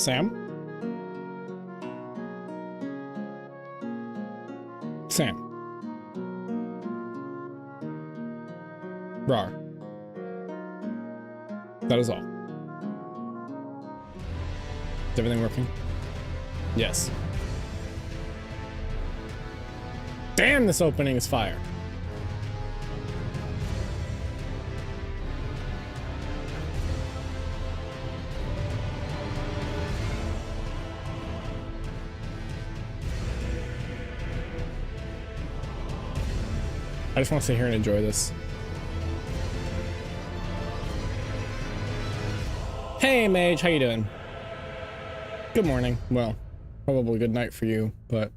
Sam? Sam. Rar. That is all. Is everything working? Yes. Damn, this opening is fire. I just want to sit here and enjoy this. Hey, Mage, how you doing? Good morning. Well, probably good night for you, but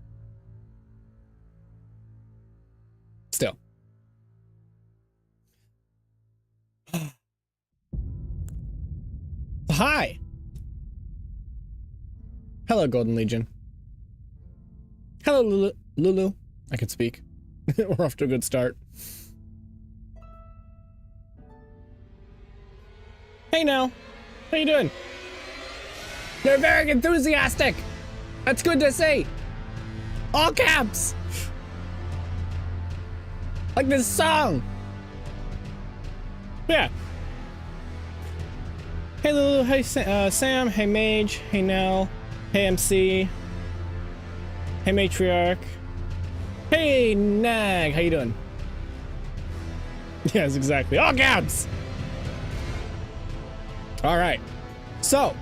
still. Hi. Hello, Golden Legion. Hello, Lulu. Lulu. I can speak. We're off to a good start. Hey now, how you doing? You're very enthusiastic. That's good to see. All caps. Like this song. Yeah. Hey Lulu, hey Sam, hey Mage, hey Nell, hey MC, hey Matriarch. Hey, Nag, how you doing? Yes, exactly. All caps! All right. So,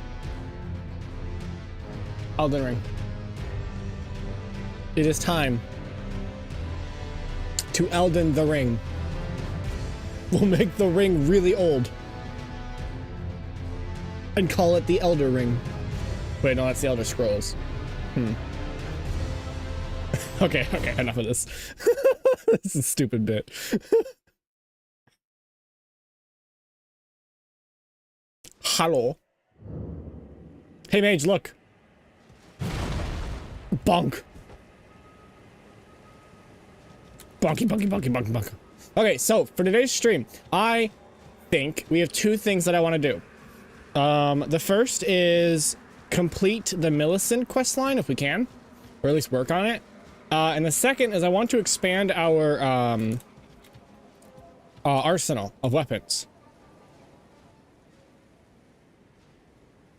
Elden Ring. It is time to Elden the Ring. We'll make the ring really old. And call it the Elder Ring. Wait, no, that's the Elder Scrolls. Okay, enough of this. This is a stupid bit. Hello. Hey, Mage, look. Bonk. Bonky, bonky, bonky, bonky, bonky. Okay, so for today's stream, I think we have two things that I want to do. The first is complete the Millicent questline if we can, or at least work on it. And the second is I want to expand our arsenal of weapons.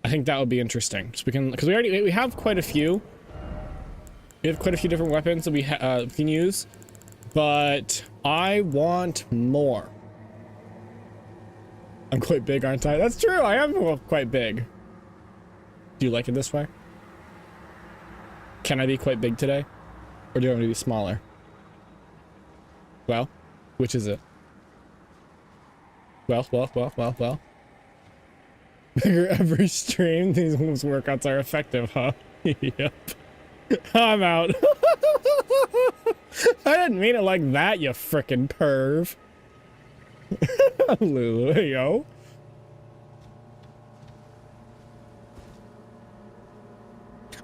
I think that would be interesting. So we can, because we have quite a few. We have quite a few different weapons that we can use, but I want more. I'm quite big, aren't I? That's true. I am quite big. Do you like it this way? Can I be quite big today? Or do you want me to be smaller? Well, which is it? Well. Bigger every stream. These workouts are effective, huh? Yep. I'm out. I didn't mean it like that, you frickin' perv. Lulu, yo.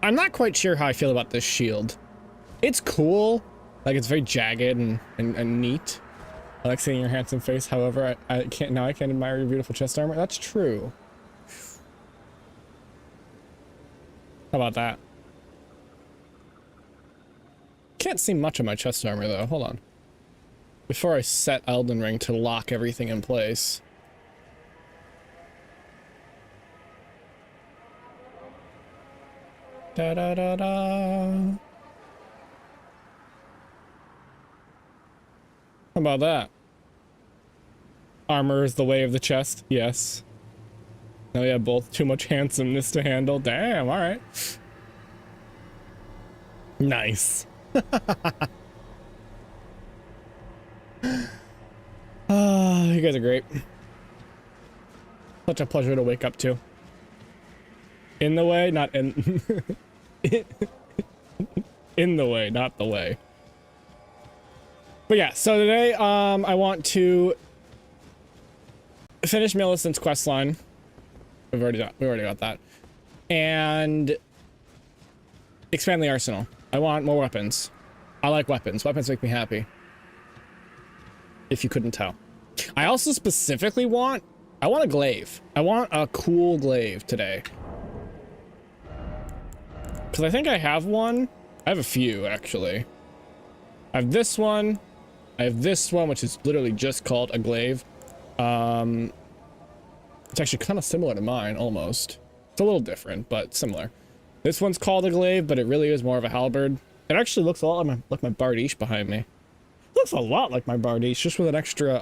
I'm not quite sure how I feel about this shield. It's cool, like it's very jagged and neat. I like seeing your handsome face. However, I can't admire your beautiful chest armor. That's true. How about that? Can't see much of my chest armor though. Hold on. Before I set Elden Ring to lock everything in place. Da da da da. How about that? Armor is the way of the chest. Yes. Now we have both too much handsomeness to handle. Damn, alright. Nice. You guys are great. Such a pleasure to wake up to. In the way, not in... in the way, not the way. But yeah, so today, I want to finish Millicent's questline. We already got that. And expand the arsenal. I want more weapons. I like weapons. Weapons make me happy. If you couldn't tell. I also specifically want... I want a glaive. I want a cool glaive today. Because I think I have one. I have a few, actually. I have this one. I have this one, which is literally just called a glaive. It's actually kind of similar to mine, almost. It's a little different, but similar. This one's called a glaive, but it really is more of a halberd. It actually looks a lot like my bardiche behind me. It looks a lot like my bardiche, just with an extra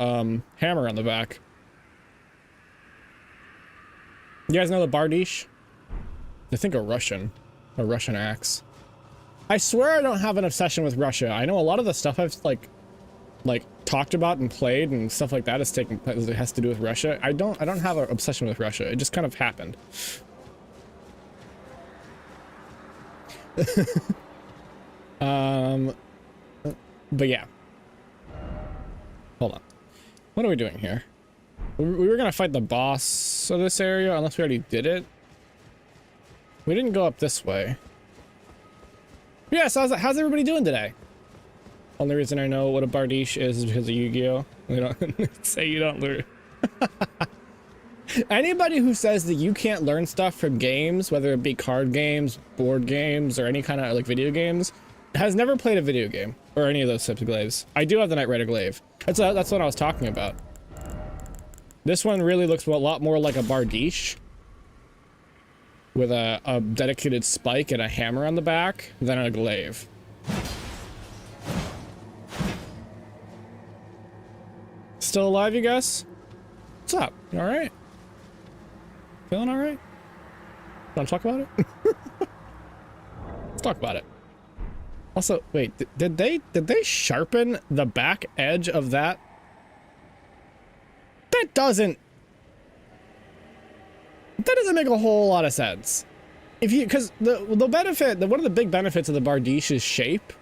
hammer on the back. You guys know the bardiche? I think a Russian axe. I swear I don't have an obsession with Russia. I know a lot of the stuff I've like talked about and played and stuff like that has to do with Russia. I don't have an obsession with Russia. It just kind of happened. But yeah. Hold on. What are we doing here? We were gonna fight the boss of this area, unless we already did it. We didn't go up this way. Yeah, so how's everybody doing today? Only reason I know what a bardiche is because of Yu-Gi-Oh! We don't say you don't learn. Anybody who says that you can't learn stuff from games, whether it be card games, board games, or any kind of like video games, has never played a video game or any of those types of glaives. I do have the Knight Rider glaive. That's what I was talking about. This one really looks a lot more like a bardiche with a dedicated spike and a hammer on the back than a glaive. Still alive, you guys? What's up? You alright? Feeling alright? Wanna talk about it? Let's talk about it. Also, wait, did they sharpen the back edge of that? That doesn't make a whole lot of sense. Because the benefit, one of the big benefits of the bardiche's shape,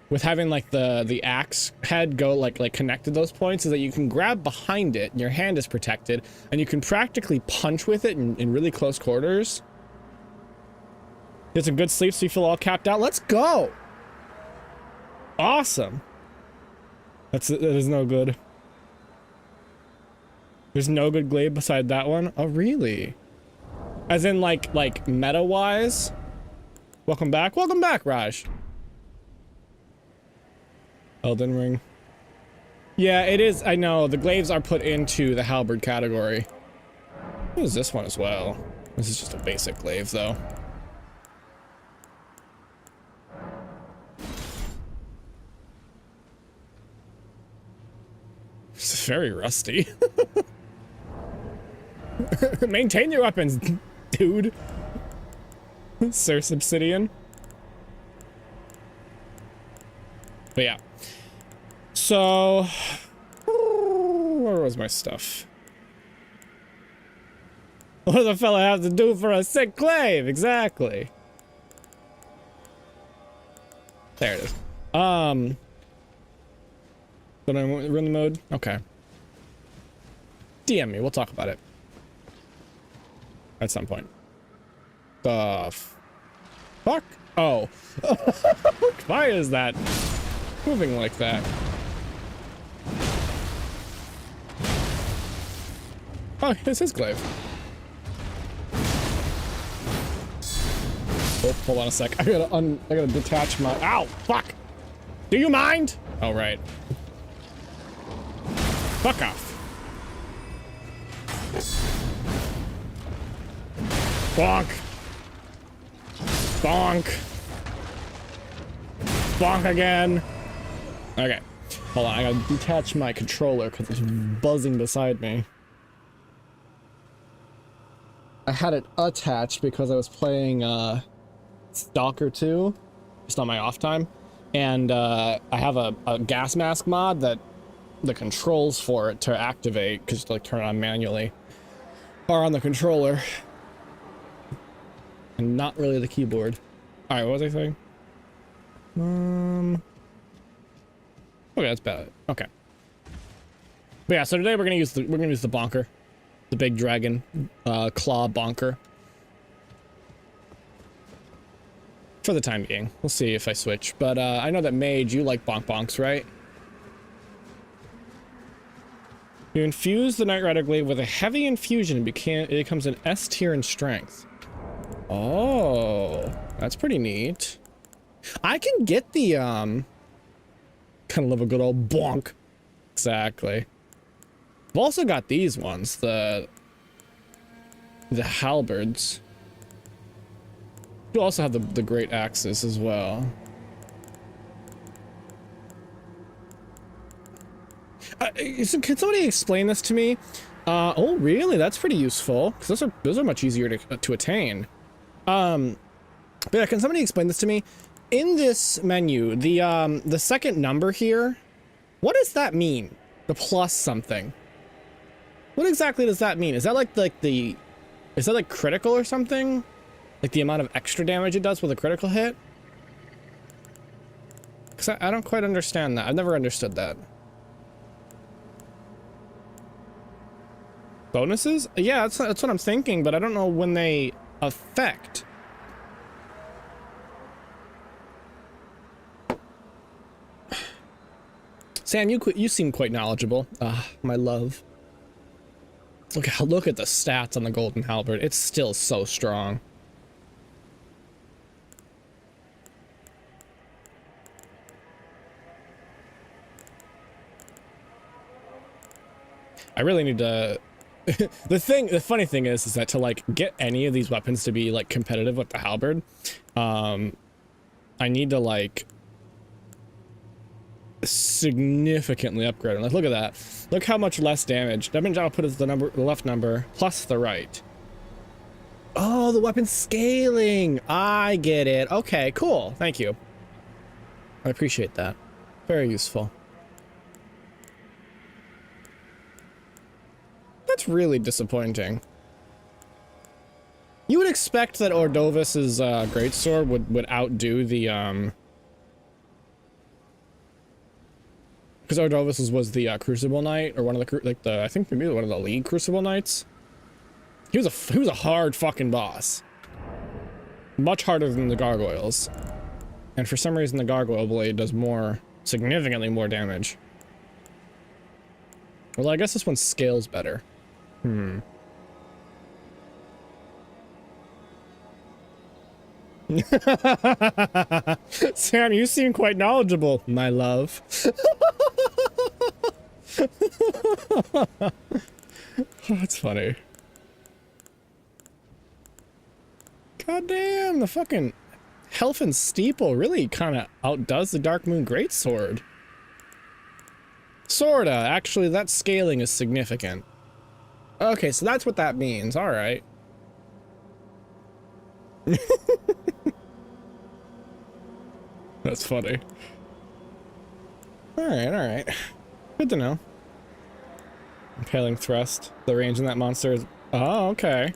with having like the axe head go like connect to those points, is that you can grab behind it and your hand is protected and you can practically punch with it in really close quarters. Get some good sleep so you feel all capped out. Let's go. Awesome. That is no good. There's no good glaive beside that one. Oh really? As in like meta wise? Welcome back, Raj. Elden ring. Yeah, it is. I know the glaives are put into the halberd category. What is this one as well? This is just a basic glaive though. It's very rusty. Maintain your weapons, dude. Sir Sebsidian. But yeah. So, where was my stuff? What does a fella have to do for a sick glaive? Exactly. There it is. Did I run the mode? Okay. DM me, we'll talk about it. At some point. The fuck? Oh. Why is that moving like that? Oh, it's his glaive. Oh, hold on a sec. I gotta detach my. Ow! Fuck! Do you mind? Oh, right. Fuck off. Bonk. Bonk. Bonk again. Okay. Hold on, I gotta detach my controller because it's buzzing beside me. I had it attached because I was playing Stalker 2 just on my off time, and I have a gas mask mod that the controls for it to activate, because like turn it on manually, are on the controller and not really the keyboard. All right, what was I saying? Okay, that's about it. Okay. But yeah, so today we're gonna use the bonker, the big dragon claw bonker. For the time being, we'll see if I switch. But I know that Mage, you like bonks, right? You infuse the Knight Rider glaive with a heavy infusion and it becomes an S tier in strength. Oh, that's pretty neat. I can get the, kind of love a good old bonk. Exactly. I've also got these ones, the halberds. You also have the great axes as well. Can somebody explain this to me? Oh, really? That's pretty useful, because those are much easier to attain. But yeah, can somebody explain this to me? In this menu, the second number here, what does that mean? The plus something. What exactly does that mean? Is that like is that like critical or something? Like the amount of extra damage it does with a critical hit? Because I don't quite understand that. I've never understood that. Bonuses? Yeah, that's what I'm thinking, but I don't know when they affect. Sam, you seem quite knowledgeable. Ah, my love. Look at the stats on the golden halberd. It's still so strong. I really need to the funny thing is that to like get any of these weapons to be like competitive with the halberd, I need to like significantly upgrade them. Like, look at that. Look how much less damage. Damage output is the left number plus the right. Oh, the weapon scaling. I get it. Okay, cool. Thank you. I appreciate that. Very useful. That's really disappointing. You would expect that Ordovis's greatsword would outdo the because Ordovis's was the Crucible Knight, or one of the I think maybe one of the League Crucible Knights. He was a hard fucking boss. Much harder than the gargoyles. And for some reason the gargoyle blade does significantly more damage. Well, I guess this one scales better. Sam, you seem quite knowledgeable, my love. Oh, that's funny. God damn, the fucking Helfin Steeple really kind of outdoes the Dark Moon Greatsword. Sorta. Actually, that scaling is significant. Okay, so that's what that means. All right. That's funny. All right. Good to know. Impaling thrust. The range in that monster is... Oh, okay.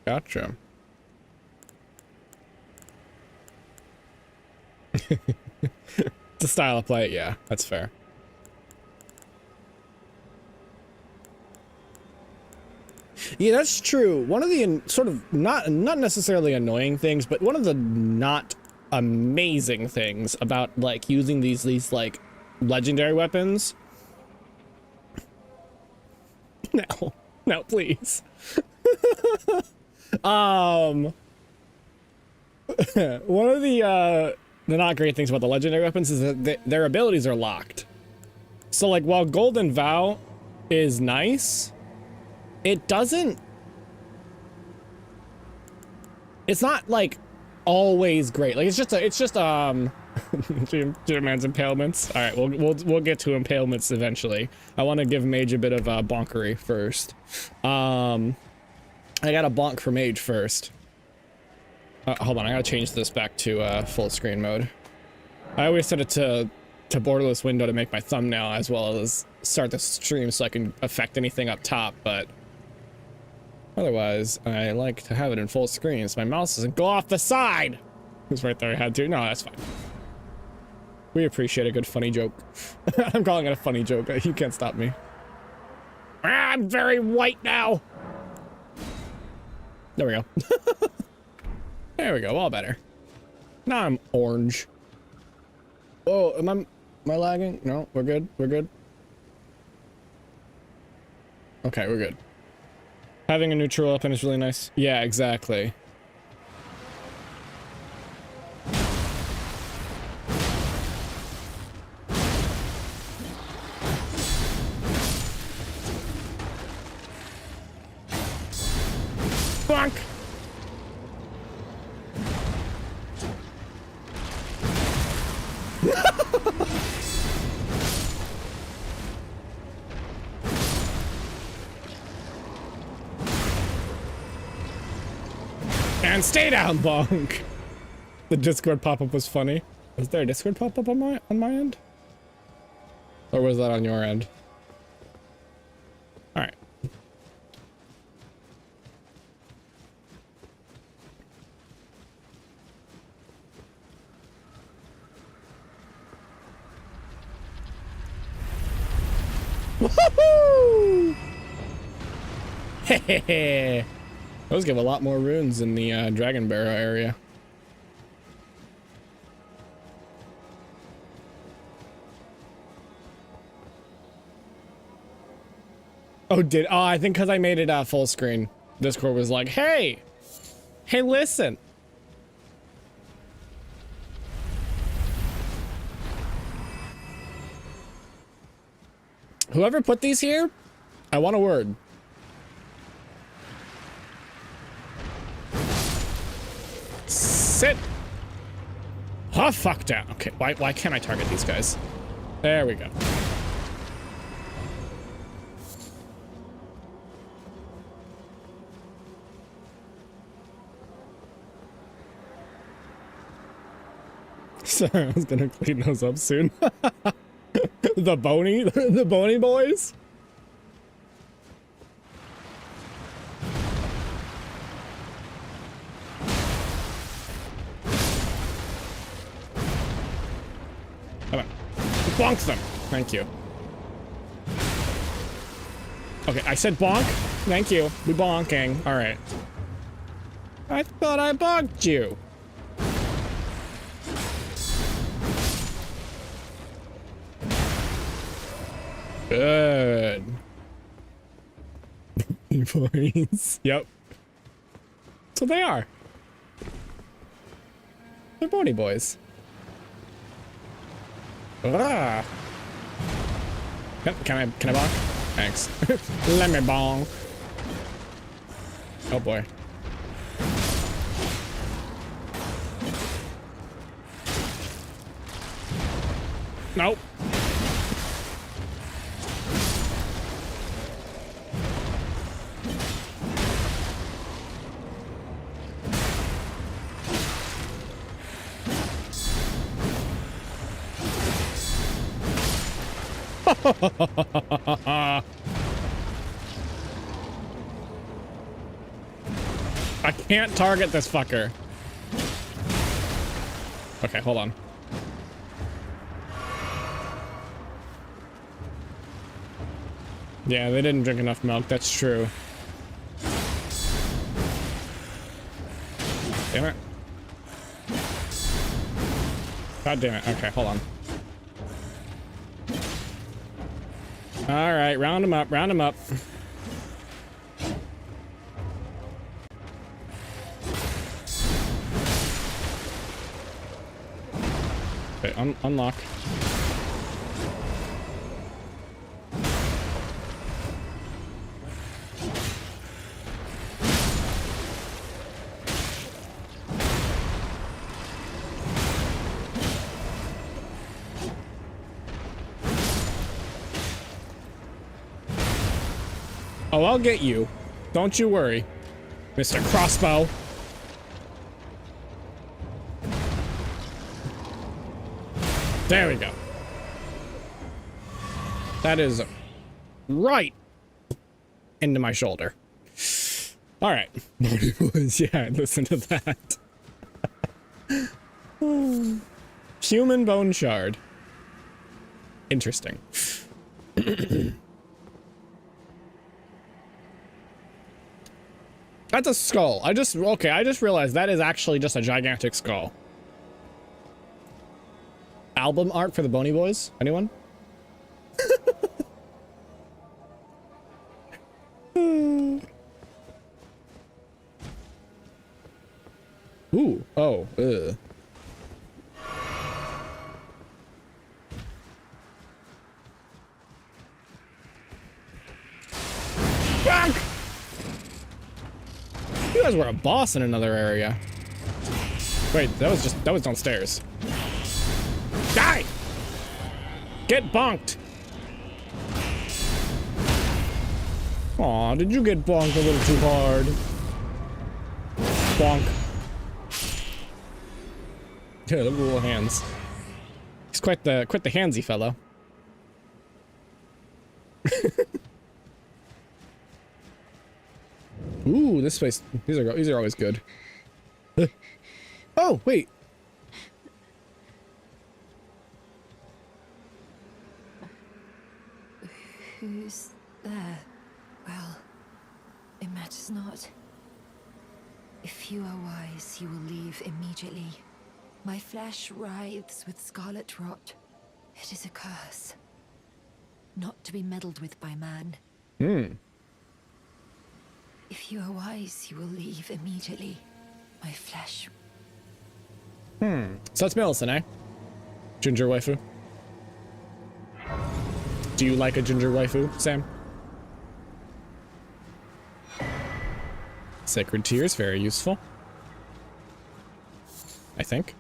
Gotcha. It's a style of play, yeah, that's fair. Yeah, that's true. One of the sort of not necessarily annoying things, but one of the not amazing things about like using these like legendary weapons. No, please. One of the not great things about the legendary weapons is that their abilities are locked. So like while Golden Vow is nice, it doesn't... It's not like always great. Like it's just Man's impalements. All right, we'll get to impalements eventually. I want to give Mage a bit of bonkery first. I got a bonk for Mage first. Hold on, I gotta change this back to full screen mode. I always set it to borderless window to make my thumbnail as well as start the stream so I can affect anything up top, but otherwise I like to have it in full screen so my mouse doesn't go off the side. It was right there, I had to. No, that's fine. We appreciate a good funny joke. I'm calling it a funny joke. You can't stop me. I'm very white now. There we go. There we go, all better. Now I'm orange. Oh, am I lagging? No, we're good, we're good. Okay, we're good. Having a neutral weapon is really nice. Yeah, exactly. Bonk! And stay down, Bonk! The Discord pop-up was funny. Was there a Discord pop-up on my end? Or was that on your end? Alright. Woohoo! Hehehe! Those give a lot more runes in the Dragon Barrow area. Oh, I think because I made it full screen. Discord was like, hey, listen. Whoever put these here, I want a word. Sit. Oh, fuck down. Okay, why can't I target these guys? There we go. Sorry, I was gonna clean those up soon. the bony boys. Come on. Bonk them. Thank you. Okay, I said bonk. Thank you. We bonking. All right. I thought I bonked you. Good. Boys. Yep. So they are. They're bony boys. Ah. Can I bonk? Thanks. Let me bonk. Oh boy. Nope. I can't target this fucker. Okay, hold on. Yeah, they didn't drink enough milk, that's true. Damn it. God damn it. Okay, hold on. All right, round them up, round them up. Okay, unlock. Oh, I'll get you. Don't you worry, Mr. Crossbow. There we go. That is right into my shoulder. All right. Yeah, listen to that. Human bone shard. Interesting. That's a skull. I just realized that is actually just a gigantic skull. Album art for the Bony Boys? Anyone? Ooh. Oh. Ugh. Bonk! You guys were a boss in another area. Wait, that was downstairs. Die! Get bonked! Aw, did you get bonked a little too hard? Bonk. Yeah, look at the little hands. He's quite the handsy fellow. Ooh, this place. These are always good. Oh, wait. Who's there? Well, it matters not. If you are wise, you will leave immediately. My flesh writhes with scarlet rot. It is a curse. Not to be meddled with by man. If you are wise, you will leave immediately. My flesh. So it's Millicent, eh? Ginger waifu. Do you like a ginger waifu, Sam? Sacred Tears, very useful. I think.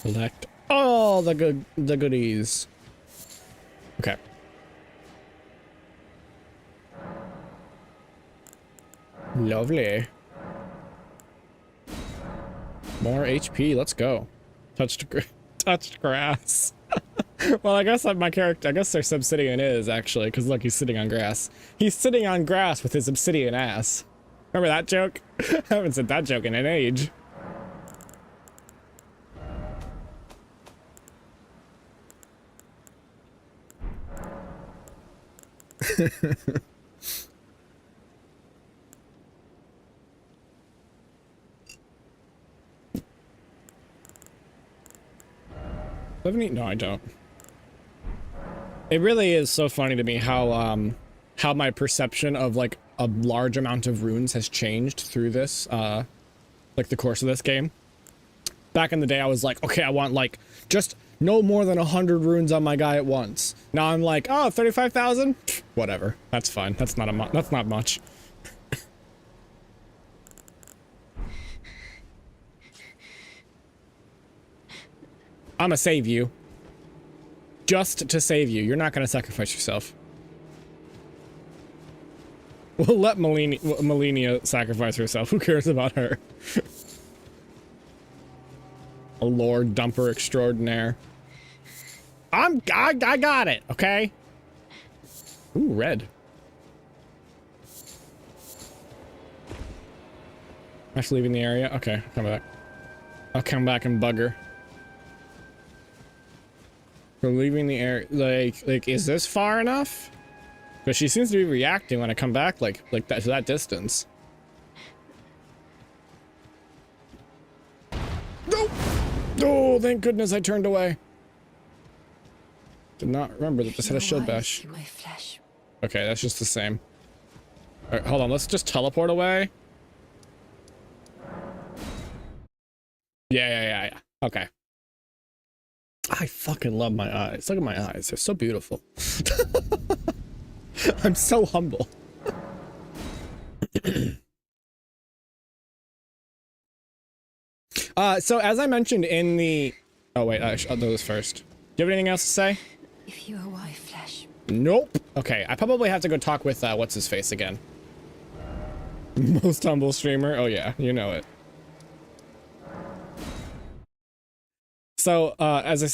Collect all the goodies. Okay. Lovely. More HP, let's go. Touched grass. Well, I guess my character, I guess Sir Sebsidian is actually, because look, he's sitting on grass. He's sitting on grass with his obsidian ass. Remember that joke? I haven't said that joke in an age. No, I don't. It really is so funny to me how my perception of like a large amount of runes has changed through this like the course of this game. Back in the day I was like, okay, I want like just no more than 100 runes on my guy at once. Now I'm like, oh, 35,000? Whatever. That's fine. That's not much. I'ma save you. Just to save you. You're not gonna sacrifice yourself. We'll let Melania sacrifice herself. Who cares about her? A lord dumper extraordinaire. I got it, okay? Ooh, red. Actually leaving the area? Okay, I'll come back. I'll come back and bug her. For leaving the area, like, is this far enough? Because she seems to be reacting when I come back, like that, to that distance. No! Oh, thank goodness I turned away. Did not remember that this had a shield bash. Okay, that's just the same. All right, hold on, let's just teleport away. Yeah. Okay. I fucking love my eyes. Look at my eyes. They're so beautiful. I'm so humble. So as I mentioned in the... Oh, wait. I'll do this first. Do you have anything else to say? If you are white flesh. Nope. Okay, I probably have to go talk with, what's his face again? Most humble streamer? Oh, yeah. You know it. So, as I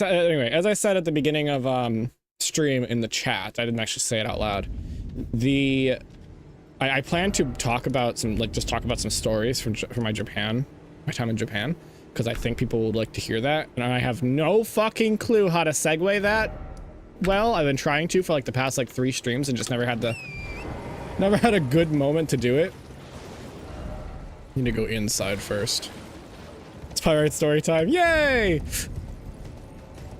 said at the beginning of stream in the chat, I didn't actually say it out loud. I plan to talk about some, talk about some stories from my time in Japan, because I think people would like to hear that, and I have no fucking clue how to segue that. Well, I've been trying to for like the past 3 streams and just never had a good moment to do it. Need to go inside first. It's Pyrite story time. Yay!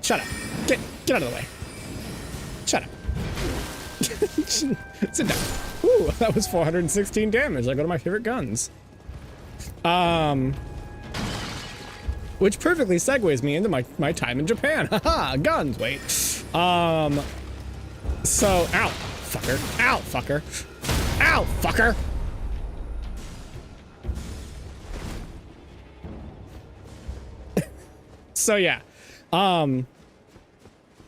Shut up. Get out of the way. Shut up. Sit down. Ooh, that was 416 damage. Like one of my favorite guns. Which perfectly segues me into my time in Japan. Haha, guns, wait. So, ow, fucker. Ow, fucker. Ow, fucker. So yeah,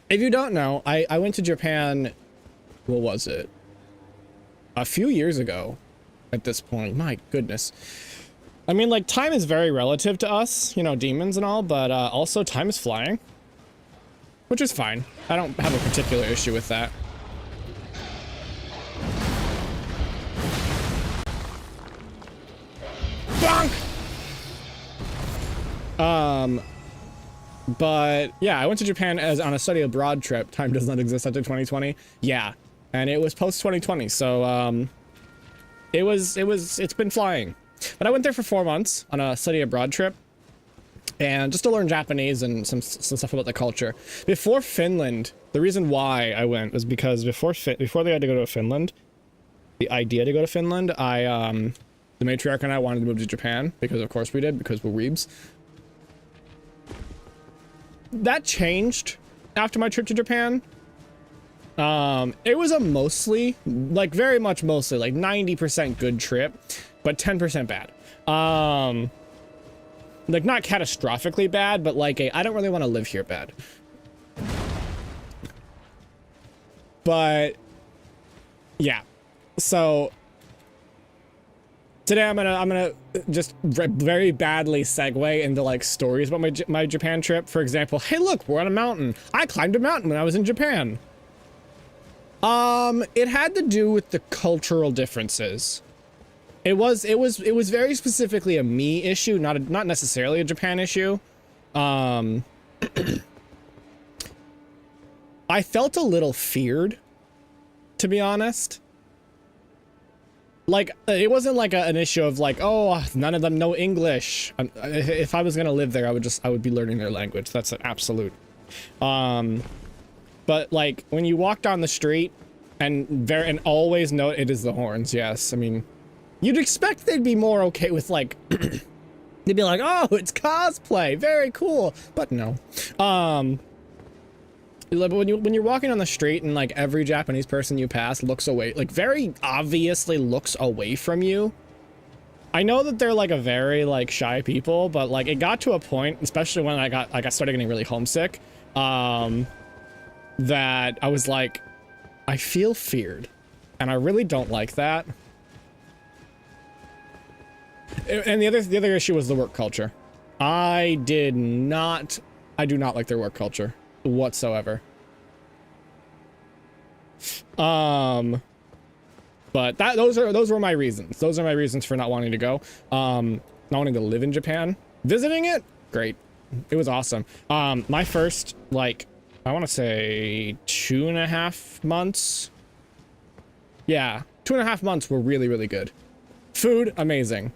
if you don't know, I went to Japan, what was it? A few years ago at this point. My goodness. I mean, like, time is very relative to us, you know, demons and all, but also time is flying, which is fine. I don't have a particular issue with that. Bonk! But yeah, I went to Japan as on a study abroad trip. Time does not exist after 2020. Yeah, and it was post 2020, so it's been flying. But I went there for 4 months on a study abroad trip, and just to learn Japanese and some stuff about the culture. Before Finland, the reason why I went was because before they had to go to Finland, the idea to go to Finland, the Matriarch and I wanted to move to Japan because of course we did, because we're weebs. That changed after my trip to Japan. It was a mostly, like very much mostly, like 90% good trip, but 10% bad. Like not catastrophically bad, but like I don't really want to live here bad. But yeah, so today I'm gonna just very badly segue into like stories about my Japan trip. For example, hey look, we're on a mountain. I climbed a mountain when I was in Japan. It had to do with the cultural differences. It was very specifically a me issue, not necessarily a Japan issue. I felt a little feared, to be honest. Like, it wasn't like an issue of like, oh, none of them know English. If I was gonna live there, I would be learning their language. That's an absolute. But like when you walk down the street and always note it is the horns. Yes, I mean, you'd expect they'd be more okay with like, they'd be like, oh, it's cosplay, very cool. But no. When you're walking on the street and like every Japanese person you pass looks away, like very obviously looks away from you. I know that they're like a very like shy people, but like it got to a point, especially when I started getting really homesick, that I was like, I feel feared, and I really don't like that. And the other issue was the work culture. I do not like their work culture whatsoever. But those were my reasons. Those are my reasons for not wanting to go. Not wanting to live in Japan. Visiting it, great. It was awesome. My first, like, I want to say 2.5 months. Yeah, 2.5 months were really, really good. Food, amazing.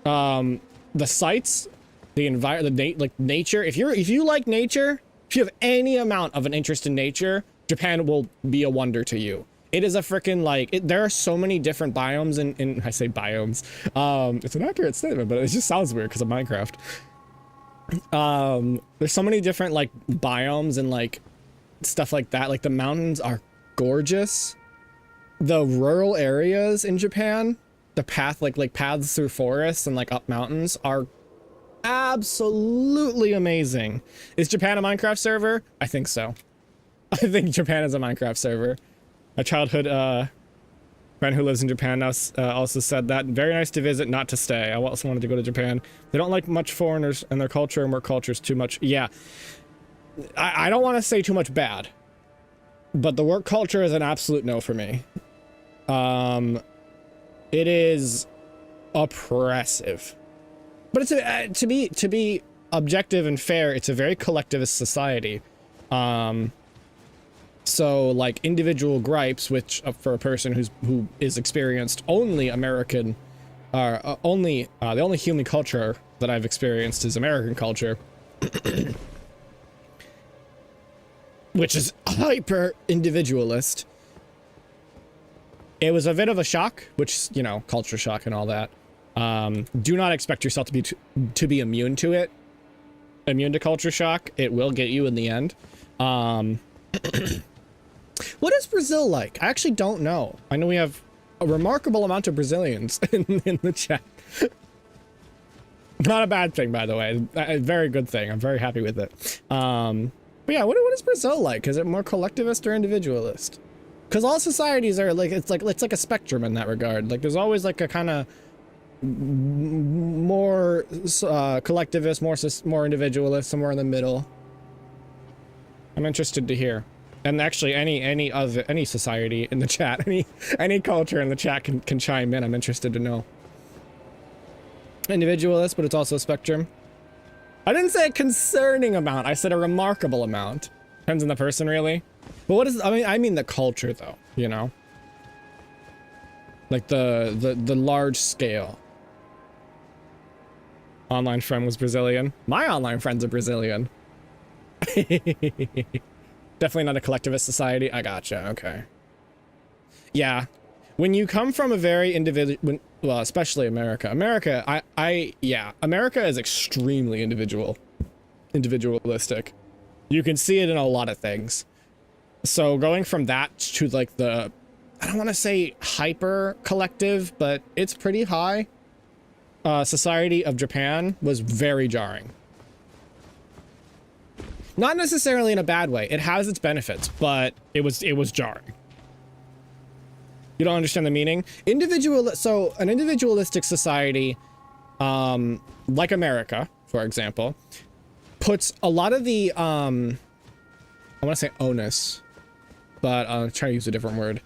The sights, the environment, like nature. If you like nature, if you have any amount of an interest in nature, Japan will be a wonder to you. It is a freaking like, there are so many different biomes in I say biomes. It's an accurate statement, but it just sounds weird because of Minecraft. There's so many different like biomes and like stuff like that. Like the mountains are gorgeous. The rural areas in Japan, the paths through forests and like up mountains are absolutely amazing. Is Japan a Minecraft server? I think so. I think Japan is a Minecraft server. My childhood friend who lives in Japan now also said that. Very nice to visit, not to stay. I also wanted to go to Japan. They don't like much foreigners, and their culture and work culture is too much. Yeah. I don't want to say too much bad, but the work culture is an absolute no for me. It is oppressive. But it's to be objective and fair, it's a very collectivist society. So like individual gripes, which for a person who is experienced only American, the only human culture that I've experienced is American culture, which is hyper individualist. It was a bit of a shock, which, you know, culture shock and all that. Do not expect yourself to be immune to it. Immune to culture shock. It will get you in the end. What is Brazil like? I actually don't know. I know we have a remarkable amount of Brazilians in the chat. Not a bad thing, by the way. A very good thing. I'm very happy with it. But yeah, what is Brazil like? Is it more collectivist or individualist? Because all societies are like it's like a spectrum in that regard. Like there's always like a kind of more collectivist, more individualist, somewhere in the middle. I'm interested to hear. And actually, any society in the chat, any culture in the chat can chime in. I'm interested to know. Individualist, but it's also a spectrum. I didn't say a concerning amount. I said a remarkable amount. Depends on the person, really. But what is? I mean the culture, though. You know, like the large scale. Online friend was Brazilian. My online friends are Brazilian. Definitely not a collectivist society. I gotcha. Okay. Yeah. When you come from a very well, especially America. Yeah, America is extremely individualistic. You can see it in a lot of things. So going from that to like I don't want to say hyper collective, but it's pretty high. Society of Japan was very jarring. Not necessarily in a bad way. It has its benefits, but it was jarring. You don't understand the meaning? So an individualistic society, like America, for example, puts a lot of the, I want to say onus, but I'll try to use a different word.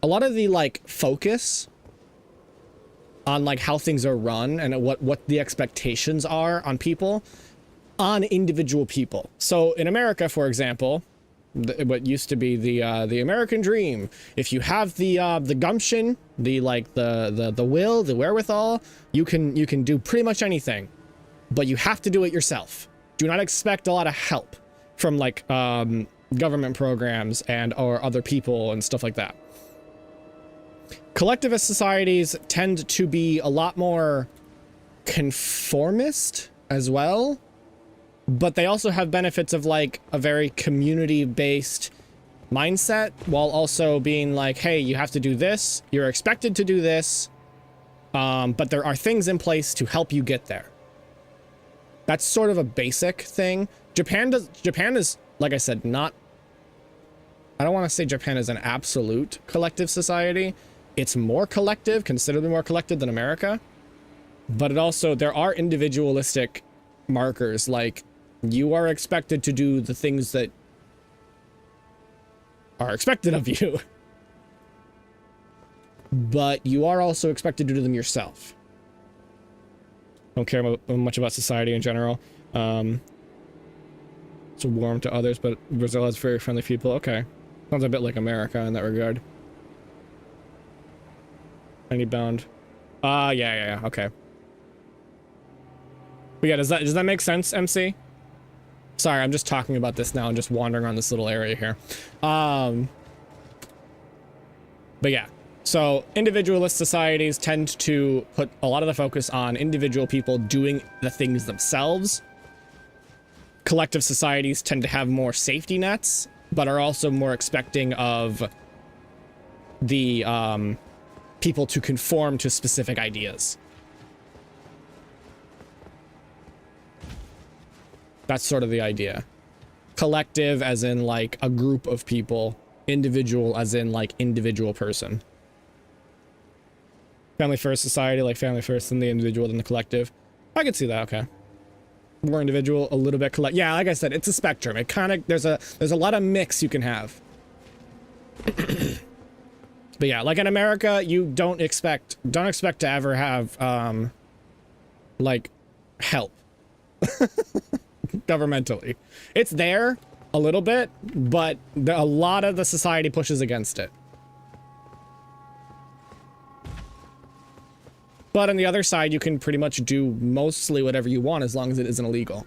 A lot of the like focus on like how things are run and what the expectations are on people, on individual people. So in America, for example, what used to be the American dream, if you have the gumption, the will, the wherewithal, you can do pretty much anything, but you have to do it yourself. Do not expect a lot of help from like government programs or other people and stuff like that. Collectivist societies tend to be a lot more conformist as well. But they also have benefits of like a very community-based mindset, while also being like, hey, you have to do this, you're expected to do this, but there are things in place to help you get there. That's sort of a basic thing. Japan is, like I said, I don't want to say Japan is an absolute collective society. It's more collective, considerably more collective than America. But there are individualistic markers, like you are expected to do the things that are expected of you, but you are also expected to do them yourself. Don't care much about society in general. It's warm to others, but Brazil has very friendly people. Okay, sounds a bit like America in that regard. Any bound? Yeah. Okay. But yeah, does that make sense, MC? Sorry, I'm just talking about this now and just wandering around this little area here. But yeah, so individualist societies tend to put a lot of the focus on individual people doing the things themselves. Collective societies tend to have more safety nets, but are also more expecting of the people to conform to specific ideas. That's sort of the idea. Collective as in like a group of people. Individual as in like individual person. Family first society, like family first, then the individual, then the collective. I could see that, okay. More individual, a little bit collect. Yeah, like I said, it's a spectrum. It kind of, there's a lot of mix you can have. But yeah, like in America, you don't expect to ever have like help. Governmentally. It's there a little bit, but a lot of the society pushes against it. But on the other side, you can pretty much do mostly whatever you want as long as it isn't illegal.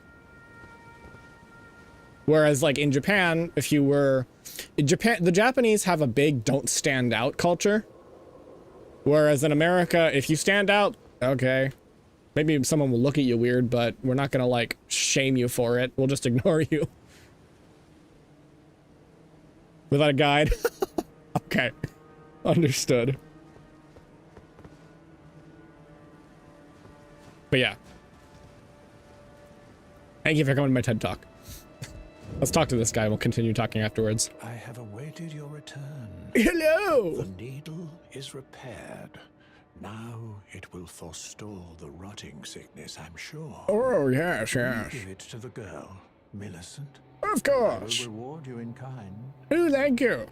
Whereas like in Japan, the Japanese have a big don't stand out culture. Whereas in America, if you stand out, okay, maybe someone will look at you weird, but we're not gonna like shame you for it. We'll just ignore you. Without a guide. Okay. Understood. But yeah. Thank you for coming to my TED Talk. Let's talk to this guy. We'll continue talking afterwards. I have awaited your return. Hello! The needle is repaired. Now it will forestall the rotting sickness, I'm sure. Oh, yes, yes. Give it to the girl, Millicent. Of I course. will reward you in kind. Oh, thank you.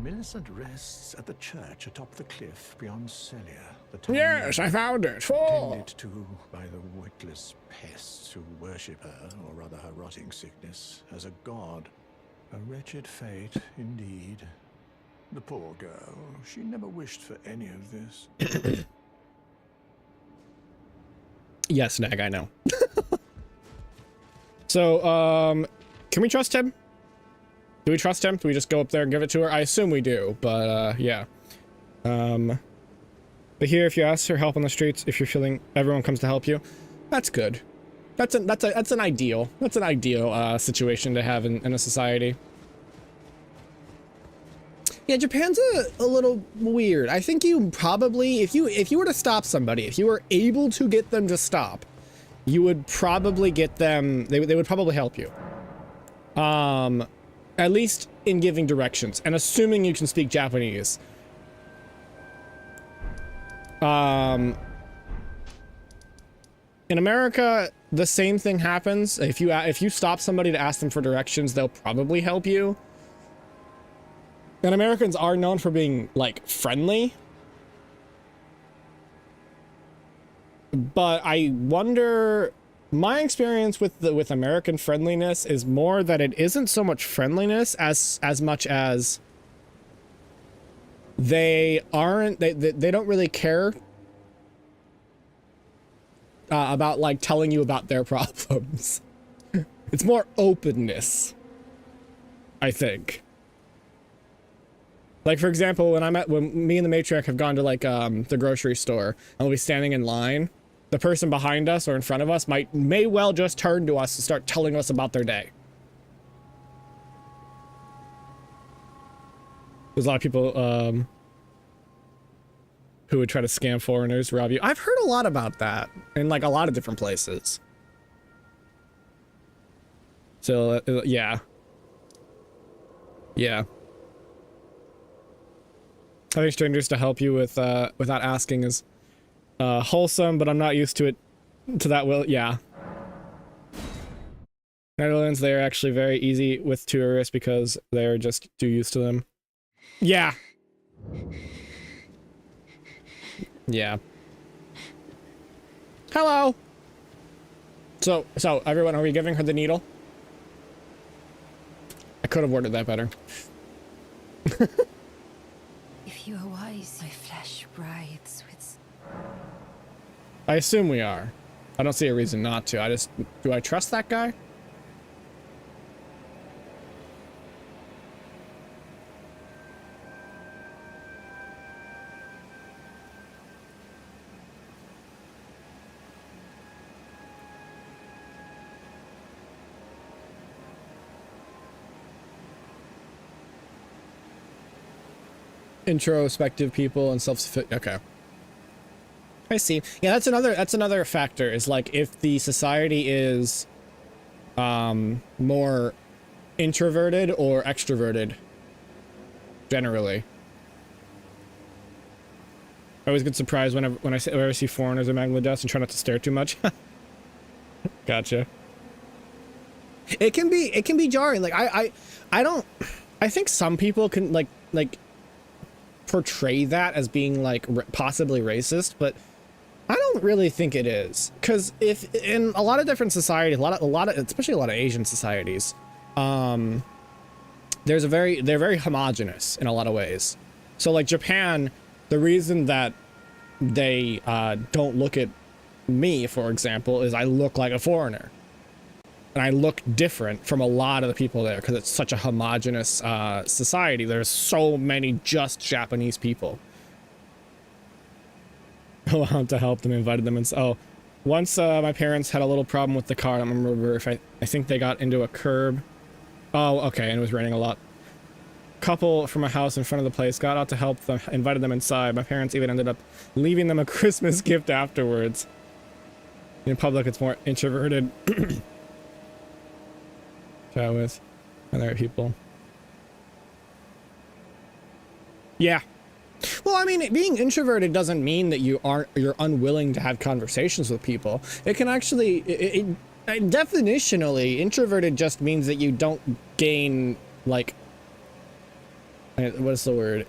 Millicent rests at the church atop the cliff beyond Celia. The town Yes, I found it. Oh. tended to by the witless pests who worship her, or rather her rotting sickness, as a god. A wretched fate, indeed. The poor girl, she never wished for any of this. Yes, Nag, I know. So, can we trust him? Do we trust him? Do we just go up there and give it to her? I assume we do, but, yeah. But here, if you ask for help on the streets, if you're feeling everyone comes to help you, that's good. That's an ideal situation to have in a society. Yeah, Japan's a little weird. I think you probably, if you were to stop somebody, if you were able to get them to stop, you would probably get them, they would probably help you. At least in giving directions, and assuming you can speak Japanese. In America, the same thing happens. If you stop somebody to ask them for directions, they'll probably help you. And Americans are known for being, like, friendly. But I wonder, my experience with American friendliness is more that it isn't so much friendliness as much as they don't really care about, like, telling you about their problems. It's more openness, I think. Like, for example, when me and the Matriarch have gone to, like, the grocery store, and we'll be standing in line, the person behind us or in front of us may well just turn to us and start telling us about their day. There's a lot of people, who would try to scam foreigners, rob you. I've heard a lot about that in, like, a lot of different places. So, yeah. Yeah. Having strangers to help you with, without asking is, wholesome, but I'm not used to it, to that will, yeah. Netherlands, they are actually very easy with tourists because they're just too used to them. Yeah. Yeah. Hello. So everyone, are we giving her the needle? I could have worded that better. If you are wise, my flesh writhes with... I assume we are. I don't see a reason not to. Do I trust that guy? Introspective people and self-sufficient. Okay. I see. Yeah, that's another factor, is like if the society is more introverted or extroverted generally. I always get surprised when I see foreigners in Bangladesh and try not to stare too much. Gotcha. It can be jarring. Like I think some people can like portray that as being like possibly racist, but I don't really think it is, because if in a lot of different societies, a lot of especially a lot of Asian societies, they're very homogenous in a lot of ways. So like Japan, the reason that they don't look at me, for example, is I look like a foreigner. And I look different from a lot of the people there because it's such a homogenous society. There's so many just Japanese people. allowed to help them, invited them, and oh, once my parents had a little problem with the car. I don't remember if I think they got into a curb. Oh, okay, and it was raining a lot. Couple from a house in front of the place got out to help them, invited them inside. My parents even ended up leaving them a Christmas gift afterwards. In public, it's more introverted. Chat with other people. Yeah. Well, I mean, being introverted doesn't mean that you're unwilling to have conversations with people. It can actually, definitionally, introverted just means that you don't gain, like, what is the word?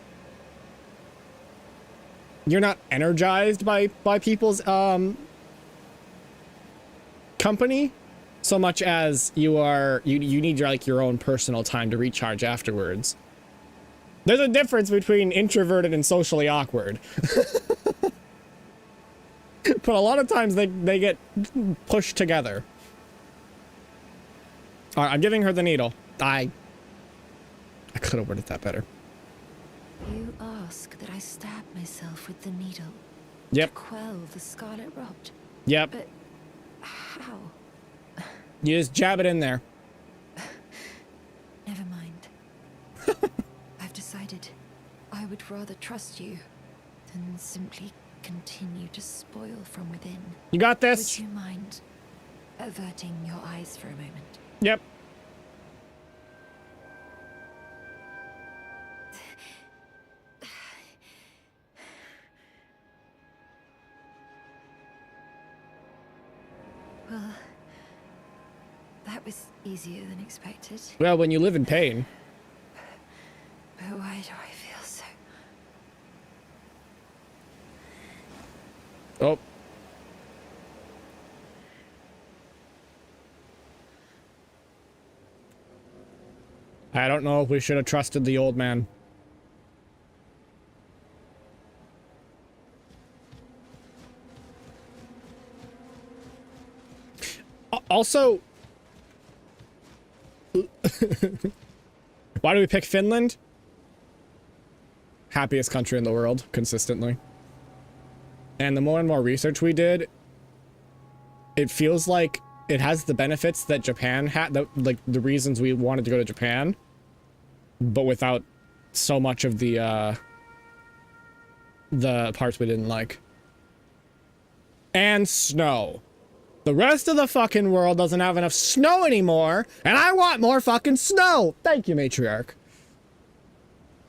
You're not energized by people's company so much as you need your own personal time to recharge afterwards. There's a difference between introverted and socially awkward. But a lot of times they get pushed together. All right, I'm giving her the needle. I could have worded that better. You ask that I stab myself with the needle. Yep. To quell the scarlet rot. Yep. But how? You just jab it in there. Never mind. I've decided I would rather trust you than simply continue to spoil from within. You got this. Would you mind averting your eyes for a moment? Yep. Well, that was easier than expected. Well, when you live in pain. But why do I feel so? Oh. I don't know if we should have trusted the old man. Also, why do we pick Finland? Happiest country in the world, consistently. And the more and more research we did, it feels like it has the benefits that Japan had, like the reasons we wanted to go to Japan, but without so much of the parts we didn't like. And snow. The rest of the fucking world doesn't have enough snow anymore, and I want more fucking snow! Thank you, Matriarch.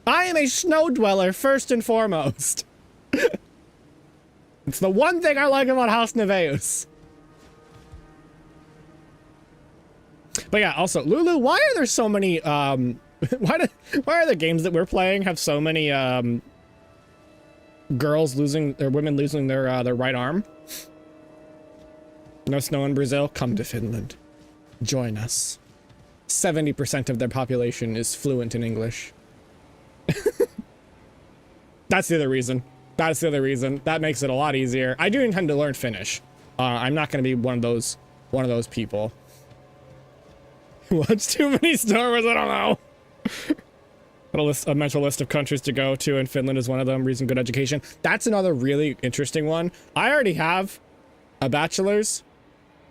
I am a snow dweller, first and foremost. It's the one thing I like about House Neveus. But yeah, also, Lulu, why are there so many, why are the games that we're playing have so many, girls losing, or women losing their right arm? No snow in Brazil? Come to Finland. Join us. 70% of their population is fluent in English. That's the other reason. That's the other reason. That makes it a lot easier. I do intend to learn Finnish. I'm not going to be one of those people. Watch too many Star Wars, I don't know. Got a mental list of countries to go to, and Finland is one of them. Reason good education. That's another really interesting one. I already have a bachelor's.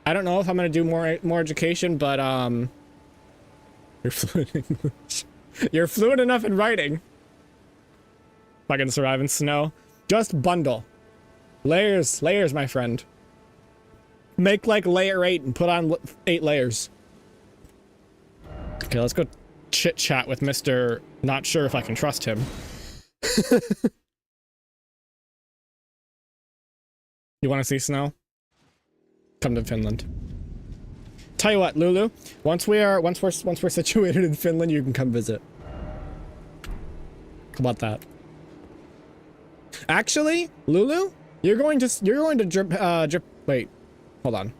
I don't know if I'm going to do more education, but you're fluent in English. You're fluent enough in writing. If I can survive in snow. Just bundle. Layers, my friend. Make like layer 8 and put on 8 layers. Okay, let's go chit chat with Mr. Not sure if I can trust him. You want to see snow? Come to Finland. Tell you what, Lulu, once we're situated in Finland, you can come visit. How about that? Actually, Lulu, you're going to drip, wait, hold on.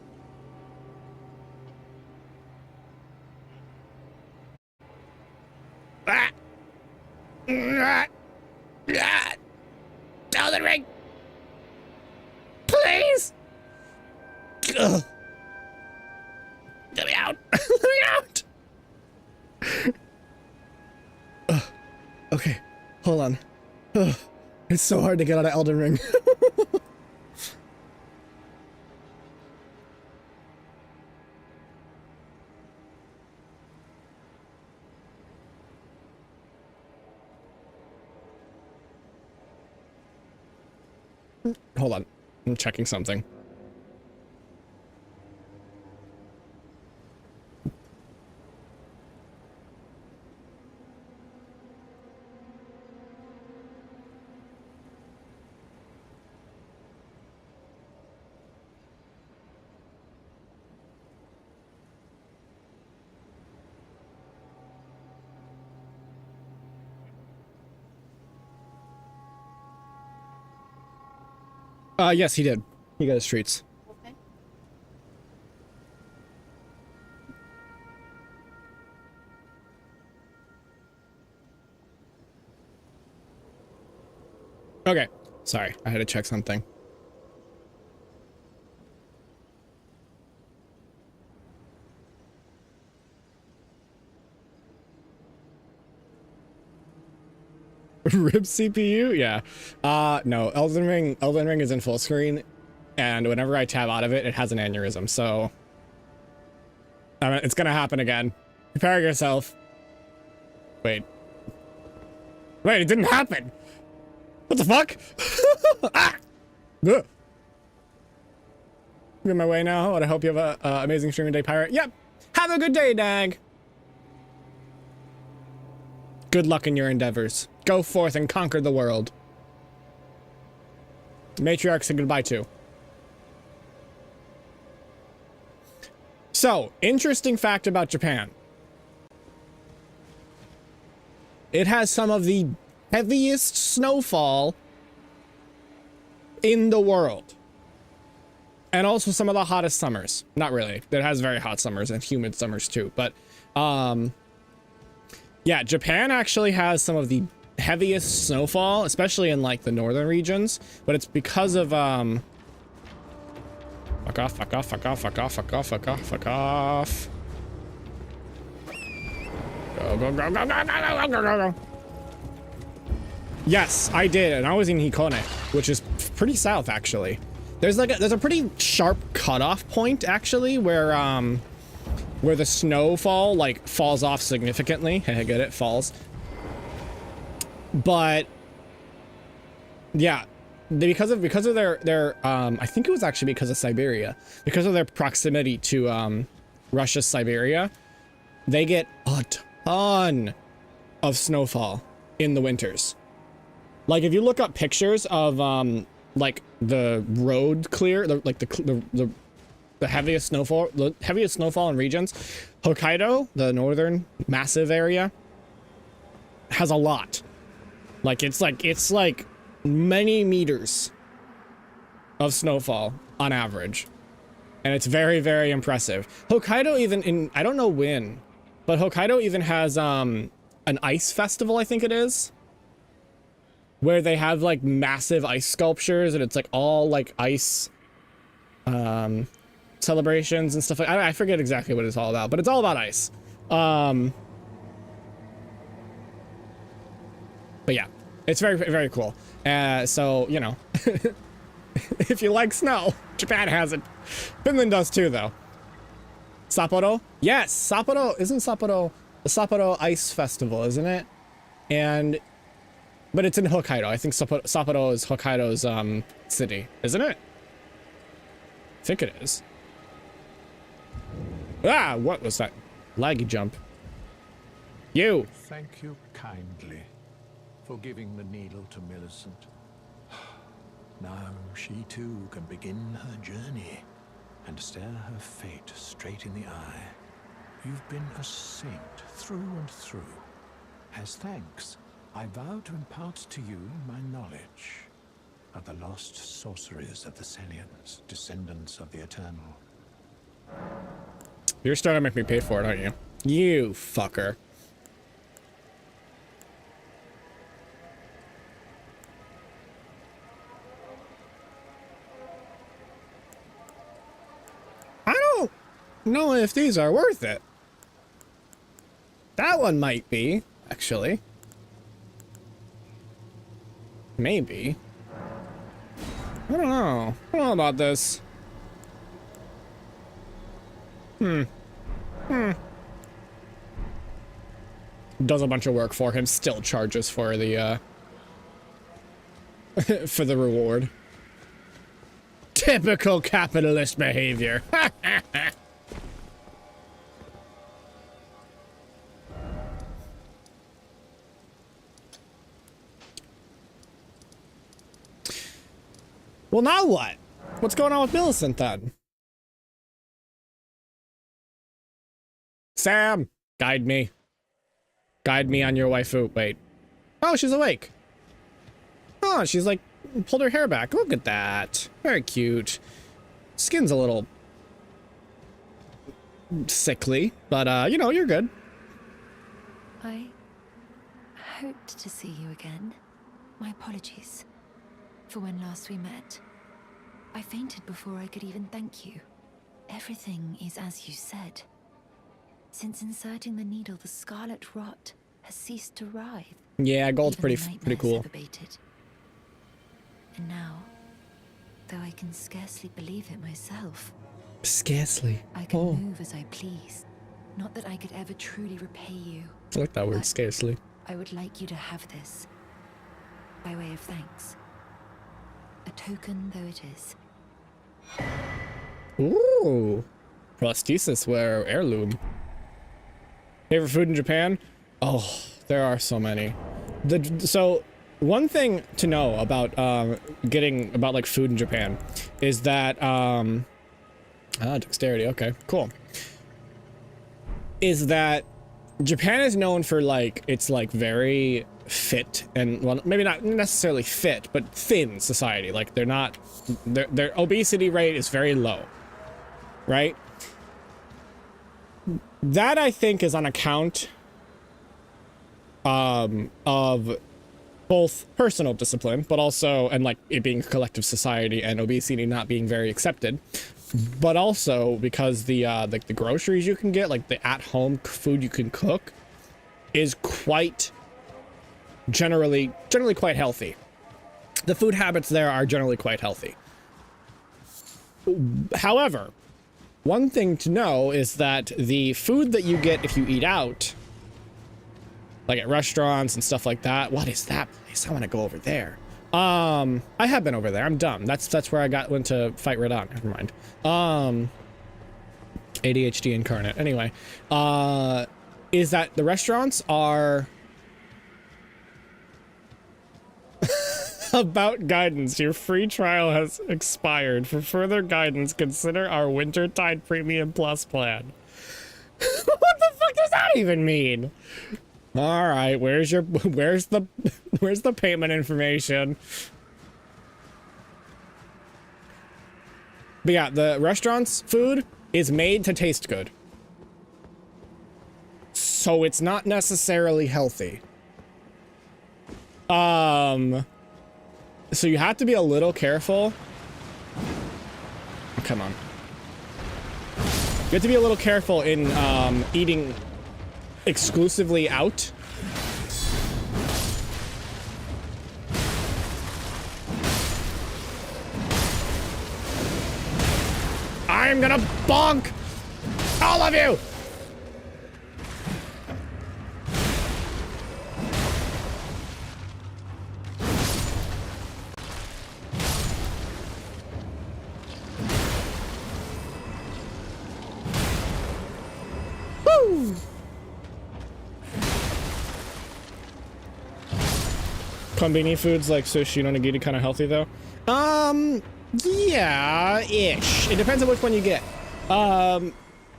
Elden Ring! Please! Ugh. Let me out! Let me out! Okay, hold on. Ugh. It's so hard to get out of Elden Ring. Hold on. I'm checking something. Yes, he did. He got his treats. Okay. Okay. Sorry, I had to check something. RIP CPU? Yeah. No, Elden Ring is in full screen, and whenever I tab out of it, it has an aneurysm, so it's gonna happen again. Prepare yourself. Wait, it didn't happen. What the fuck? Ah! Ugh. I'm in my way now, and I hope you have a amazing streaming day, Pirate. Yep. Have a good day, Dag. Good luck in your endeavors. Go forth and conquer the world. Matriarch said goodbye too. So, interesting fact about Japan. It has some of the heaviest snowfall in the world. And also some of the hottest summers. Not really. It has very hot summers and humid summers too. But, yeah, Japan actually has some of the heaviest snowfall, especially in like the northern regions, but it's because of fuck off. Go. Yes, I did, and I was in Hikone, which is pretty south actually. There's a pretty sharp cutoff point actually where the snowfall like falls off significantly. I get it, falls. But yeah, because of their I think it was actually because of Siberia, because of their proximity to Russia's Siberia, they get a ton of snowfall in the winters. Like if you look up pictures of like the road clear, the heaviest snowfall in regions, Hokkaido, the northern massive area, has a lot. Like it's like many meters of snowfall on average, and it's very, very impressive. Hokkaido even I don't know when, but Hokkaido even has an ice festival, I think it is, where they have like massive ice sculptures, and it's like all like ice celebrations and stuff like I forget exactly what it's all about, but it's all about ice. But yeah, it's very, very cool. So, you know, if you like snow, Japan has it. Finland does too, though. Sapporo? Yes, Sapporo. Isn't Sapporo the Sapporo Ice Festival, isn't it? But it's in Hokkaido. I think Sapporo is Hokkaido's city, isn't it? I think it is. Ah, what was that? Laggy jump. You. Thank you kindly for giving the needle to Millicent. Now she too can begin her journey and stare her fate straight in the eye. You've been a saint through and through. As thanks, I vow to impart to you my knowledge of the lost sorceries of the Selians, descendants of the Eternal. You're starting to make me pay for it, aren't you? You fucker. I don't know if these are worth it. That one might be, actually. Maybe. I don't know. I don't know about this. Does a bunch of work for him, still charges for the for the reward. Typical capitalist behavior. Well, now what? What's going on with Millicent then? Sam, guide me. Guide me on your waifu. Wait. Oh, she's awake. Oh, she's like pulled her hair back. Look at that. Very cute. Skin's a little sickly, but you know, you're good. I hoped to see you again. My apologies for when last we met. I fainted before I could even thank you. Everything is as you said. Since inserting the needle, the scarlet rot has ceased to writhe. Yeah, gold's Even pretty the pretty cool. nightmares have abated. And now, though I can scarcely believe it myself, Scarcely. I can move as I please. Not that I could ever truly repay you. I like that word, But scarcely. I would like you to have this, by way of thanks. A token though it is. Ooh. Prosthesis wear heirloom. Favorite food in Japan? Oh, there are so many. So one thing to know about like food in Japan is that dexterity, okay, cool. Is that Japan is known for like it's like very fit and, well, maybe not necessarily fit, but thin society. Like they're not, their obesity rate is very low, right? That I think is on account of both personal discipline, but also, and like it being a collective society and obesity not being very accepted, but also because the groceries you can get, like the at-home food you can cook, is quite generally quite healthy. The food habits there are generally quite healthy. However, one thing to know is that the food that you get if you eat out, like at restaurants and stuff like that, what is that place? I want to go over there. I have been over there. I'm dumb. That's where I went to fight Radon. Never mind. ADHD incarnate. Anyway, is that the restaurants are about guidance. Your free trial has expired. For further guidance, consider our Wintertide Premium Plus plan. What the fuck does that even mean? All right, where's the payment information? But yeah, the restaurant's food is made to taste good. So it's not necessarily healthy. So you have to be a little careful. Come on. You have to be a little careful in eating exclusively out. I'm gonna bonk all of you. Woo! Konbini foods like sushi and onigiri kind of healthy though. Yeah, ish. It depends on which one you get.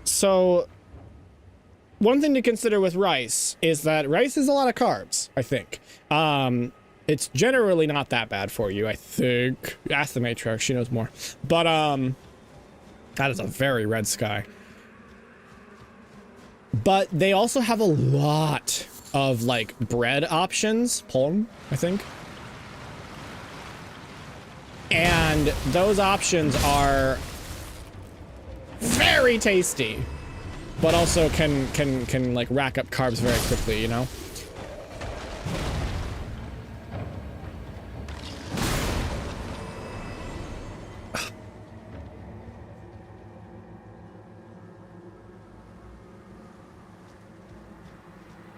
So one thing to consider with rice is that rice is a lot of carbs, I think. It's generally not that bad for you, I think. Ask the Matriarch, she knows more. But, that is a very red sky. But they also have a lot of, like, bread options. Polm, I think. And those options are very tasty, but also can like rack up carbs very quickly, you know?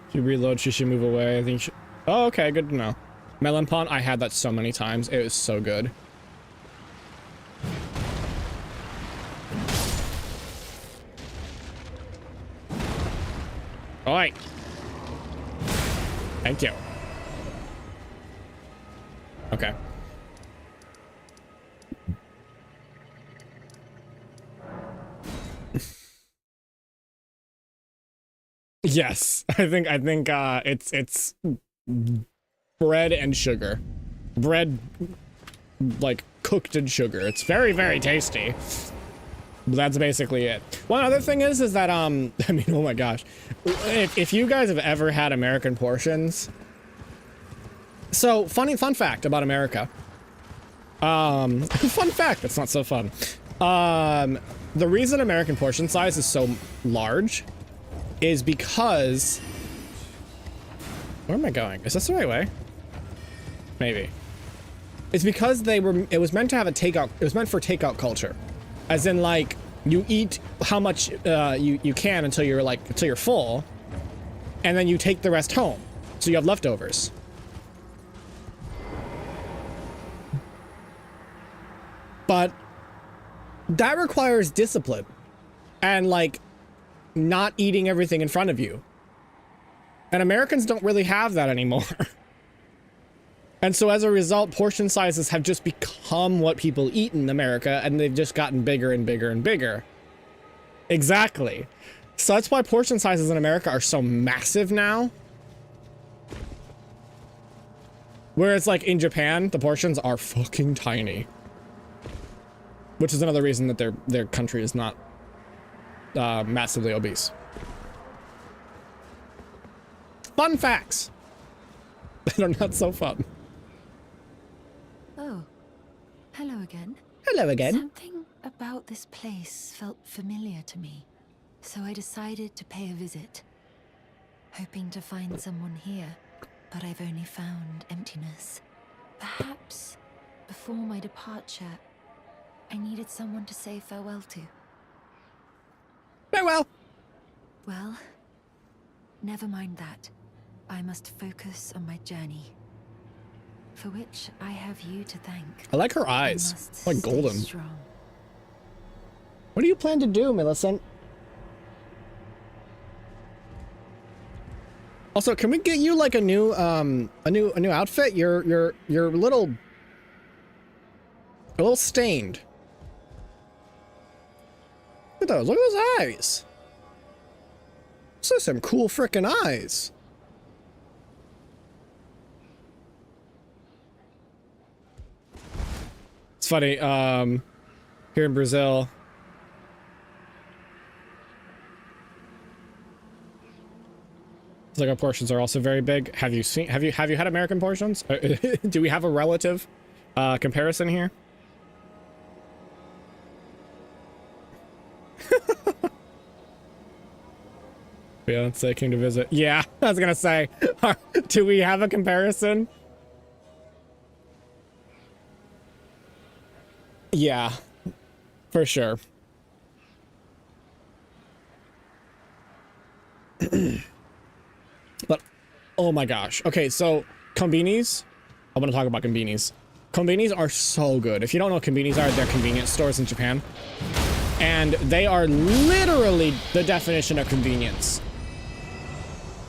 If you reload, she should move away. I think oh, okay, good to know. Melon Pond, I had that so many times. It was so good. Oi. Thank you. Okay. Yes, I think it's bread and sugar. Bread like cooked in sugar. It's very, very tasty. But that's basically it. One other thing is that I mean, oh my gosh. If you guys have ever had American portions. So, fun fact about America. Fun fact, that's not so fun. The reason American portion size is so large is because... Where am I going? Is this the right way? Maybe. It's because it was meant to have a takeout, it was meant for takeout culture. As in, like, you eat how much you can until you're full, and then you take the rest home. So you have leftovers. But that requires discipline and like not eating everything in front of you. And Americans don't really have that anymore. And so as a result, portion sizes have just become what people eat in America, and they've just gotten bigger and bigger and bigger. Exactly. So that's why portion sizes in America are so massive now. Whereas like in Japan, the portions are fucking tiny. Which is another reason that their country is not massively obese. Fun facts that are not so fun. Oh, hello again. Hello again. Something about this place felt familiar to me, so I decided to pay a visit, hoping to find someone here, but I've only found emptiness. Perhaps before my departure, I needed someone to say farewell to. Farewell. Well, never mind that. I must focus on my journey, for which I have you to thank. I like her eyes, like golden. Strong. What do you plan to do, Millicent? Also, can we get you like a new outfit? You're a little stained. Look at those. Look at those eyes. Those are some cool frickin' eyes. It's funny. Here in Brazil, it's like our portions are also very big. Have you had American portions? Do we have a relative comparison here? Beyonce came to visit. Yeah, I was gonna say, do we have a comparison? Yeah, for sure. But, oh my gosh. Okay, so, konbinis. I want to talk about konbinis. Konbinis are so good. If you don't know what konbinis are, they're convenience stores in Japan. And they are literally the definition of convenience.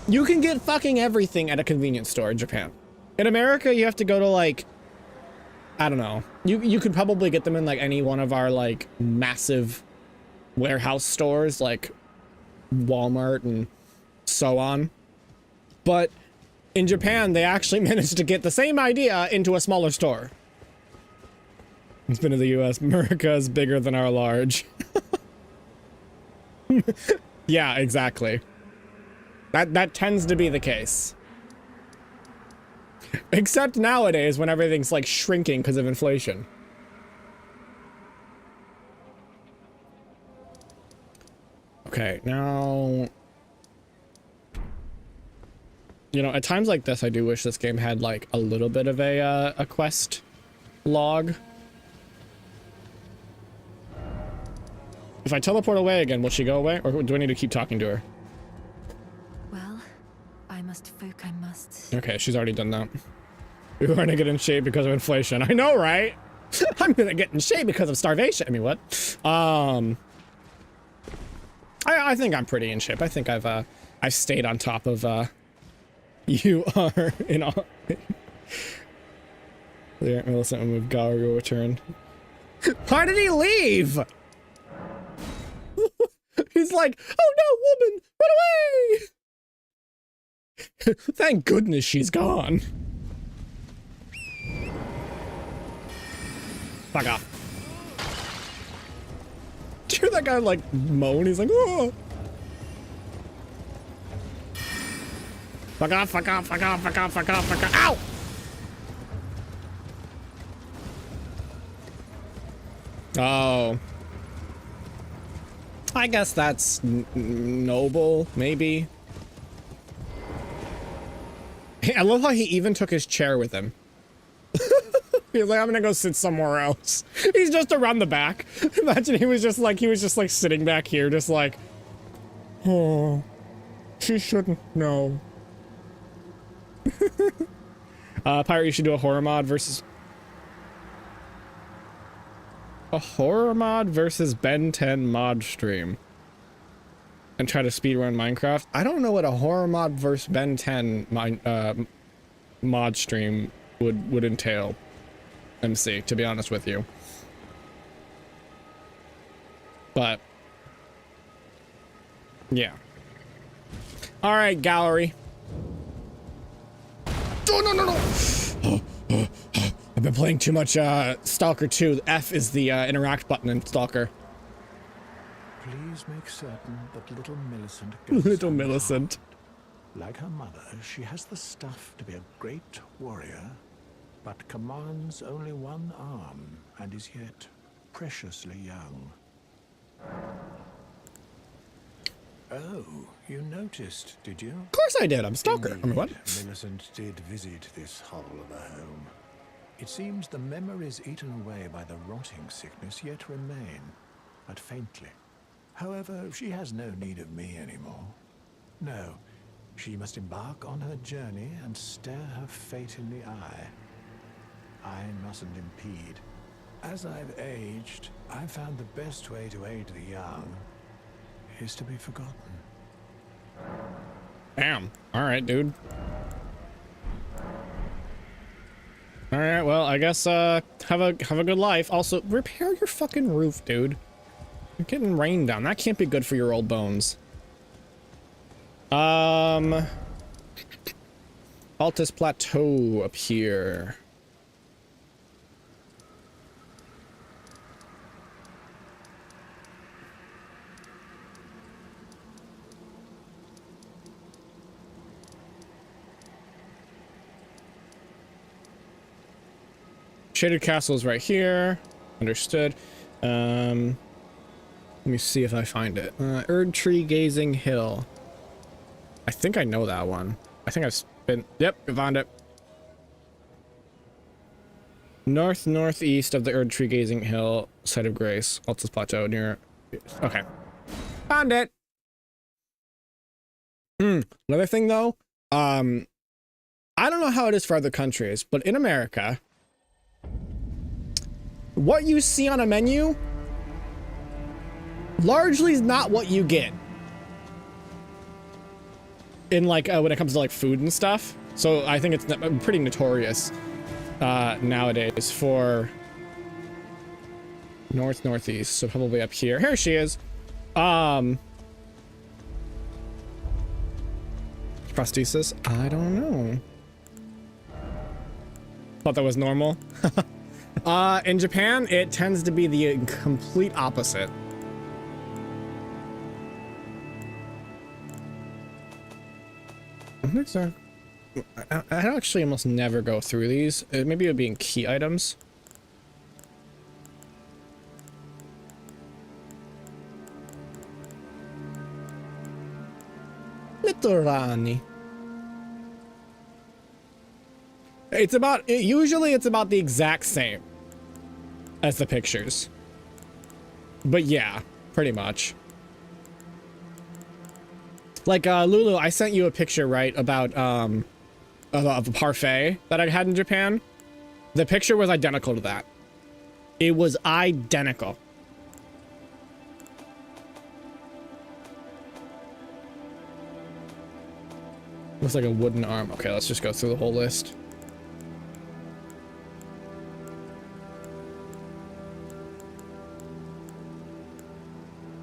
You can get fucking everything at a convenience store in Japan. In America, you have to go to like, I don't know. You could probably get them in like any one of our like massive warehouse stores like Walmart and so on. But in Japan, they actually managed to get the same idea into a smaller store. It's been in the US. America is bigger than our large. Yeah, exactly. That tends to be the case. Except nowadays when everything's like shrinking because of inflation. Okay, now... You know, at times like this, I do wish this game had like a little bit of a quest log. If I teleport away again, will she go away? Or do I need to keep talking to her? Well, I must. Okay, she's already done that. We were gonna get in shape because of inflation. I know, right? I'm gonna get in shape because of starvation. I mean, what? I think I'm pretty in shape. I think I've I stayed on top of you are in all. There, Millicent will move. Gallery will return. Why did he leave? He's like, oh no, woman, run away! Thank goodness she's gone. Fuck off. Did you hear that guy like moan? He's like, oh. Fuck off, fuck off, fuck off, fuck off, fuck off, fuck off. Ow! Oh. I guess that's noble, maybe. Hey, I love how he even took his chair with him. He's like, I'm gonna go sit somewhere else. He's just around the back. Imagine he was just like sitting back here, just like, oh, she shouldn't know. Pirate, you should do a horror mod versus Ben 10 mod stream and try to speedrun Minecraft. I don't know what a horror mod versus Ben 10 mod stream would entail. MC, to be honest with you. But yeah. All right, gallery. Oh, no. I've been playing too much Stalker 2. F is the interact button in Stalker. Please make certain that little Millicent goes Little Millicent. Like her mother, she has the stuff to be a great warrior, but commands only one arm and is yet preciously young. Oh, you noticed, did you? Of course I did. I'm Stalker. I mean, what? Millicent did visit this hovel of a home. It seems the memories eaten away by the rotting sickness yet remain, but faintly. However, she has no need of me anymore. No, she must embark on her journey and stare her fate in the eye. I mustn't impede. As I've aged, I've found the best way to aid the young is to be forgotten. Damn. All right, dude. All right, well, I guess have a good life. Also, repair your fucking roof, dude. You're getting rain down. That can't be good for your old bones. Altus Plateau up here. Shaded Castle is right here. Understood. Let me see if I find it. Erd Tree Gazing Hill. I think I know that one. I think I've been... Yep, I found it. Northeast of the Erd Tree Gazing Hill, Site of Grace, Altus Plateau near... Okay. Found it! Another thing, though. I don't know how it is for other countries, but in America... what you see on a menu largely is not what you get in like when it comes to like food and stuff. So I think it's pretty notorious nowadays for northeast. So probably up here. Here she is. Prosthesis? I don't know. Thought that was normal. In Japan, it tends to be the complete opposite. I actually almost never go through these. Maybe it would be in key items. Little Rani. It's about, usually it's about the exact same as the pictures. But yeah, pretty much. Like, Lulu, I sent you a picture, right, about, of a parfait that I had in Japan. The picture was identical to that. It was identical. Looks like a wooden arm. Okay, let's just go through the whole list.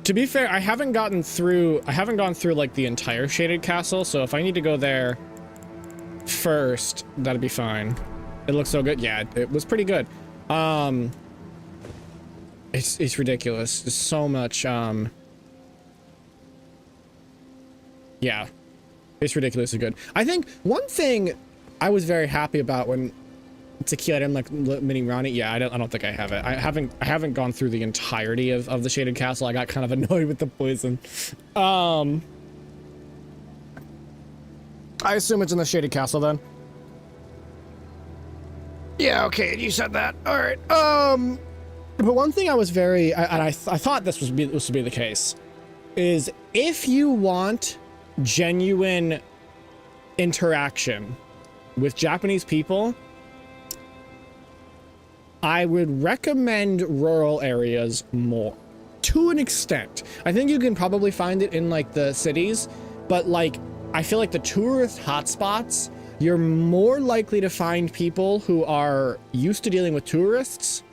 To be fair, I haven't gone through like the entire shaded castle, so if I need to go there first, that'd be fine. It looks so good. Yeah, it was pretty good. It's ridiculous. There's so much yeah. It's ridiculously good. I think one thing I was very happy about when Tequila didn't like mini Ronnie. Yeah, I don't think I have it. I haven't gone through the entirety of the shaded castle. I got kind of annoyed with the poison. I assume it's in the shaded castle then. Yeah, okay, you said that. All right. But one thing I was very, and I thought this would be the case, is if you want genuine interaction with Japanese people, I would recommend rural areas more, to an extent. I think you can probably find it in like the cities, but like I feel like the tourist hotspots, you're more likely to find people who are used to dealing with tourists,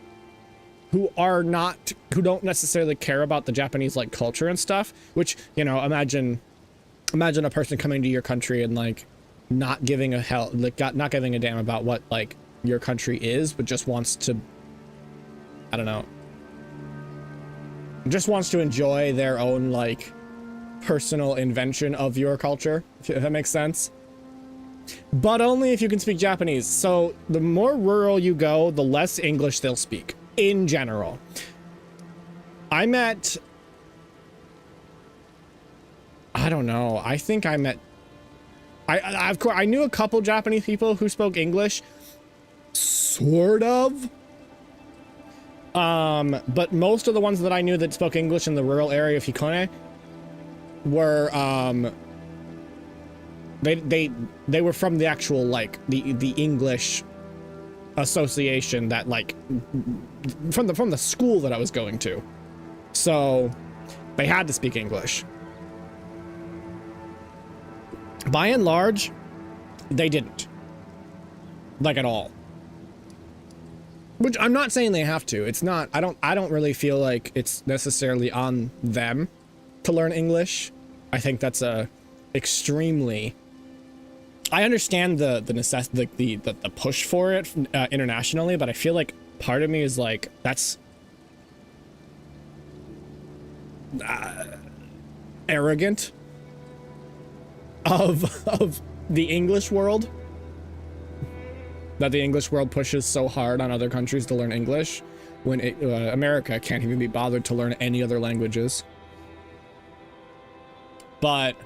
who don't necessarily care about the Japanese like culture and stuff, which, you know, imagine a person coming to your country and like not giving a hell, like not giving a damn about what like your country is, but just wants to, I don't know, just wants to enjoy their own like personal invention of your culture, if that makes sense. But only if you can speak Japanese. So the more rural you go, the less English they'll speak in general. I don't know. I think I met, of course, I knew a couple Japanese people who spoke English, sort of. But most of the ones that I knew that spoke English in the rural area of Hikone were, they were from the actual, like, the English association that, like, from the school that I was going to. So they had to speak English. By and large, they didn't. Like, at all. Which I'm not saying they have to. It's not, I don't really feel like it's necessarily on them to learn English. I think that's a extremely, I understand the push for it internationally, but I feel like part of me is like, that's arrogant of the English world, that the English world pushes so hard on other countries to learn English when America can't even be bothered to learn any other languages. But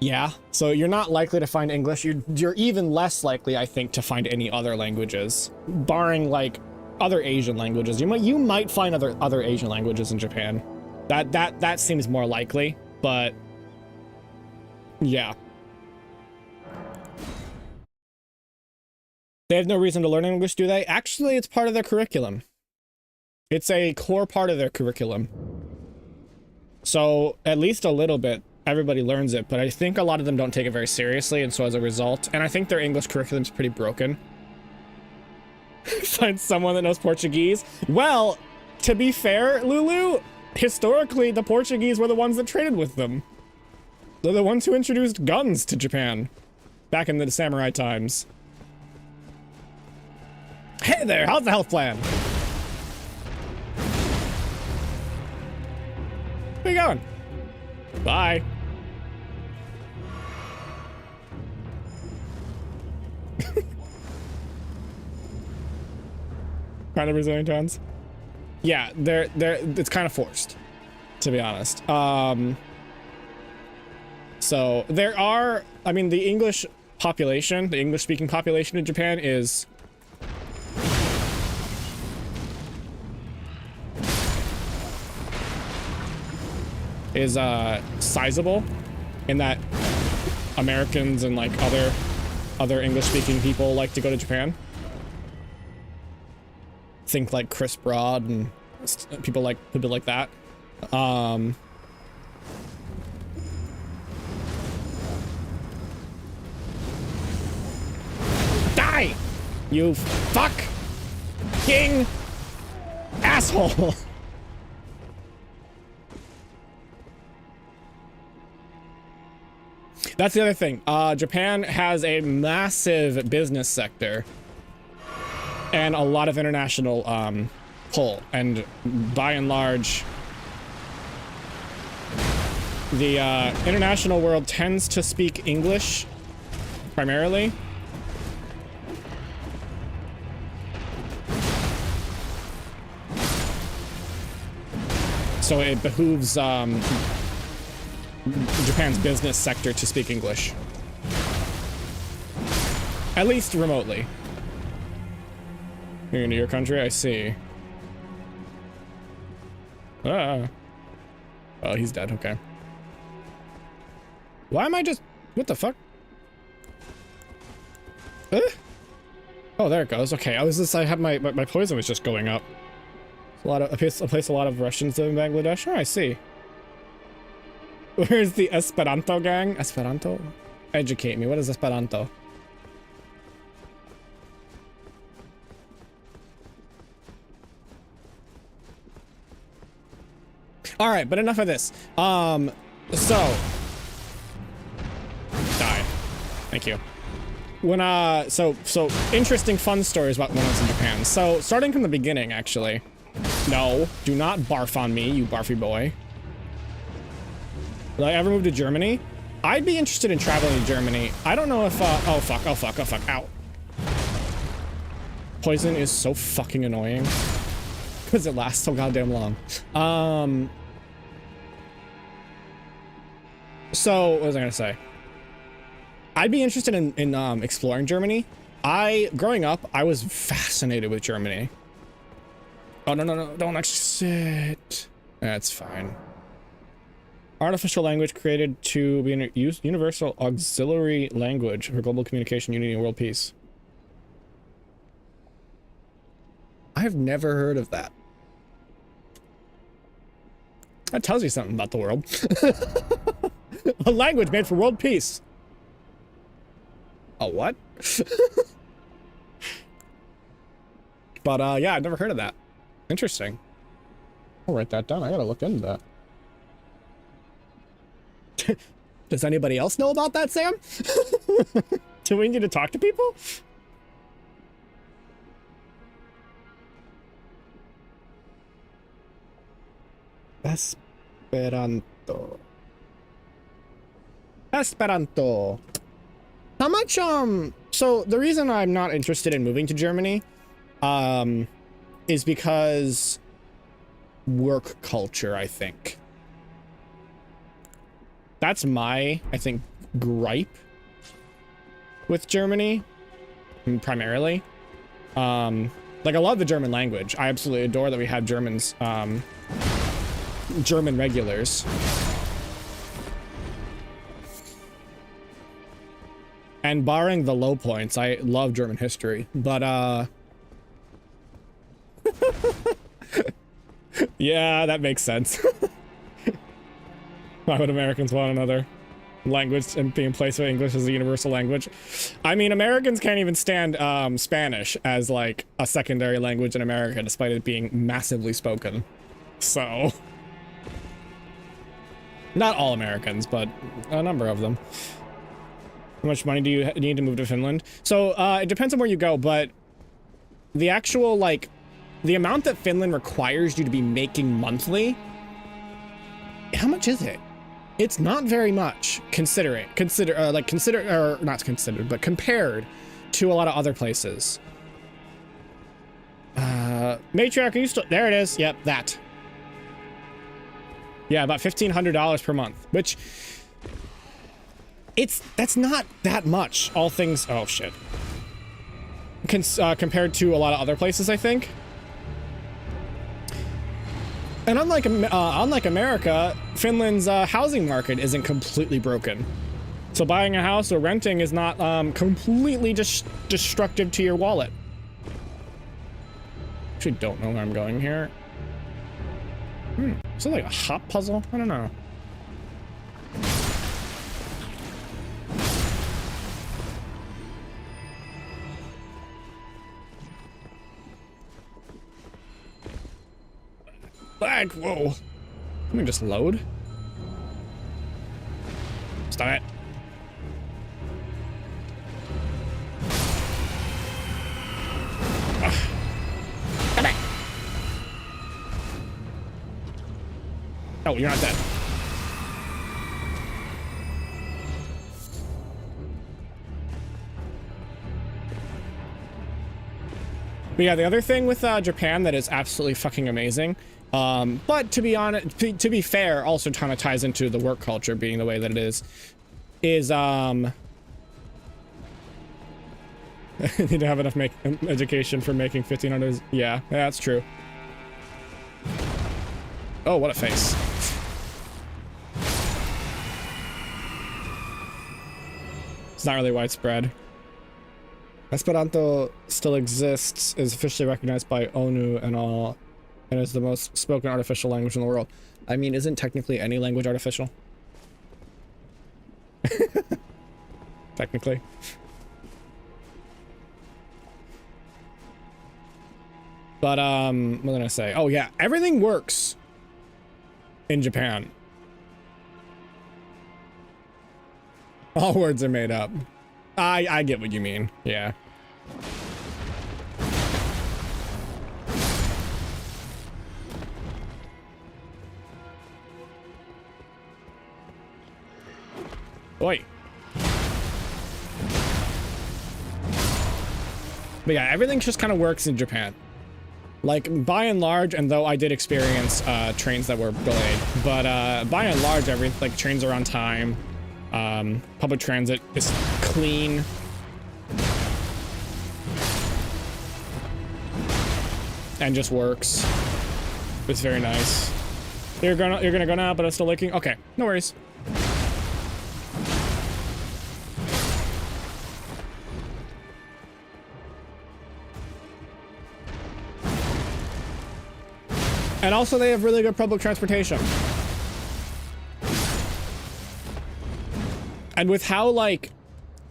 yeah, so you're not likely to find English. You're even less likely, I think, to find any other languages, barring like other Asian languages. You might find other Asian languages in Japan. That seems more likely, but yeah. They have no reason to learn English, do they? Actually, it's part of their curriculum. It's a core part of their curriculum. So at least a little bit, everybody learns it, but I think a lot of them don't take it very seriously, and so as a result, and I think their English curriculum's pretty broken. Find someone that knows Portuguese. Well, to be fair, Lulu, historically, the Portuguese were the ones that traded with them. They're the ones who introduced guns to Japan back in the samurai times. Hey there, how's the health plan? Where you going? Bye. Kind of Brazilian tones. Yeah, it's kind of forced, to be honest. So there are, I mean, the English population, the English speaking population in Japan is sizable, in that Americans and like other English speaking people like to go to Japan. Think like Chris Broad and people like that. Die! You fuck! King! Asshole! That's the other thing. Japan has a massive business sector and a lot of international pull, and by and large the international world tends to speak English primarily. So it behooves Japan's business sector to speak English, at least remotely. You're into your country, I see. Oh, he's dead. Okay. Why am I just... What the fuck? Oh, there it goes. Okay, I had my poison was just going up. A place a lot of Russians live in Bangladesh. Oh, I see. Where's the Esperanto gang? Esperanto? Educate me. What is Esperanto? All right, but enough of this. So die. Thank you. When so interesting fun stories about when I was in Japan. So starting from the beginning, actually. No, do not barf on me, you barfy boy. Will I ever move to Germany? I'd be interested in traveling to Germany. I don't know if oh fuck, ow. Poison is so fucking annoying because it lasts so goddamn long. So what was I gonna say? I'd be interested in exploring Germany. Growing up, I was fascinated with Germany. Oh, no, don't exit. That's fine. Artificial language created to be a universal auxiliary language for global communication, unity, and world peace. I've never heard of that. That tells you something about the world. A language made for world peace. A what? But yeah, I've never heard of that. Interesting. I'll write that down. I gotta look into that. Does anybody else know about that, Sam? Do we need to talk to people? Esperanto. How much, so the reason I'm not interested in moving to Germany, is because work culture, I think. That's my, I think, gripe with Germany, primarily. Like, I love the German language. I absolutely adore that we have Germans, German regulars. And barring the low points, I love German history, but, yeah, that makes sense. Why would Americans want another language and be in place with English as a universal language? I mean, Americans can't even stand Spanish as like a secondary language in America, despite it being massively spoken. So, not all Americans, but a number of them. How much money do you need to move to Finland? So it depends on where you go, but the actual, like, the amount that Finland requires you to be making monthly, how much is it? It's not very much, compared to a lot of other places. Matriarch, are you still, there it is. Yep, that. Yeah, about $1,500 per month, which that's not that much, all things, oh shit. Compared to a lot of other places, I think. And unlike America, Finland's housing market isn't completely broken. So buying a house or renting is not completely destructive to your wallet. Actually don't know where I'm going here. Is it like a hop puzzle? I don't know. Back, whoa. Let me just load. Stop it. Come back. Oh, you're not dead. But yeah, the other thing with Japan that is absolutely fucking amazing, but to be honest, to be fair, also kind of ties into the work culture being the way that it is need to have enough education for making 1500s. Yeah, that's true. Oh, what a face. It's not really widespread. Esperanto still exists, is officially recognized by ONU and all, and is the most spoken artificial language in the world. I mean, isn't technically any language artificial? Technically. But, what did I say? Oh yeah, everything works in Japan. All words are made up. I get what you mean. Yeah. Oi. But yeah, everything just kind of works in Japan. Like, by and large, and though I did experience trains that were delayed, but by and large, like, trains are on time. Public transit is clean. And just works. It's very nice. You're gonna go now, but I'm still leaking? Okay, no worries. And also they have really good public transportation. And with how, like,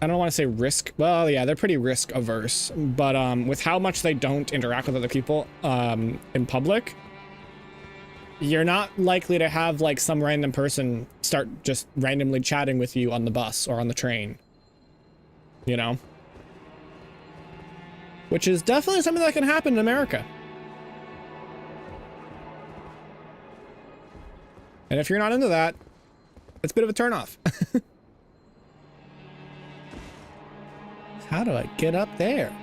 I don't want to say risk, well, yeah, they're pretty risk averse, but with how much they don't interact with other people in public, you're not likely to have like some random person start just randomly chatting with you on the bus or on the train, you know? Which is definitely something that can happen in America. And if you're not into that, it's a bit of a turnoff. How do I get up there?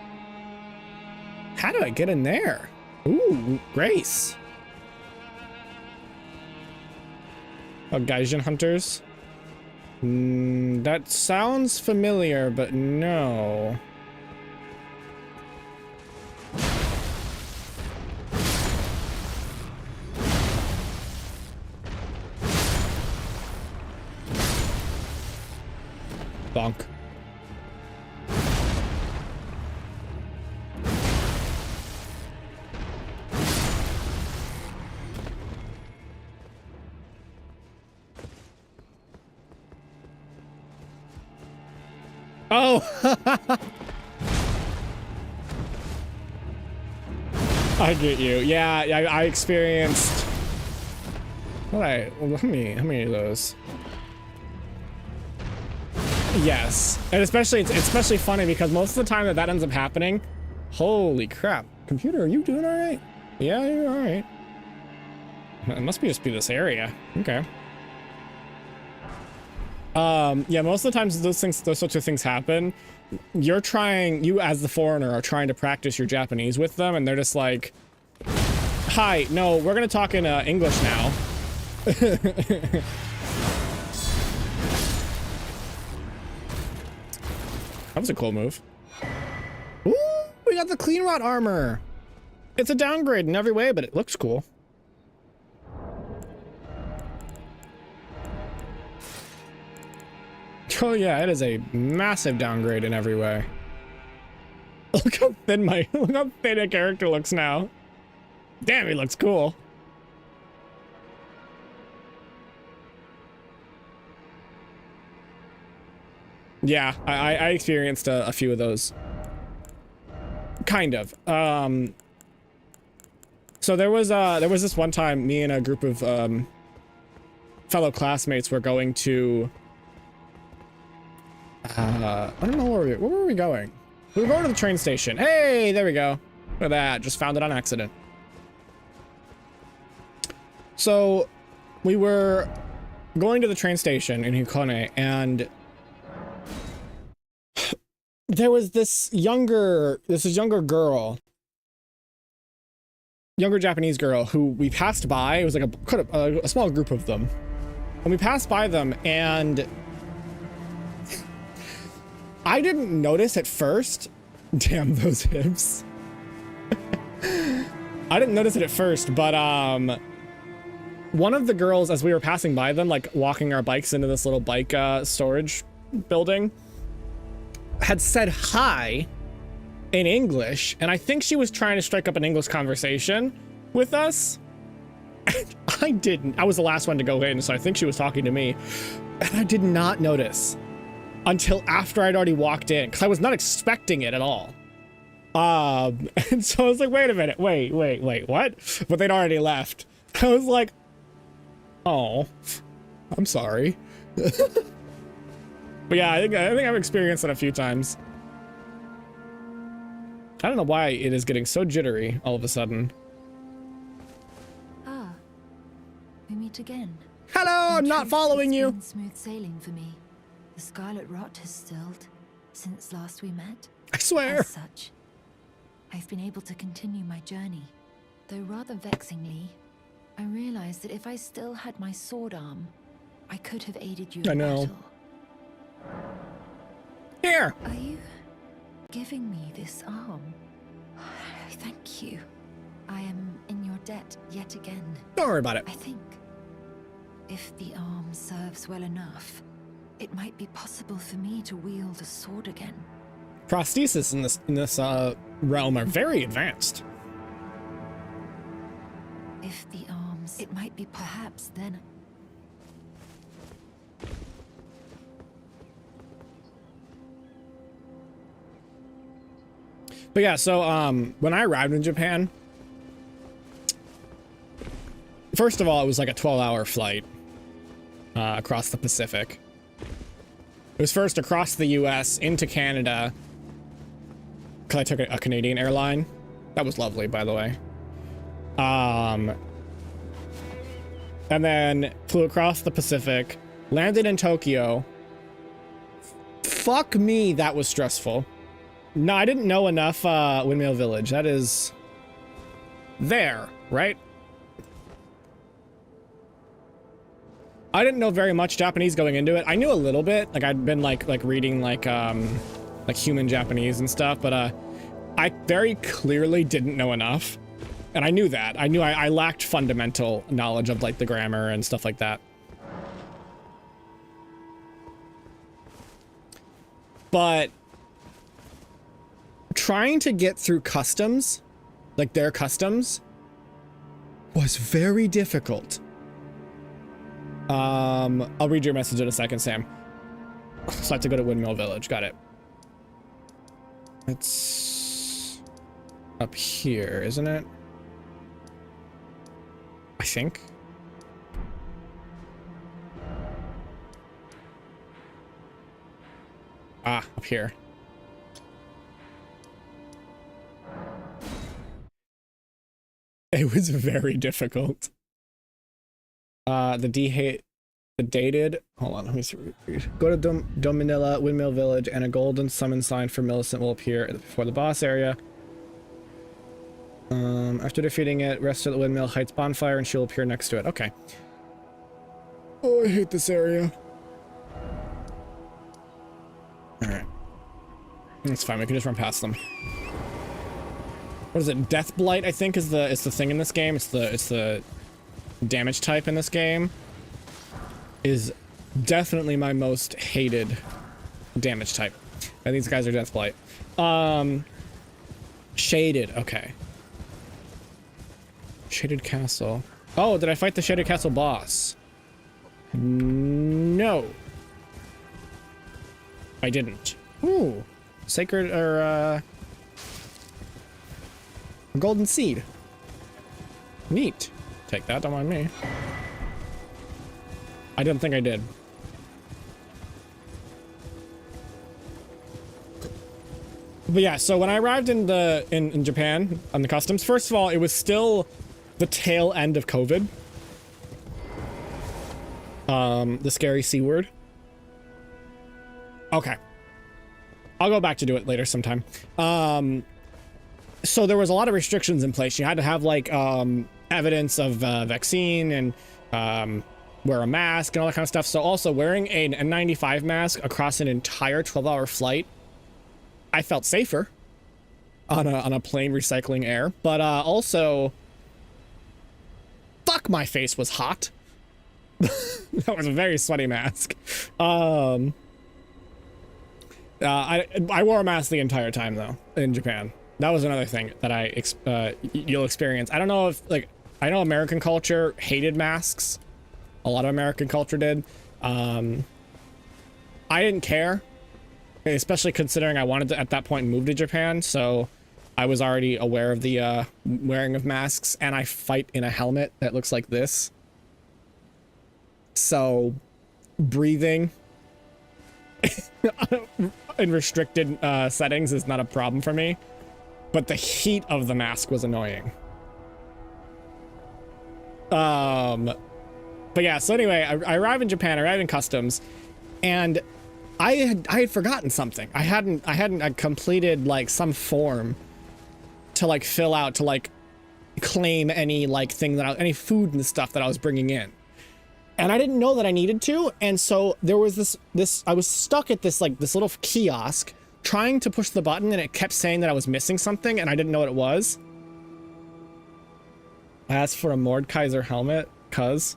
How do I get in there? Ooh, Grace. Oh, Gaijin hunters? That sounds familiar, but no. Bonk. Oh! I get you. Yeah, I experienced... How many of those? Yes, and especially it's especially funny because most of the time that ends up happening, holy crap! Computer, are you doing all right? Yeah, you're all right. It must be just this area. Okay. Yeah, most of the times those sorts of things happen. You as the foreigner are trying to practice your Japanese with them, and they're just like, "Hi, no, we're gonna talk in English now." That was a cool move. Ooh, we got the clean rot armor. It's a downgrade in every way, but it looks cool. Oh yeah, it is a massive downgrade in every way. Look how thin look how thin a character looks now. Damn, he looks cool. Yeah, I experienced a few of those. Kind of. So there was this one time me and a group of fellow classmates were going to I don't know where were we going? We were going to the train station. Hey, there we go. Look at that. Just found it on accident. So we were going to the train station in Hikone, and there was this younger girl, younger Japanese girl who we passed by. It was like a small group of them, and we passed by them, and I didn't notice at first. Damn those hips. I didn't notice it at first, but one of the girls, as we were passing by them, like walking our bikes into this little bike storage building, had said hi in English, and I think she was trying to strike up an English conversation with us. I didn't. I was the last one to go in, so I think she was talking to me, and I did not notice until after I'd already walked in, because I was not expecting it at all. And so I was like, wait a minute, wait, what? But they'd already left. I was like, oh, I'm sorry. But yeah, I think I've experienced it a few times. I don't know why it is getting so jittery all of a sudden. Ah, we meet again. Hello, I'm not following you. It's been smooth sailing for me. The scarlet rot has stilled since last we met. I swear. As such, I've been able to continue my journey. Though rather vexingly, I realized that if I still had my sword arm, I could have aided you in battle. Here. Are you giving me this arm? Thank you. I am in your debt yet again. Don't worry about it. I think if the arm serves well enough, it might be possible for me to wield a sword again. Prosthesis in this realm are very advanced. If the arms, it might be perhaps then. But yeah, so when I arrived in Japan, first of all, it was like a 12-hour flight across the Pacific. It was first across the US into Canada, because I took a Canadian airline. That was lovely, by the way. And then flew across the Pacific, landed in Tokyo. Fuck me, that was stressful. No, I didn't know enough Windmill Village. That is there, right? I didn't know very much Japanese going into it. I knew a little bit. Like I'd been like reading like human Japanese and stuff, but I very clearly didn't know enough. And I knew that. I knew I lacked fundamental knowledge of like the grammar and stuff like that. But trying to get through customs, like their customs, was very difficult. I'll read your message in a second, Sam. So I have to go to Windmill Village. Got it. It's up here, isn't it? I think. Ah, up here. It was very difficult. The dated, hold on, let me see. Go to Dominilla Windmill Village and a golden summon sign for Millicent will appear before the boss area. After defeating it, rest at the Windmill Heights bonfire and she'll appear next to it. Okay. Oh, I hate this area. Alright. It's fine, we can just run past them. What is it? Death Blight, I think, is the thing in this game. It's the damage type in this game. Is definitely my most hated damage type. And these guys are Death Blight. Shaded, okay. Shaded Castle. Oh, did I fight the Shaded Castle boss? No. I didn't. Ooh. Sacred, or, Golden Seed. Neat. Take that, don't mind me. I didn't think I did. But yeah, so when I arrived in Japan on the customs, first of all, it was still the tail end of COVID. The scary C word. Okay. I'll go back to do it later sometime. So there was a lot of restrictions in place. You had to have like evidence of vaccine and wear a mask and all that kind of stuff. So also wearing an N95 mask across an entire 12-hour flight, I felt safer on a plane recycling air. But also, fuck, my face was hot. That was a very sweaty mask. I wore a mask the entire time though in Japan. That was another thing that you'll experience. I don't know if like, I know American culture hated masks. A lot of American culture did. I didn't care, especially considering I wanted to at that point move to Japan. So I was already aware of the wearing of masks, and I fight in a helmet that looks like this. So breathing in restricted settings is not a problem for me, but the heat of the mask was annoying. But yeah, so anyway, I arrived in Japan, I arrived in customs, and I had forgotten something. I hadn't completed like some form to like fill out to like claim any like thing that any food and stuff that I was bringing in. And I didn't know that I needed to, and so there was this I was stuck at this little kiosk trying to push the button, and it kept saying that I was missing something and I didn't know what it was. I asked for a Mordekaiser helmet, cuz.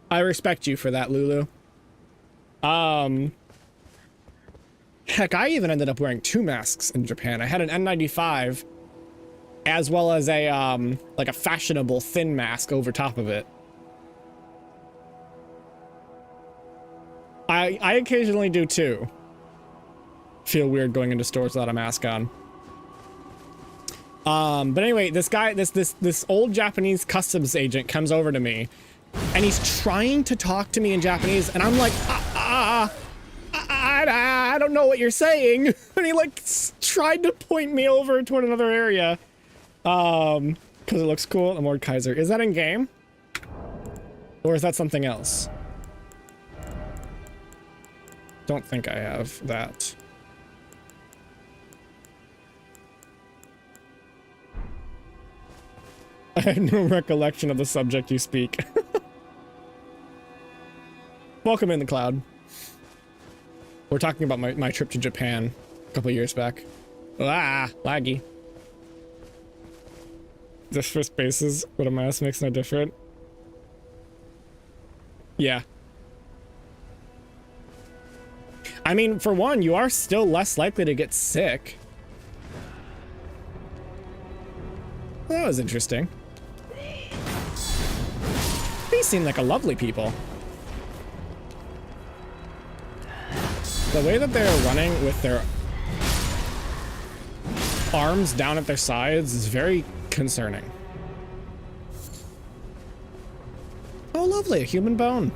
I respect you for that, Lulu. Heck, I even ended up wearing 2 masks in Japan. I had an N95 as well as a like a fashionable thin mask over top of it. I occasionally do too. Feel weird going into stores without a mask on. But anyway, this guy, this old Japanese customs agent comes over to me, and he's trying to talk to me in Japanese, and I'm like, I don't know what you're saying. And he like tried to point me over toward another area. Because it looks cool. The Mordekaiser. Is that in game? Or is that something else? Don't think I have that. I have no recollection of the subject you speak. Welcome in the cloud. We're talking about my trip to Japan a couple years back. Ah, laggy. Just for spaces, but a mask makes no difference. Yeah. I mean, for one, you are still less likely to get sick. Well, that was interesting. These seem like a lovely people. The way that they're running with their arms down at their sides is very concerning. Oh, lovely, a human bone.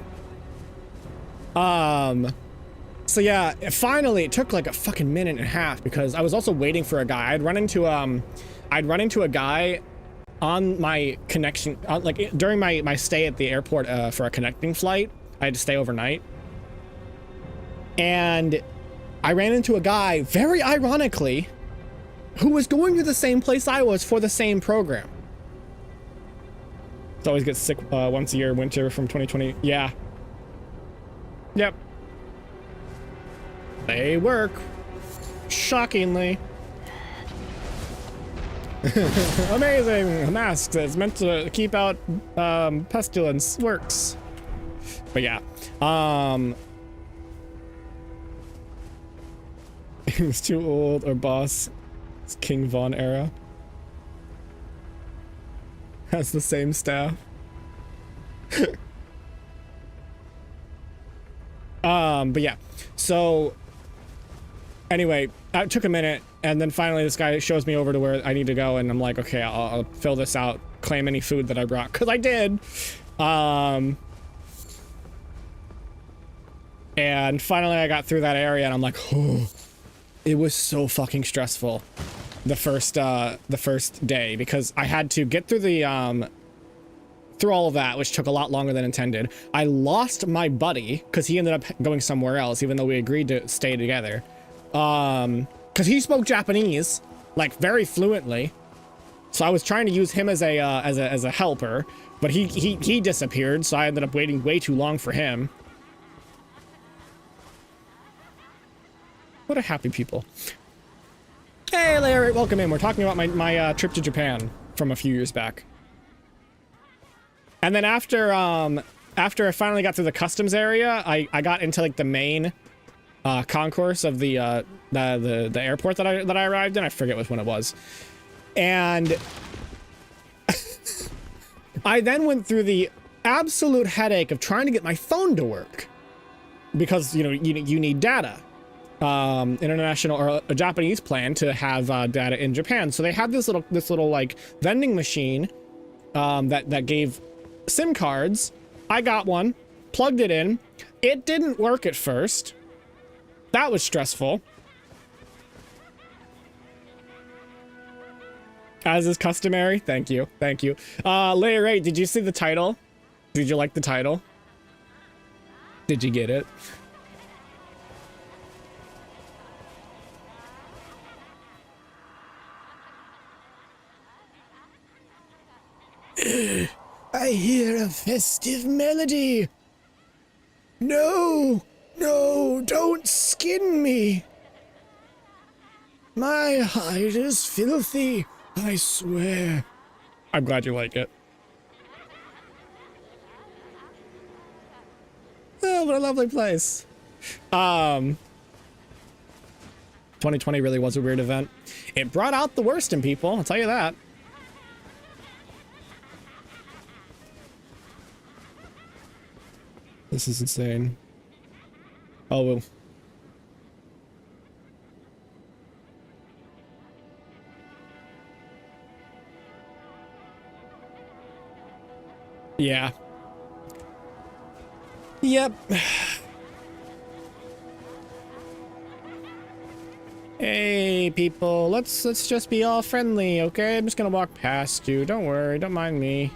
So yeah, finally, it took like a fucking minute and a half because I was also waiting for a guy. I'd run into a guy on my connection, like during my stay at the airport for a connecting flight. I had to stay overnight. And I ran into a guy, very ironically, who was going to the same place I was for the same program. It always gets sick once a year, winter from 2020. Yeah. Yep. They work. Shockingly. Amazing. A mask that's meant to keep out pestilence works. But yeah. He was too old, or boss. It's King Von era. Has the same staff. But yeah. So Anyway, it took a minute, and then finally this guy shows me over to where I need to go, and I'm like, okay, I'll fill this out, claim any food that I brought, because I did. And finally I got through that area, and I'm like, oh, it was so fucking stressful the first day, because I had to get through the through all of that, which took a lot longer than intended. I lost my buddy because he ended up going somewhere else, even though we agreed to stay together. Because he spoke Japanese like very fluently, so I was trying to use him as a helper, but he disappeared, so I ended up waiting way too long for him. What a happy people. Hey Larry, welcome in. We're talking about my trip to Japan from a few years back. And then after I finally got through the customs area, I got into like the main concourse of the airport that I arrived in. I forget which one it was. And I then went through the absolute headache of trying to get my phone to work, because you need data. International or a Japanese plan to have data in Japan. So they had this little like vending machine that gave SIM cards. I got one, plugged it in. It didn't work at first. That was stressful. As is customary. Thank you. Thank you. Leia Ray, did you see the title? Did you like the title? Did you get it? I hear a festive melody. No, no, don't skin me. My hide is filthy, I swear. I'm glad you like it. Oh, what a lovely place. 2020 really was a weird event. It brought out the worst in people, I'll tell you that. This is insane. Oh, well. Yeah. Yep. Hey, people. Let's just be all friendly, okay? I'm just gonna walk past you. Don't worry. Don't mind me.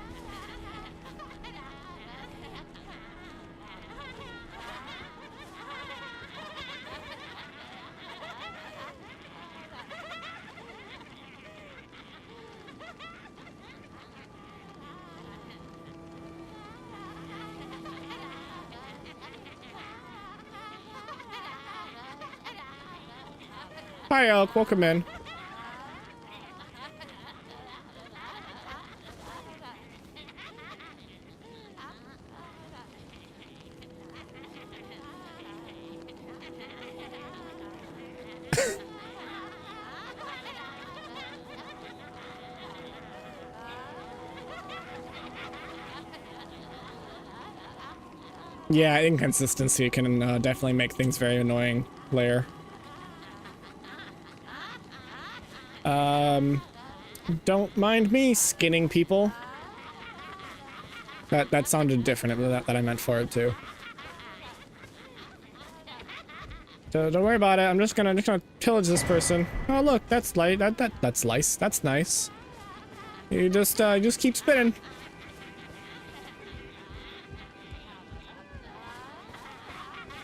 Hi, Elk. Welcome in. Yeah, inconsistency can definitely make things very annoying, Lair. Don't mind me skinning people. That sounded different that I meant for it too. So don't worry about it. I'm just gonna pillage this person. Oh look, that's light. That's lice. That's nice. You just keep spinning.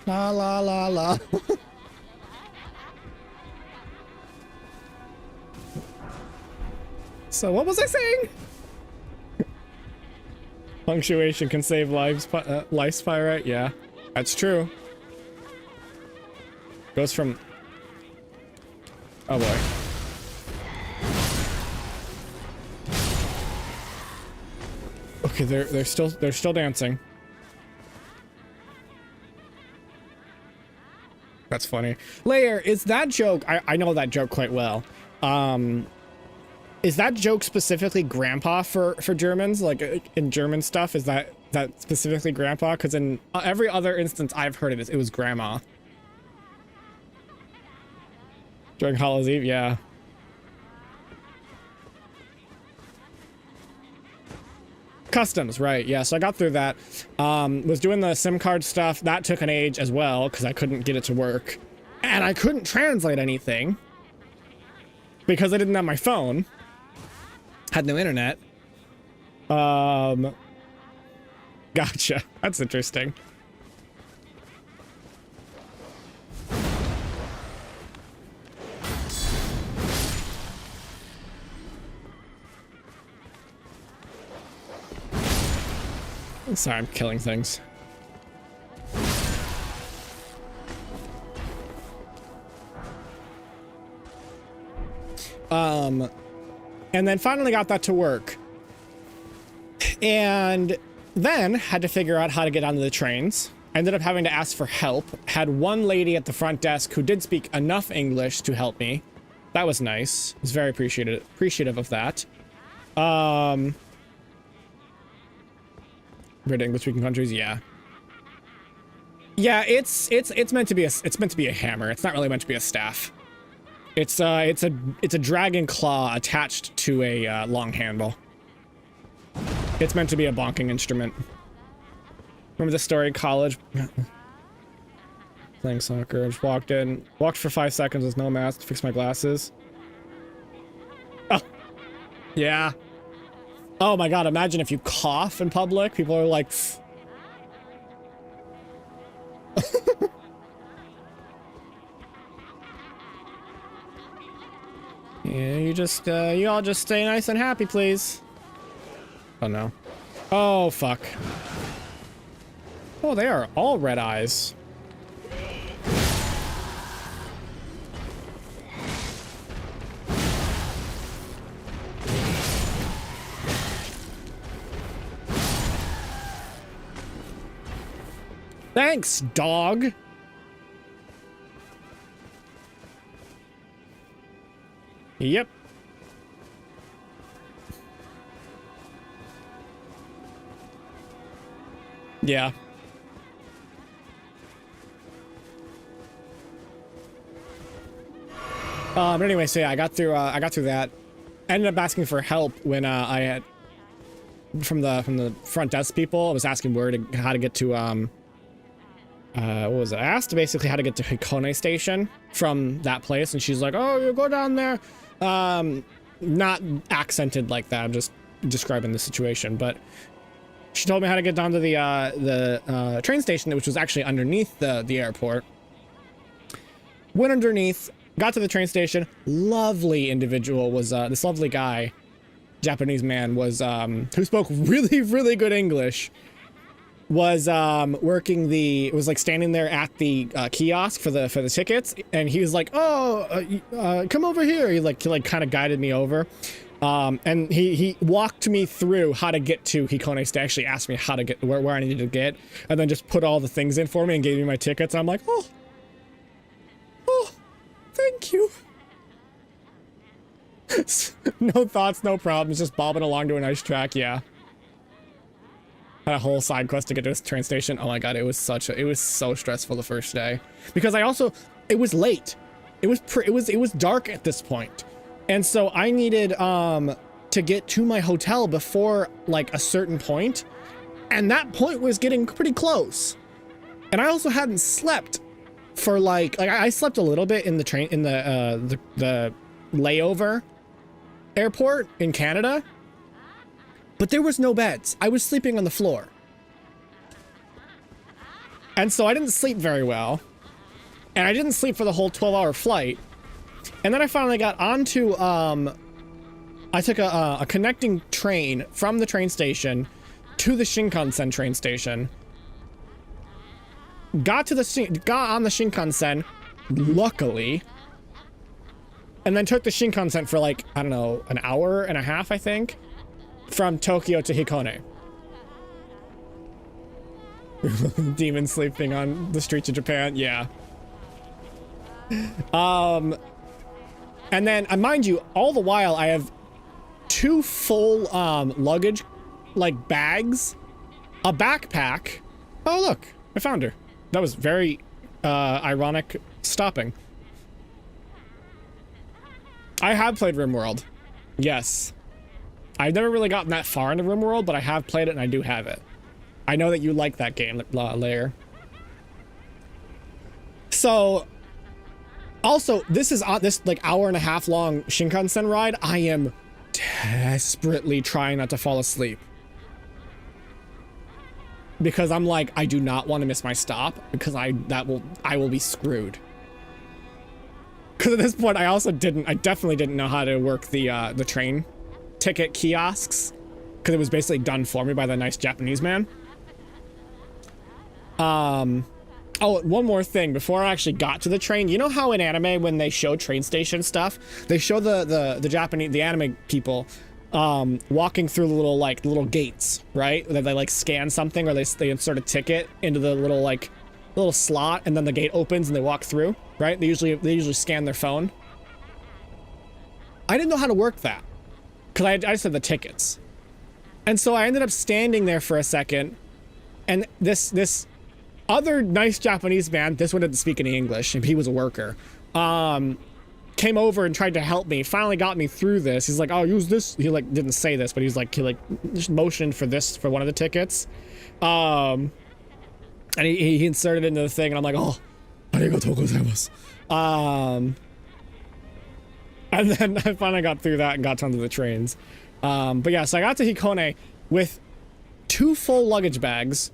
La la la la. So what was I saying? Punctuation can save lives. Lice Pyrite, yeah, that's true. Goes from. Oh boy. Okay, they're still dancing. That's funny. Lair, is that joke? I know that joke quite well. Is that joke specifically grandpa for Germans? Like in German stuff, is that specifically grandpa? Because in every other instance I've heard it was grandma. During Hallows Eve, yeah. Customs, right, yeah, so I got through that. Was doing the SIM card stuff. That took an age as well, because I couldn't get it to work. And I couldn't translate anything. Because I didn't have my phone. Had no internet. Gotcha. That's interesting. Sorry, I'm killing things. And then finally got that to work. And then had to figure out how to get onto the trains. Ended up having to ask for help. Had one lady at the front desk who did speak enough English to help me. That was nice. I was very appreciative of that. Weird English speaking countries, yeah. Yeah, it's meant to be a hammer. It's not really meant to be a staff. It's a dragon claw attached to a long handle. It's meant to be a bonking instrument. Remember the story in college? Playing soccer. I just walked in. Walked for 5 seconds with no mask to fix my glasses. Oh. Yeah. Oh my god, imagine if you cough in public. People are like... Yeah, you all just stay nice and happy, please. Oh no. Oh, fuck. Oh, they are all red eyes. Thanks, dog. Yep. Yeah. But anyway, so yeah, I got through that. Ended up asking for help when I had from the front desk people. I was asking how to get to what was it? I asked basically how to get to Hikone Station from that place, and she's like, "Oh, you go down there." Not accented like that. I'm just describing the situation, but she told me how to get down to the train station, which was actually underneath the airport. Went underneath, got to the train station. Lovely individual was this lovely guy, Japanese man, was who spoke really good English. Was was like standing there at the kiosk for the tickets, and he was like, "Oh, come over here." He kind of guided me over, and he walked me through how to get to Hikone Station. Actually asked me how to get where I needed to get, and then just put all the things in for me and gave me my tickets. And I'm like, oh, thank you. No thoughts, no problems, just bobbing along to a nice track. Yeah. Had a whole side quest to get to this train station. Oh my god, it was so stressful the first day because it was late. It was dark at this point, and so I needed to get to my hotel before like a certain point, and that point was getting pretty close. And I also hadn't slept for like I slept a little bit in the train in the layover airport in Canada. But there was no beds. I was sleeping on the floor. And so I didn't sleep very well. And I didn't sleep for the whole 12-hour flight. And then I finally got onto, I took a connecting train from the train station to the Shinkansen train station. Got on the Shinkansen, luckily. And then took the Shinkansen for like, I don't know, an hour and a half, I think. From Tokyo to Hikone. Demon sleeping on the streets of Japan, yeah. And then, mind you, all the while I have 2 full luggage, like bags, a backpack. Oh look, I found her. That was very ironic stopping. I have played RimWorld. Yes. I've never really gotten that far into RimWorld, but I have played it and I do have it. I know that you like that game, Lair. So, also, this is this like hour-and-a-half long Shinkansen ride. I am desperately trying not to fall asleep. Because I'm like, I do not want to miss my stop because I will be screwed. Because at this point, I definitely didn't know how to work the train ticket kiosks because it was basically done for me by the nice Japanese man. Oh, one more thing before I actually got to the train. You know how in anime when they show train station stuff, they show the anime people walking through the little gates, right? That they like scan something or they insert a ticket into the little slot and then the gate opens and they walk through, right? They usually scan their phone. I didn't know how to work that because I just had the tickets. And so I ended up standing there for a second and this other nice Japanese man, this one didn't speak any English, and he was a worker, came over and tried to help me, finally got me through this. He's like, oh, use this. He like didn't say this, but he just motioned for this for one of the tickets. And he inserted it into the thing, and I'm like, oh, arigatou gozaimasu. And then I finally got through that and got onto the trains. But yeah, so I got to Hikone with 2 full luggage bags,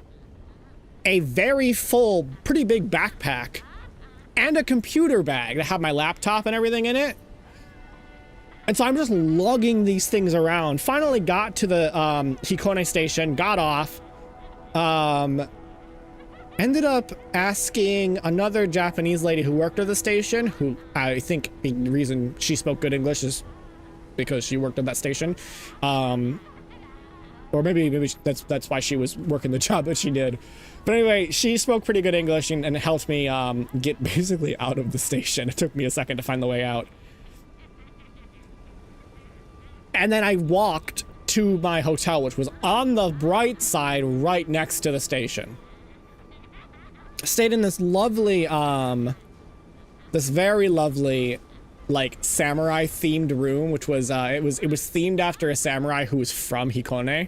a very full, pretty big backpack, and a computer bag that had my laptop and everything in it. And so I'm just lugging these things around. Finally got to the Hikone station, got off, ended up asking another Japanese lady who worked at the station, who I think the reason she spoke good English is because she worked at that station. Or maybe that's why she was working the job that she did. But anyway, she spoke pretty good English and helped me get basically out of the station. It took me a second to find the way out. And then I walked to my hotel, which was on the right side, right next to the station. Stayed in this lovely, this very lovely, like, samurai-themed room, which was, it was themed after a samurai who was from Hikone.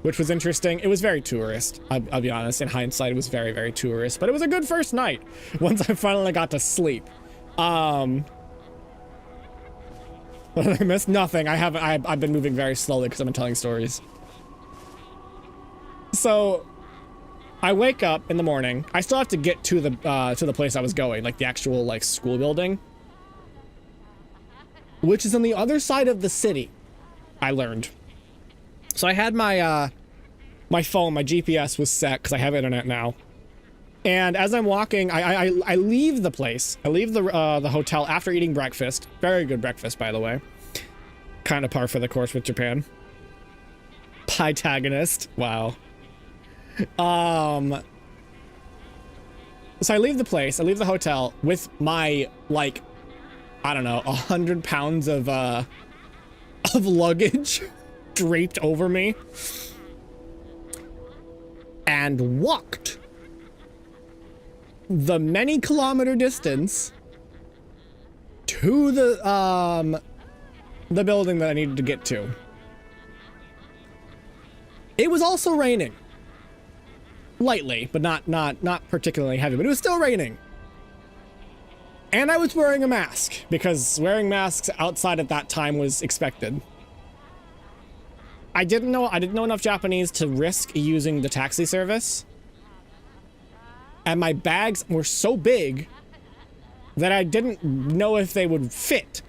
Which was interesting. It was very tourist. I'll be honest. In hindsight, it was very, very tourist. But it was a good first night once I finally got to sleep. I missed nothing. I've been moving very slowly because I've been telling stories. So I wake up in the morning. I still have to get to the place I was going, like the actual like school building, which is on the other side of the city. I learned. So I had my my phone, my GPS was set because I have internet now. And as I'm walking, I leave the place. I leave the hotel after eating breakfast. Very good breakfast, by the way. Kind of par for the course with Japan. Pytagonist. Wow. So I leave the place. I leave the hotel with my like, I don't know, 100 pounds of luggage draped over me, and walked the many kilometer distance to the building that I needed to get to. It was also raining. Lightly, but not particularly heavy, but it was still raining. And I was wearing a mask because wearing masks outside at that time was expected. I didn't know enough Japanese to risk using the taxi service. And my bags were so big that I didn't know if they would fit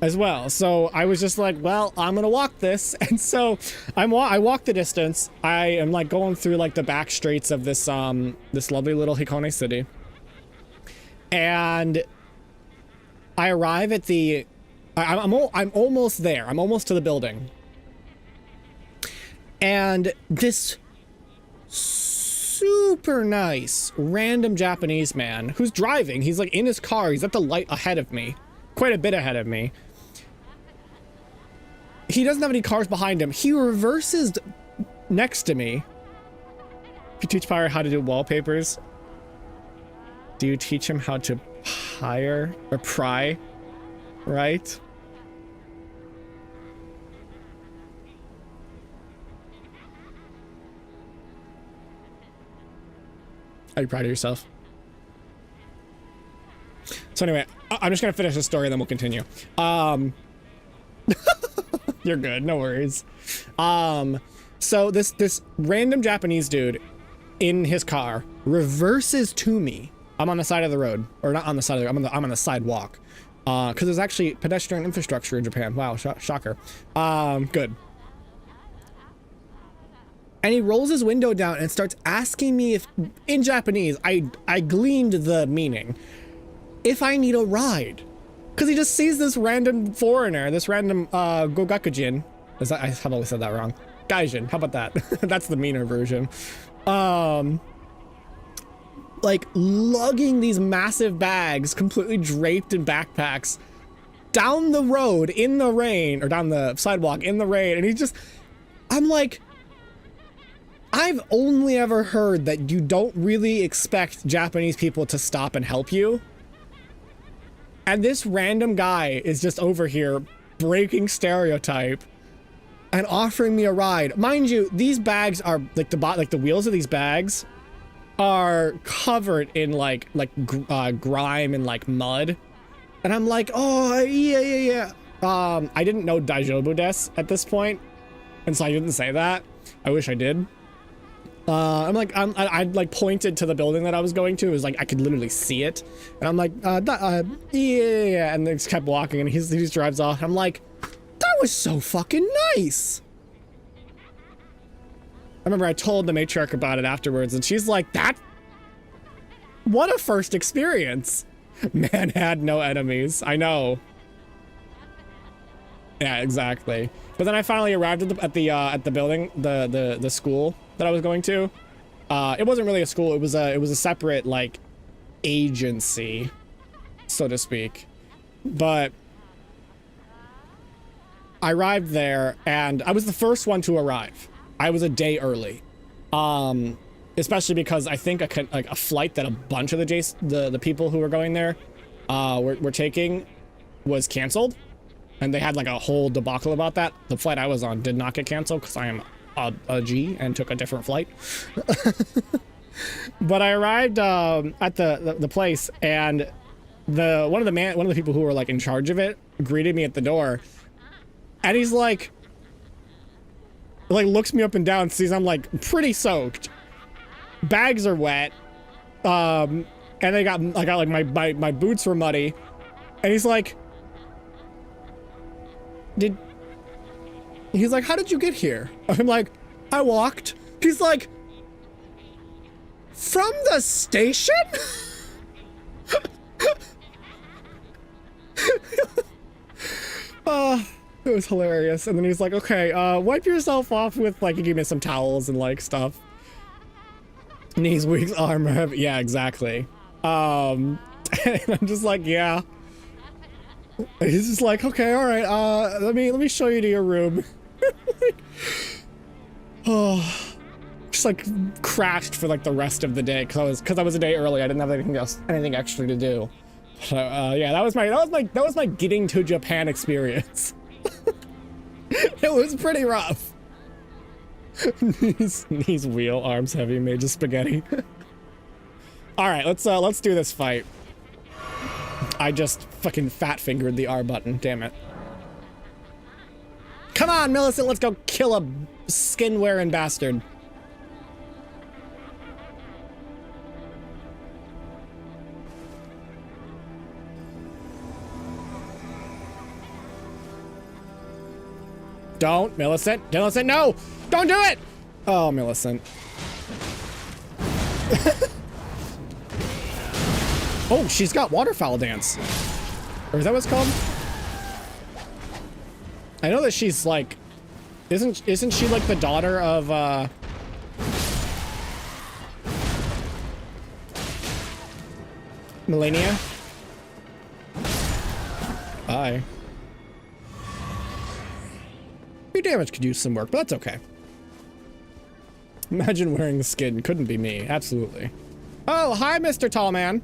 as well. So I was just like, well, I'm gonna walk this. And so I walked the distance. I am like going through like the back streets of this this lovely little Hikone city. And I arrive at the I'm almost there. I'm almost to the building. And this super nice random Japanese man who's driving, he's like in his car, he's at the light ahead of me, quite a bit ahead of me. He doesn't have any cars behind him. He reverses next to me. If you teach Pyre how to do wallpapers, do you teach him how to hire or pry, right? Are you proud of yourself? So anyway, I'm just gonna finish the story, then we'll continue. You're good, no worries. So this random Japanese dude in his car reverses to me. I'm on the side of the road, or not on the side of the road, I'm on the sidewalk. Because there's actually pedestrian infrastructure in Japan. Wow, shocker. Good. And he rolls his window down and starts asking me if, in Japanese, I gleaned the meaning, if I need a ride. Because he just sees this random foreigner, this random Gogakujin. Is that, I probably said that wrong. Gaijin, how about that? That's the meaner version. Like lugging these massive bags, completely draped in backpacks, down the road in the rain, or down the sidewalk in the rain. And he just, I'm like, I've only ever heard that you don't really expect Japanese people to stop and help you. And this random guy is just over here breaking stereotype and offering me a ride. Mind you, these bags are like the wheels of these bags are covered in like grime and like mud. And I'm like, oh yeah. I didn't know Daijobu desu at this point, and so I didn't say that. I wish I did. I like pointed to the building that I was going to. It was like I could literally see it, and I'm like, yeah, and they just kept walking, and he just drives off. I'm like, that was so fucking nice. I remember I told the matriarch about it afterwards, and she's like, what a first experience. Man had no enemies. I know. Yeah, exactly. But then I finally arrived at the building, the school that I was going to. It wasn't really a school. It was a separate like agency, so to speak. But I arrived there, and I was the first one to arrive. I was a day early, especially because I think a flight that a bunch of the people who were going there were taking was canceled. And they had like a whole debacle about that. The flight I was on did not get canceled because I am a G and took a different flight. But I arrived at the place, and one of the people who were like in charge of it greeted me at the door, and he's like looks me up and down, sees I'm like pretty soaked, bags are wet, and I got like my boots were muddy, and he's like, he's like, how did you get here? I'm like, I walked. He's like, from the station? It was hilarious. And then he's like, okay, wipe yourself off with, like, he gave me some towels and like stuff. Knees, weak, arm, heavy. Yeah, exactly. And I'm just like, yeah. He's just like, okay, all right, let me show you to your room. Oh, just like crashed for like the rest of the day because I was a day early. I didn't have anything extra to do. So yeah, that was my getting to Japan experience. It was pretty rough. Knees wheel, arms heavy, made of spaghetti. All right, let's do this fight. I just fucking fat fingered the R button, damn it. Come on, Millicent, let's go kill a skin wearing bastard. Don't, Millicent, no! Don't do it! Oh, Millicent. Oh, she's got waterfowl dance. Or is that what it's called? I know that she's like, isn't she like the daughter of Melania? Bye. Your damage could use some work, but that's okay. Imagine wearing the skin. Couldn't be me. Absolutely. Oh, hi, Mr. Tall Man.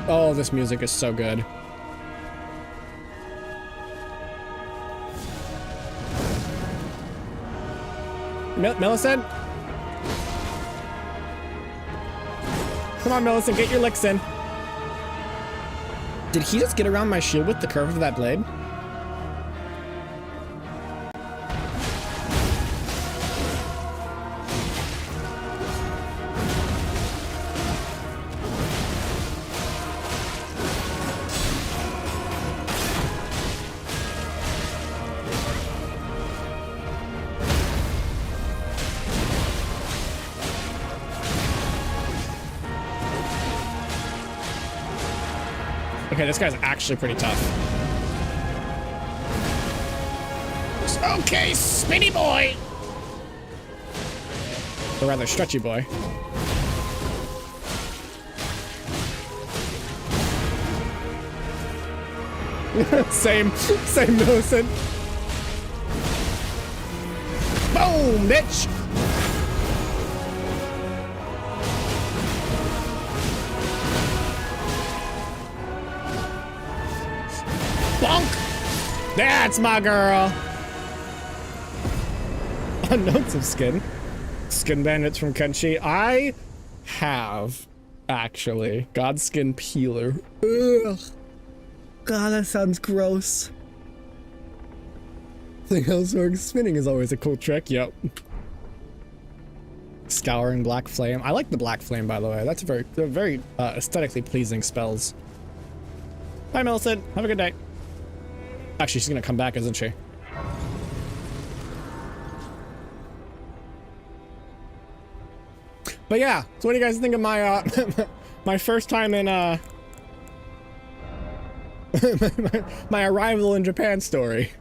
Oh, this music is so good. Millicent? Come on, Millicent, get your licks in. Did he just get around my shield with the curve of that blade? Okay, this guy's actually pretty tough. Okay, spinny boy! Or rather, stretchy boy. same Millicent. Boom, bitch! Bonk! That's my girl. Notes of skin. Skin bandits from Kenshi. I have actually Godskin peeler. Ugh. God, that sounds gross. Thing else works. Spinning is always a cool trick. Yep. Scouring black flame. I like the black flame, by the way. That's very aesthetically pleasing spells. Bye, Millicent. Have a good day. Actually, she's gonna come back, isn't she? But yeah, so what do you guys think of my my first time in my arrival in Japan story?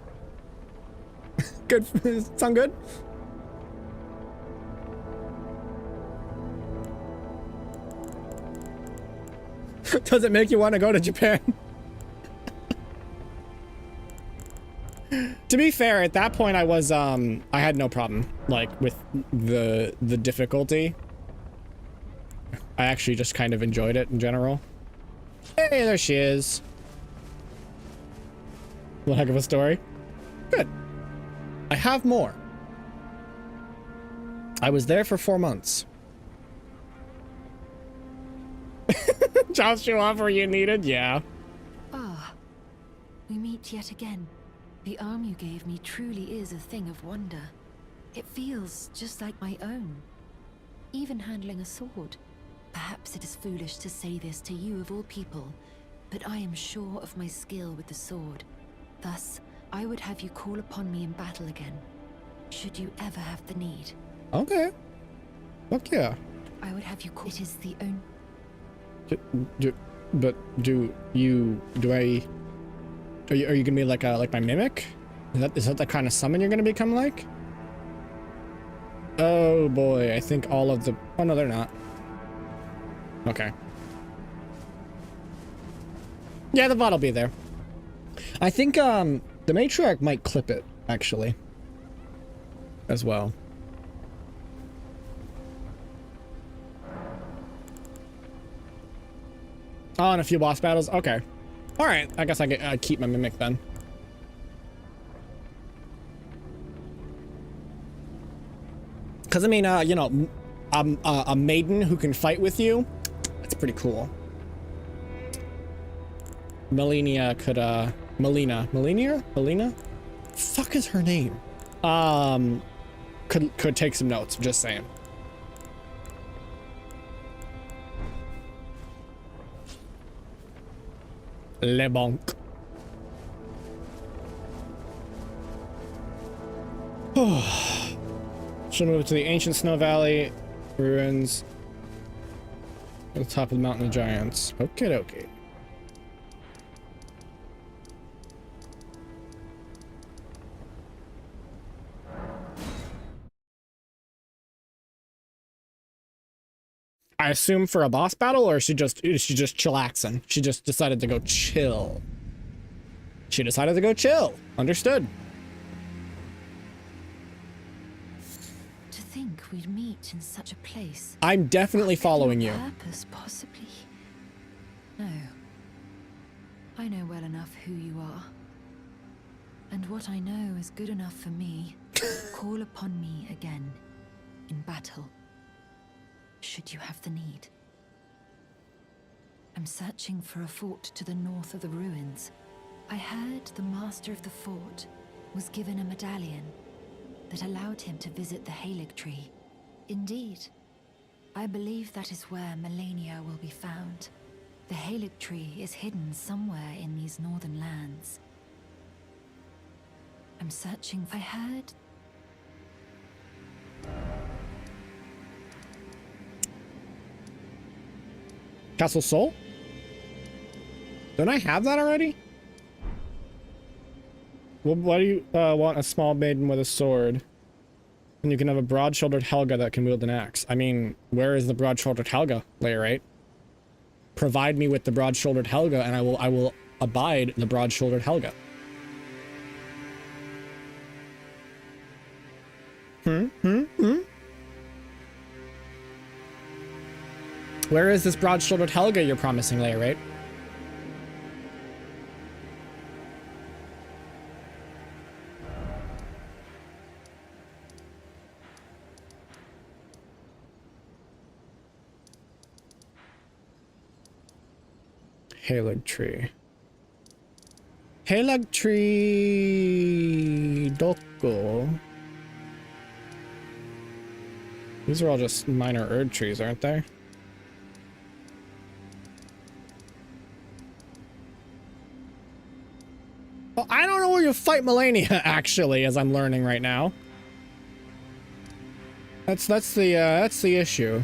Good. Sound good? Does it make you want to go to Japan? To be fair, at that point I was I had no problem like with the difficulty. I actually just kind of enjoyed it in general. Hey, there she is. What a heck of a story. Good. I have more. I was there for 4 months. Chops you off where you needed? Yeah. Ah, we meet yet again. The arm you gave me truly is a thing of wonder. It feels just like my own. Even handling a sword. Perhaps it is foolish to say this to you of all people, but I am sure of my skill with the sword. Thus, I would have you call upon me in battle again, should you ever have the need. Okay. Fuck yeah. I would have you call. It is the only. Are you gonna be like my mimic? Is that the kind of summon you're gonna become like? Oh boy, I think all of the. Oh no, they're not. Okay. Yeah, the VOD will be there. I think the Matriarch might clip it actually, as well. Oh, and a few boss battles. Okay. All right. I guess I keep my mimic then. Because I mean, you know, a maiden who can fight with you. That's pretty cool. Melina could Melina? Fuck is her name? Could take some notes. Just saying. Le bonk. Should move to the ancient Snow Valley ruins at the top of the Mountain of Giants. Okay, okay. I assume for a boss battle, or is she just chillaxing? She just decided to go chill. She decided to go chill. Understood. To think we'd meet in such a place. I'm definitely following you. Purpose, possibly. No. I know well enough who you are. And what I know is good enough for me. Call upon me again, in battle, should you have the need. I'm searching for a fort to the north of the ruins. I heard the master of the fort was given a medallion that allowed him to visit the Halig tree. Indeed, I believe that is where Melania will be found. The Halig tree is hidden somewhere in these northern lands. I'm searching. I heard. Castle Soul? Don't I have that already? Well, why do you want a small maiden with a sword? And you can have a broad-shouldered Helga that can wield an axe. I mean, where is the broad-shouldered Helga, Layer8? Provide me with the broad-shouldered Helga, and I will abide the broad-shouldered Helga. Where is this broad-shouldered Helga you're promising, Layer8? Halig tree. Halig tree doko. These are all just minor Erd trees, aren't they? Well, I don't know where you fight Melania, actually, as I'm learning right now. That's the issue.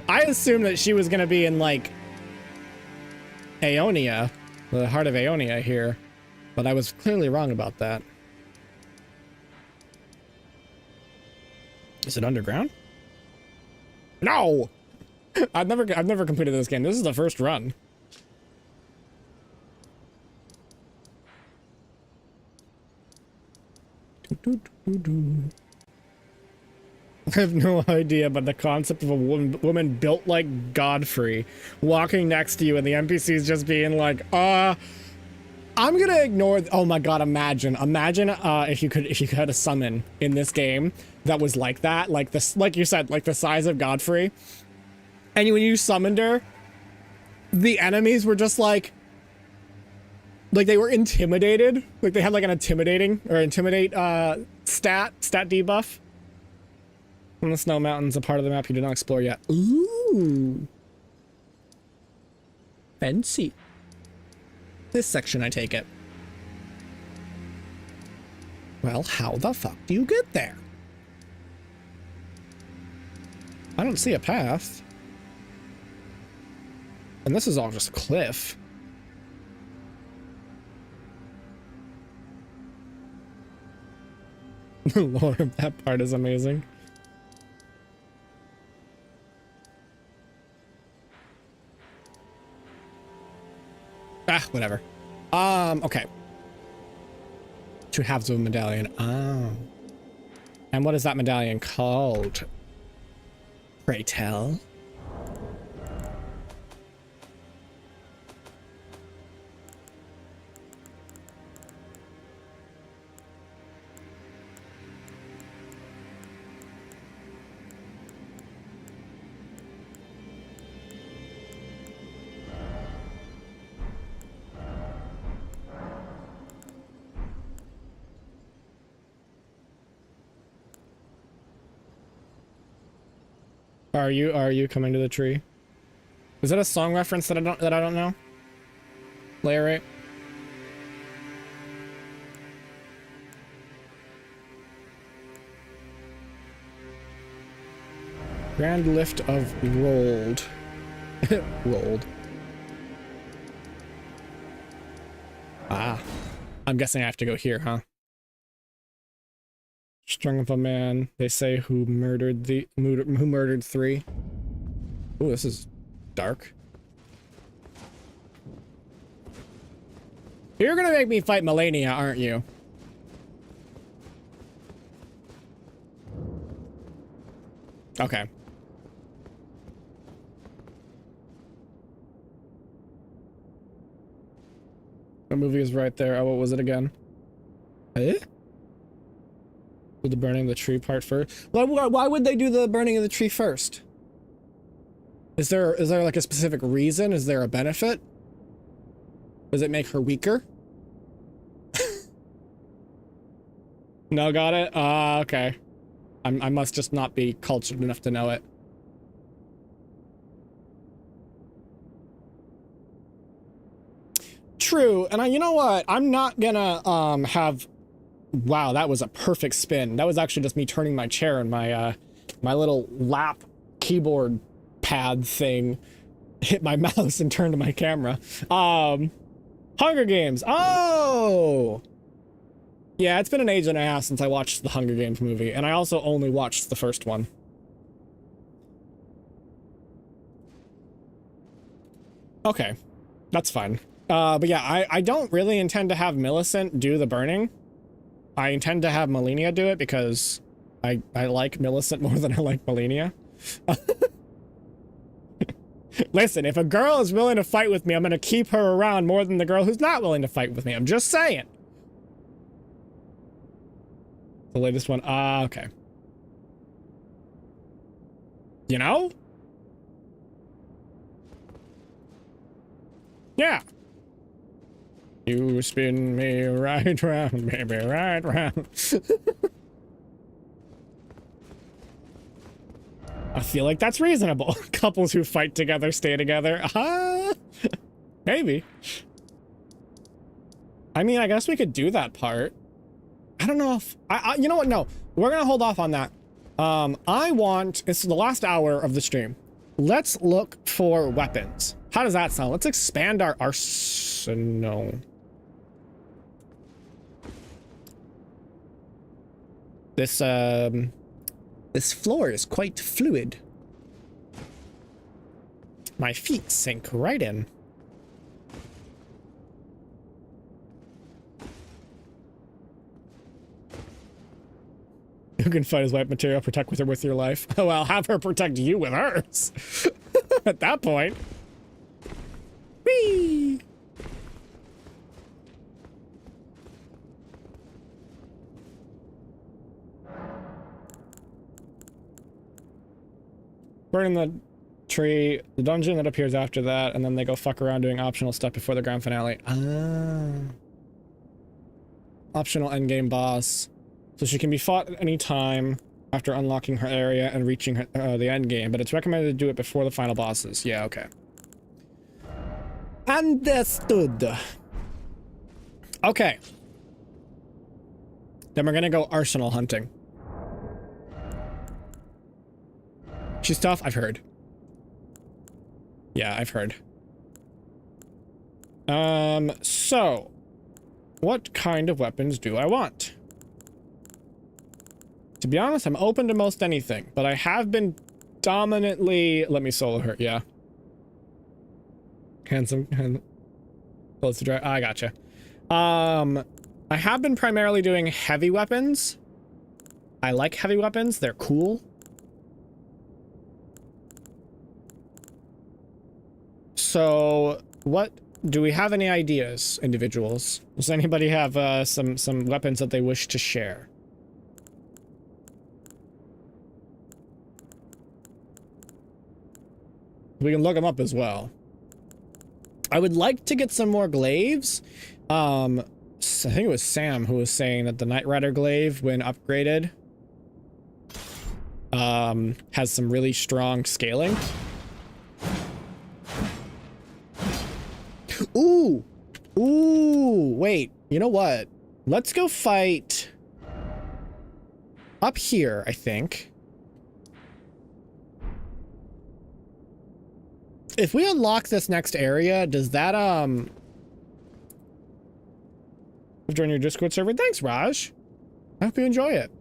I assumed that she was gonna be in, like, Aeonia, the heart of Aeonia here, but I was clearly wrong about that. Is it underground? No! I've never completed this game. This is the first run. I have no idea, but the concept of a woman built like Godfrey walking next to you and the NPCs just being like, I'm gonna ignore. Oh my god! Imagine if you could have a summon in this game that was like that, like this, like you said, like the size of Godfrey, and when you summoned her, the enemies were just like they were intimidated, like they had like an intimidate stat debuff. And the Snow Mountains, a part of the map you did not explore yet. Ooh. Fancy. This section, I take it. Well, how the fuck do you get there? I don't see a path. And this is all just cliff. The lore of that part is amazing. Ah, whatever. Okay. 2 halves of a medallion. Oh. And what is that medallion called? Pray tell. Are you coming to the tree? Is that a song reference that I don't know? Layer8. Grand lift of rolled. Rolled. Ah. I'm guessing I have to go here, huh? Strung of a man, they say, who murdered 3. Ooh, this is dark. You're gonna make me fight Melania, aren't you? Okay. What movie is right there? Oh, what was it again? Eh? Do the burning of the tree part first? Why would they do the burning of the tree first? Is there like a specific reason? Is there a benefit? Does it make her weaker? No, got it? Okay. I must just not be cultured enough to know it. True, and you know what? I'm not gonna have. Wow, that was a perfect spin. That was actually just me turning my chair and my my little lap keyboard pad thing hit my mouse and turned to my camera. Hunger Games. Oh, yeah, it's been an age and a half since I watched the Hunger Games movie, and I also only watched the first one. Okay, that's fine. But yeah, I don't really intend to have Millicent do the burning. I intend to have Melania do it because I like Millicent more than I like Melania. Listen, if a girl is willing to fight with me, I'm gonna keep her around more than the girl who's not willing to fight with me. I'm just saying. The latest one. Okay. You know? Yeah. You spin me right round, baby, right round. I feel like that's reasonable. Couples who fight together stay together. Maybe. I mean, I guess we could do that part. I don't know if you know what? No, we're gonna hold off on that. It's the last hour of the stream. Let's look for weapons. How does that sound? Let's expand our arsenal. This floor is quite fluid. My feet sink right in. You can fight as white material, protect with her with your life. Oh, well, have her protect you with hers. At that point. Whee! Burning the tree, the dungeon that appears after that, and then they go fuck around doing optional stuff before the grand finale. Optional endgame boss. So she can be fought at any time after unlocking her area and reaching her, the endgame, but it's recommended to do it before the final bosses. Yeah, okay. Understood. Okay. Then we're gonna go arsenal hunting. She's tough, I've heard. Yeah, I've heard. So what kind of weapons do I want? To be honest, I'm open to most anything, but I have been dominantly... Let me solo her, yeah. Handsome, close to dry. I gotcha. I have been primarily doing heavy weapons. I like heavy weapons, they're cool. So, what... Do we have any ideas, individuals? Does anybody have some weapons that they wish to share? We can look them up as well. I would like to get some more glaives. I think it was Sam who was saying that the Knight Rider glaive, when upgraded, has some really strong scaling. Ooh! Ooh! Wait, you know what? Let's go fight up here, I think. If we unlock this next area, does that, join your Discord server? Thanks, Raj. I hope you enjoy it.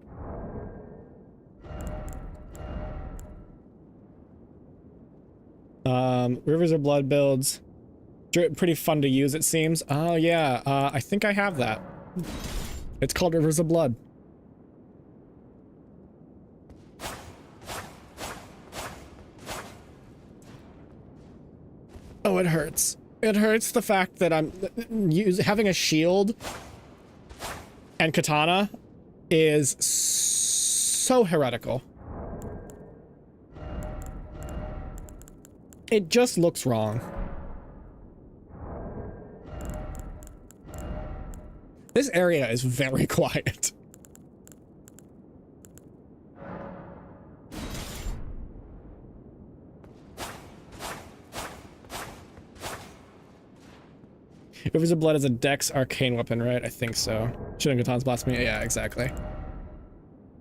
Rivers of Blood builds. Pretty fun to use, it seems. Oh, yeah. I think I have that. It's called Rivers of Blood. Oh, it hurts. It hurts the fact that I'm having a shield and katana is so heretical. It just looks wrong. This area is very quiet. Rivers of Blood is a Dex arcane weapon, right? I think so. Shouldn't Katan's blasphemy? Yeah, exactly.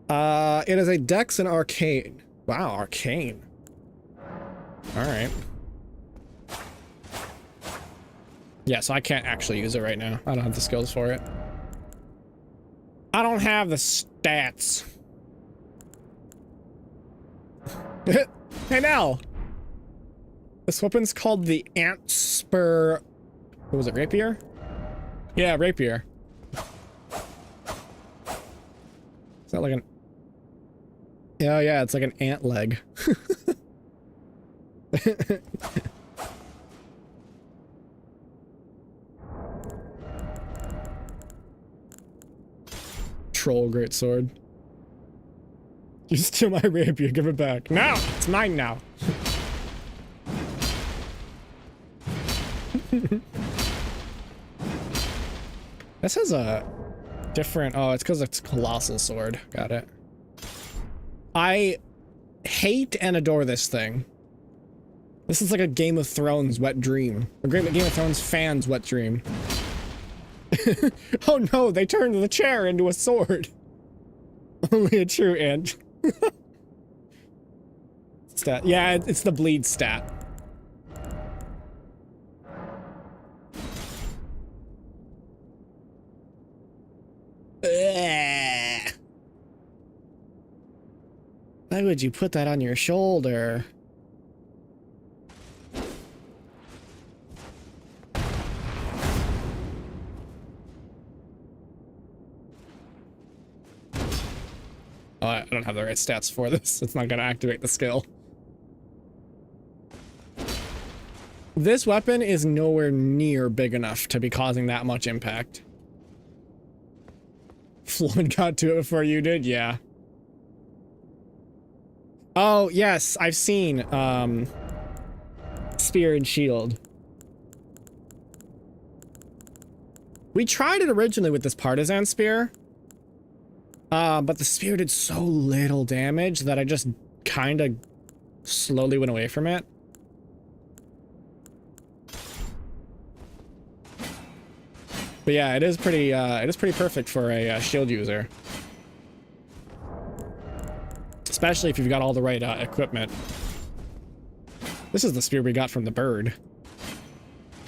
It is a Dex and arcane. Wow, arcane. Alright. Yeah, so I can't actually use it right now. I don't have the skills for it. I don't have the stats. Hey now! This weapon's called the Ant Spur. What was it, rapier? Yeah, rapier. Is that like an... Oh yeah, it's like an ant leg. Troll greatsword. You steal my rapier, give it back. No! It's mine now. This has a different... Oh, it's because it's colossal sword. Got it. I hate and adore this thing. This is like a Game of Thrones wet dream. A Game of Thrones fans wet dream. Oh no, they turned the chair into a sword. Only a true ant. Stat. Yeah, it's the bleed stat. Why would you put that on your shoulder? Oh, I don't have the right stats for this. It's not gonna activate the skill. This weapon is nowhere near big enough to be causing that much impact. Floyd got to it before you did? Yeah. Oh, yes, I've seen, Spear and Shield. We tried it originally with this Partisan Spear. But the spear did so little damage that I just kind of slowly went away from it. But yeah, it is pretty perfect for a shield user. Especially if you've got all the right equipment. This is the spear we got from the bird.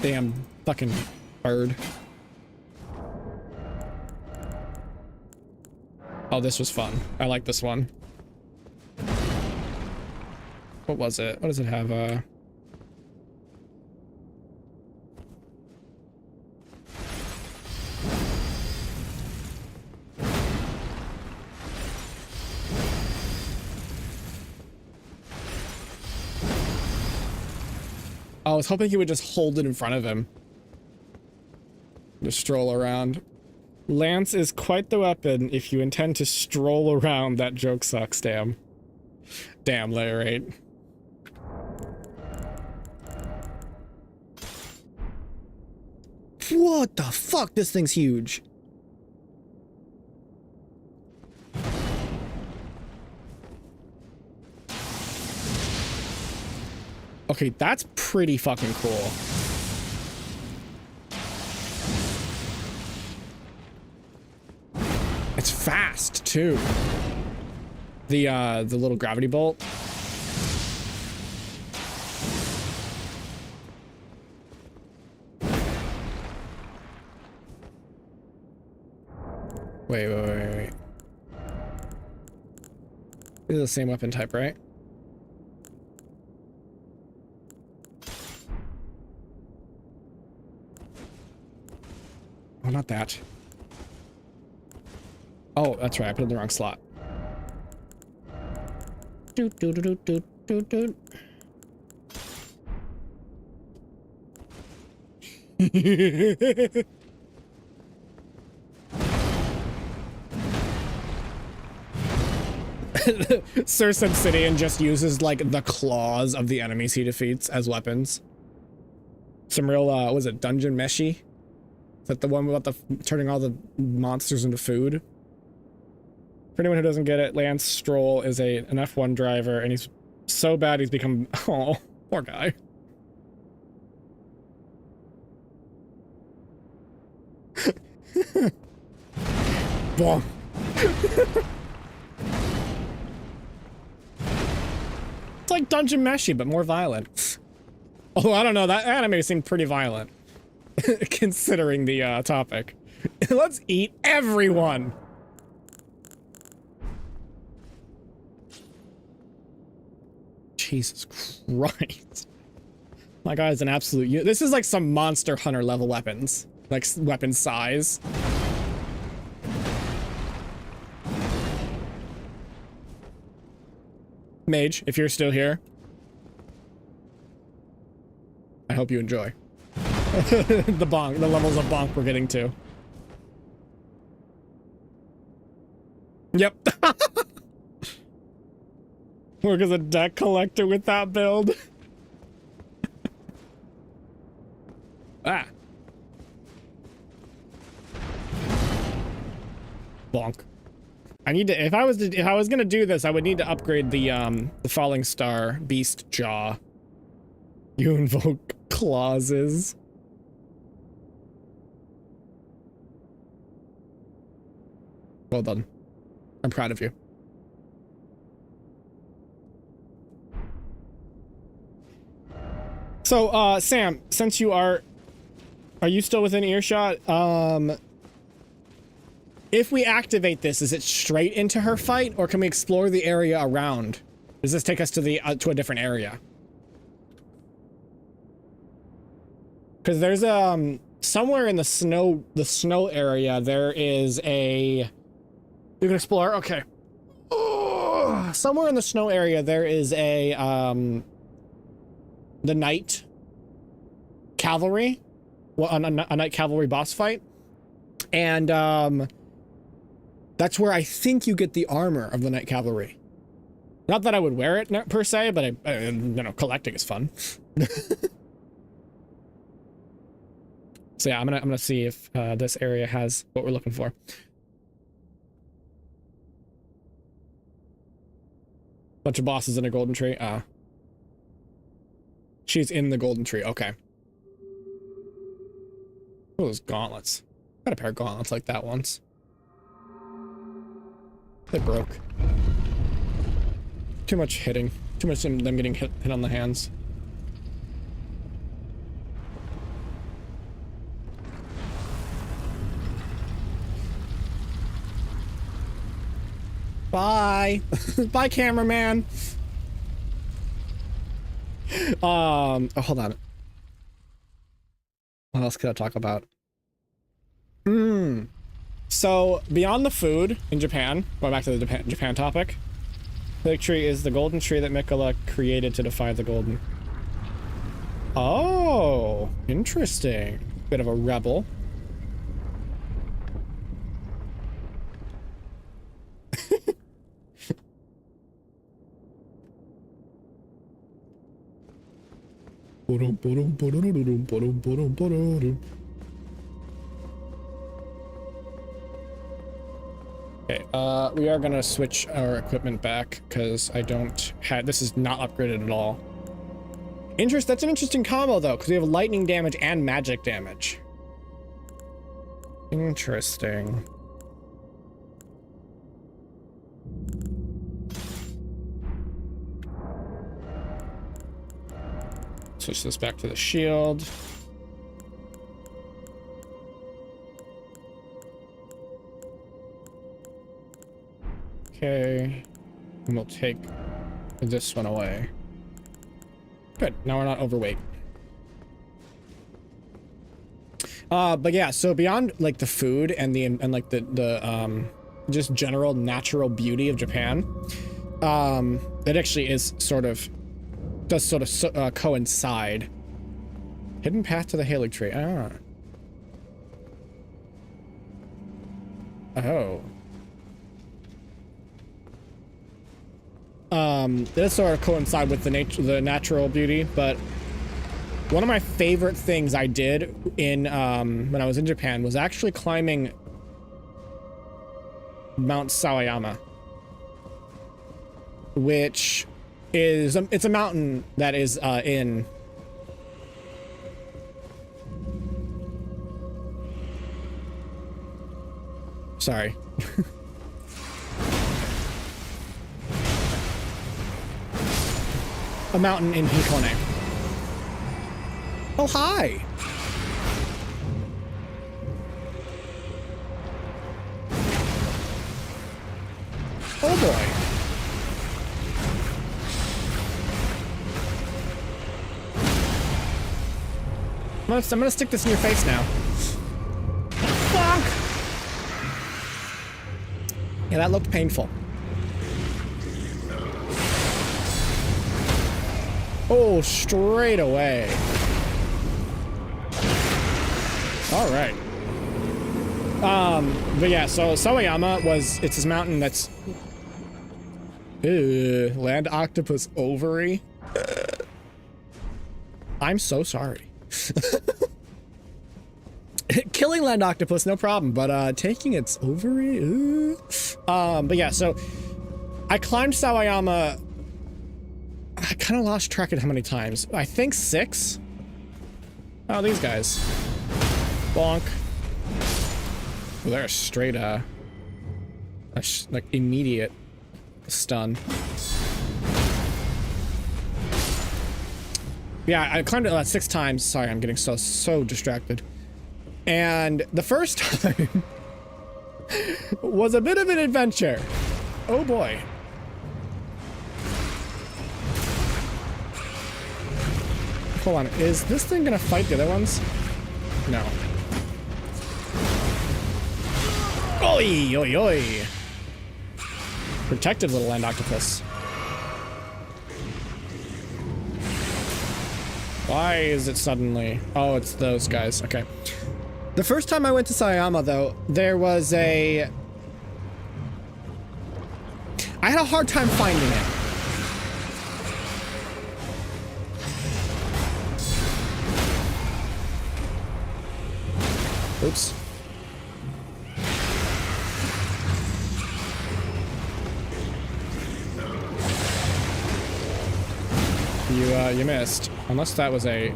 Damn fucking bird. Oh, this was fun. I like this one. What was it? What does it have? I was hoping he would just hold it in front of him. Just stroll around. Lance is quite the weapon if you intend to stroll around. That joke sucks, damn. Damn, layer 8. What the fuck? This thing's huge. Okay, that's pretty fucking cool. It's fast too. The little gravity bolt. Wait. This is the same weapon type, right? Oh, not that. Oh, that's right. I put it in the wrong slot. Doot, doot, doot, doot, doot, doot. Sir Sebsidian just uses like the claws of the enemies he defeats as weapons. Some real was it dungeon meshy? Is that the one about the turning all the monsters into food? For anyone who doesn't get it, Lance Stroll is an F1 driver, and he's so bad he's become, oh, poor guy. Bonk. It's like Dungeon Meshi, but more violent. Although, I don't know, that anime seemed pretty violent. Considering the topic. Let's eat everyone! Jesus Christ. My guy's an absolute... This is like some Monster Hunter level weapons. Like, weapon size. Mage, if you're still here, I hope you enjoy. the levels of bonk we're getting to. Yep. Work as a deck collector with that build. Ah. Bonk. I need to, if I was gonna do this, I would need to upgrade the falling star beast jaw. You invoke clauses. Well done. I'm proud of you. So, Sam, since you are you still within earshot? If we activate this, is it straight into her fight, or can we explore the area around? Does this take us to the to a different area? Because there's somewhere in the snow area there is a you can explore. Okay. Oh, somewhere in the snow area there is a the knight cavalry, well, a knight cavalry boss fight, and that's where I think you get the armor of the knight cavalry. Not that I would wear it per se, but you know, collecting is fun. So yeah, I'm gonna see if this area has what we're looking for. Bunch of bosses in a golden tree. She's in the golden tree. Okay. Oh, those gauntlets. Got a pair of gauntlets like that once. They broke. Too much hitting. Too much them getting hit on the hands. Bye. Bye, cameraman. Oh, hold on. What else could I talk about? So, beyond the food in Japan, going back to the Japan topic, the tree is the golden tree that Mikola created to defy the golden. Oh, interesting. Bit of a rebel. Okay, we are gonna switch our equipment back because I don't have, this is not upgraded at all. That's an interesting combo though, because we have lightning damage and magic damage. Interesting. Switch this back to the shield. Okay, and we'll take this one away. Good, now we're not overweight. But yeah, so beyond like the food and like the just general natural beauty of Japan, it actually is does sort of coincide. Hidden path to the Haley tree. Ah, Oh. This sort of coincide with the natural beauty, but one of my favorite things I did in when I was in Japan was actually climbing Mount Sawayama, which is it's a mountain that is in sorry. A mountain in Hikone. Oh, hi. Oh boy. I'm gonna stick this in your face now. Fuck. Yeah, that looked painful. Oh, straight away. All right. But yeah, so Sawayama it's this mountain that's land octopus ovary. I'm so sorry. Killing land octopus, no problem, but taking its ovary? But yeah, so I climbed Sawayama. I kind of lost track of how many times. I think 6. Oh, these guys. Bonk. Well, they're straight, like, immediate stun. Yeah, I climbed it 6 times. Sorry, I'm getting so distracted. And the first time was a bit of an adventure. Oh boy. Hold on, is this thing gonna fight the other ones? No. Oi, oi, oi. Protected little land octopus. Why is it suddenly? Oh, it's those guys. Okay. The first time I went to Sawayama, though, there was I had a hard time finding it. Oops. You missed. Unless that was a...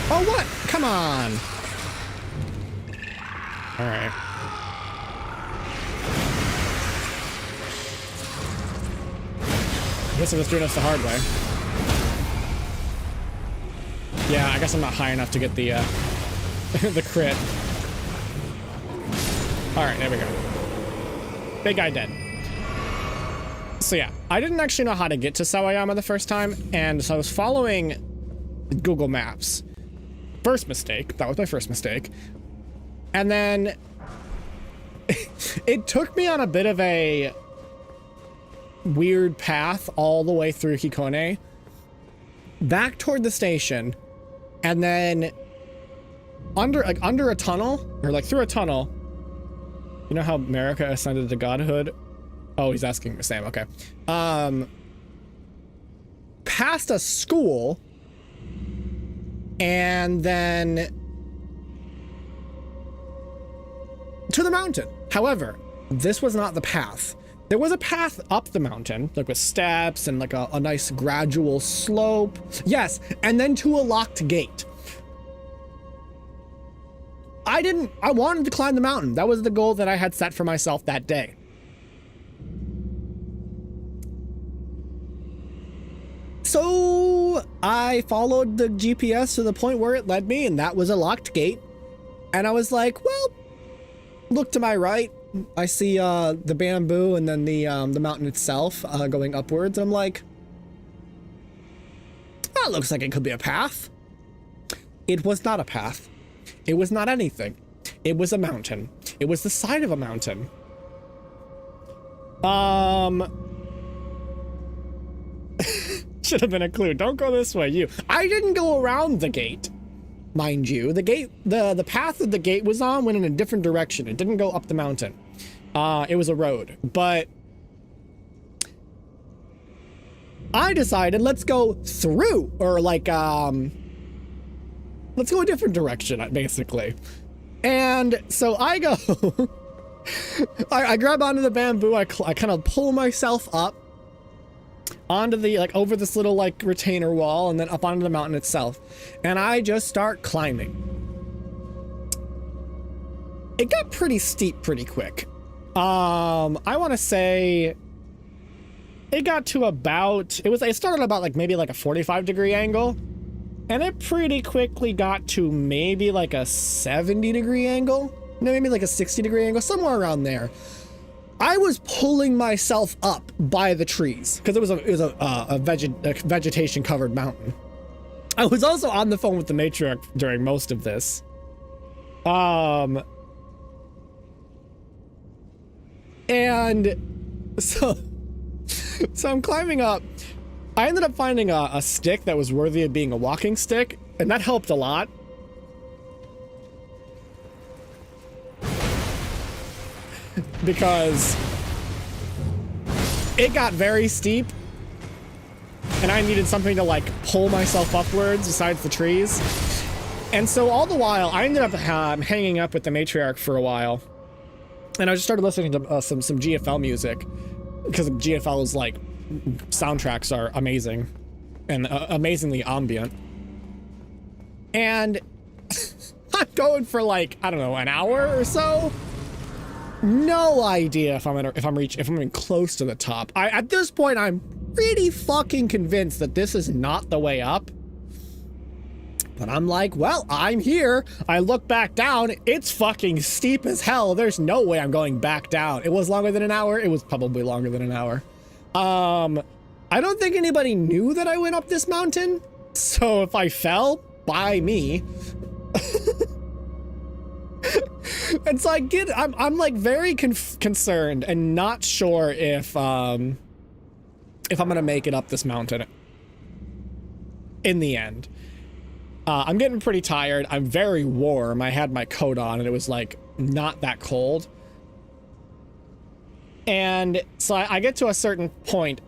Oh, what? Come on. All right. I guess I'm just doing this the hard way. Yeah, I guess I'm not high enough to get the the crit. All right, there we go. Big guy dead. So yeah, I didn't actually know how to get to Sawayama the first time, and so I was following Google Maps. First mistake. That was my first mistake. And then it took me on a bit of a weird path all the way through Hikone, back toward the station, and then under a tunnel, or like through a tunnel. You know how America ascended to godhood? Oh, he's asking Sam. Okay. Past a school, and then to the mountain. However, this was not the path. There was a path up the mountain, like with steps and like a nice gradual slope. Yes, and then to a locked gate. I wanted to climb the mountain. That was the goal that I had set for myself that day. So I followed the GPS to the point where it led me, and that was a locked gate. And I was like, well, look to my right. I see the bamboo and then the mountain itself going upwards. I'm like, that looks like it could be a path. It was not a path. It was not anything. It was a mountain. It was the side of a mountain. Should have been a clue. Don't go this way, you. I didn't go around the gate, mind you. The gate, the path that the gate was on went in a different direction. It didn't go up the mountain. It was a road, but I decided let's go through, or like, let's go a different direction, basically. And so I go, I grab onto the bamboo, I kind of pull myself up onto the, like, over this little, like, retainer wall, and then up onto the mountain itself. And I just start climbing. It got pretty steep pretty quick. I want to say it got to about, it started about, like, maybe like a 45-degree angle. And it pretty quickly got to maybe like a 70-degree angle. No, maybe like a 60-degree angle, somewhere around there. I was pulling myself up by the trees because it was a vegetation covered mountain. I was also on the phone with the Matriarch during most of this. And so I'm climbing up. I ended up finding a stick that was worthy of being a walking stick, and that helped a lot. Because it got very steep, and I needed something to, like, pull myself upwards besides the trees. And so all the while, I ended up hanging up with the Matriarch for a while, and I just started listening to some GFL music, because GFL's, like, soundtracks are amazing and amazingly ambient. And I'm going for, like, I don't know, an hour or so. No idea if I'm even close to the top. At this point, I'm pretty fucking convinced that this is not the way up. But I'm like, well, I'm here. I look back down. It's fucking steep as hell. There's no way I'm going back down. It was longer than an hour. It was probably longer than an hour. I don't think anybody knew that I went up this mountain. So if I fell, by me. And so I'm like very concerned and not sure if I'm gonna make it up this mountain in the end. I'm getting pretty tired. I'm very warm. I had my coat on and it was like not that cold. And so I get to a certain point,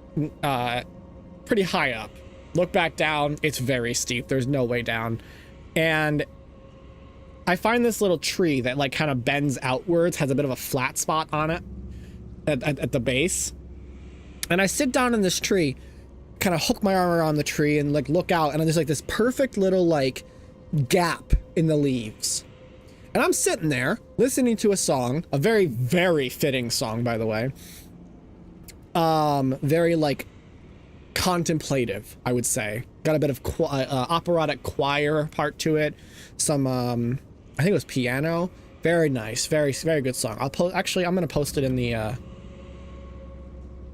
pretty high up. Look back down. It's very steep. There's no way down. And I find this little tree that, like, kind of bends outwards, has a bit of a flat spot on it at the base. And I sit down in this tree, kind of hook my arm around the tree and, like, look out, and there's, like, this perfect little, like, gap in the leaves. And I'm sitting there listening to a song, a very, very fitting song, by the way. Very, like, contemplative, I would say. Got a bit of operatic choir part to it. Some, I think it was piano. Very nice. Very, very good song. Actually, I'm gonna post it in the,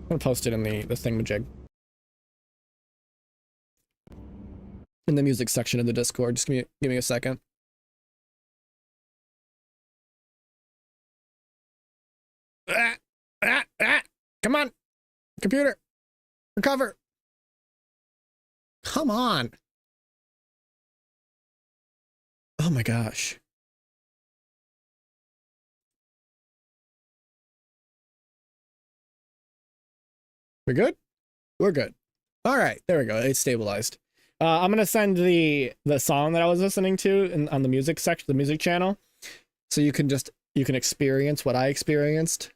the thingamajig. In the music section of the Discord. Just give me a second. Come on, computer, recover. Come on. Oh my gosh. We're good? We're good. All right, there we go. It's stabilized. I'm gonna send the song that I was listening to on the music section, the music channel, so you can experience what I experienced.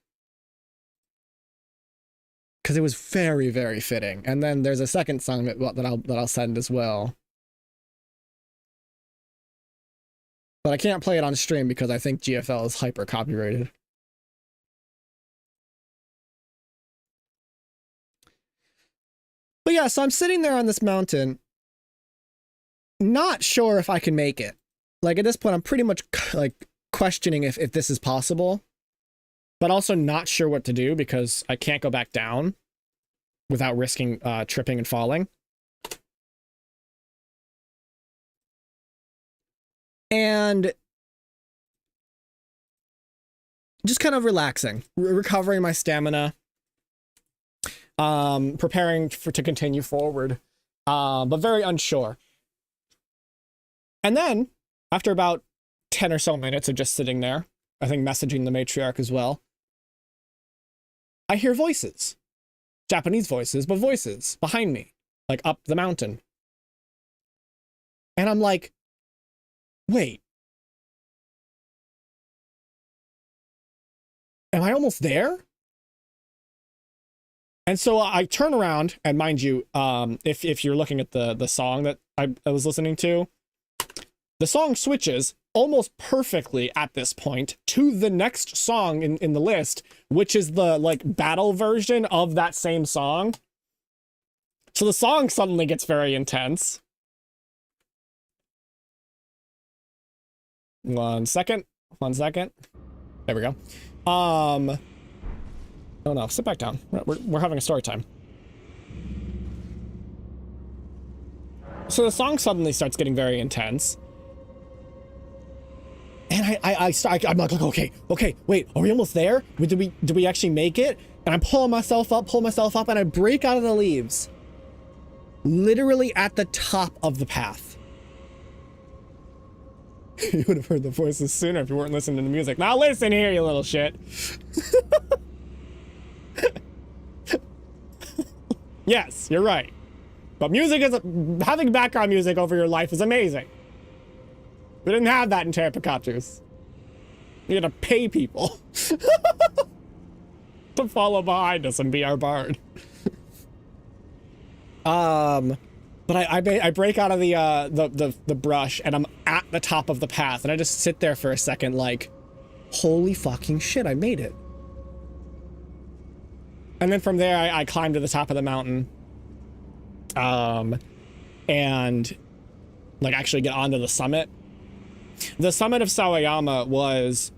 Because it was very, very fitting. And then there's a second song that I'll send as well. But I can't play it on stream because I think GFL is hyper copyrighted. But yeah, so I'm sitting there on this mountain, not sure if I can make it. Like, at this point, I'm pretty much like questioning if this is possible, but also not sure what to do because I can't go back down without risking tripping and falling. And just kind of relaxing, recovering my stamina, preparing to continue forward, but very unsure. And then, after about 10 or so minutes of just sitting there, I think messaging the matriarch as well, I hear voices. Japanese voices, but voices behind me, like up the mountain. And I'm like, wait. Am I almost there? And so I turn around, and mind you, if you're looking at the song that I was listening to, the song switches almost perfectly at this point to the next song in the list, which is the like battle version of that same song. So the song suddenly gets very intense. 1 second. 1 second. There we go. Oh no, sit back down. We're having a story time. So the song suddenly starts getting very intense. And I'm like, okay, wait, are we almost there? Did we actually make it? And I'm pulling myself up, and I break out of the leaves. Literally at the top of the path. You would have heard the voices sooner if you weren't listening to the music. Now listen here, you little shit. Yes, you're right. But music is having background music over your life is amazing. We didn't have that in Terra Pikachu's. You had to pay people to follow behind us and be our bard. But I break out of the brush, and I'm at the top of the path, and I just sit there for a second like, holy fucking shit, I made it. And then from there, I climb to the top of the mountain. And like actually get onto the summit. The summit of Sawayama was,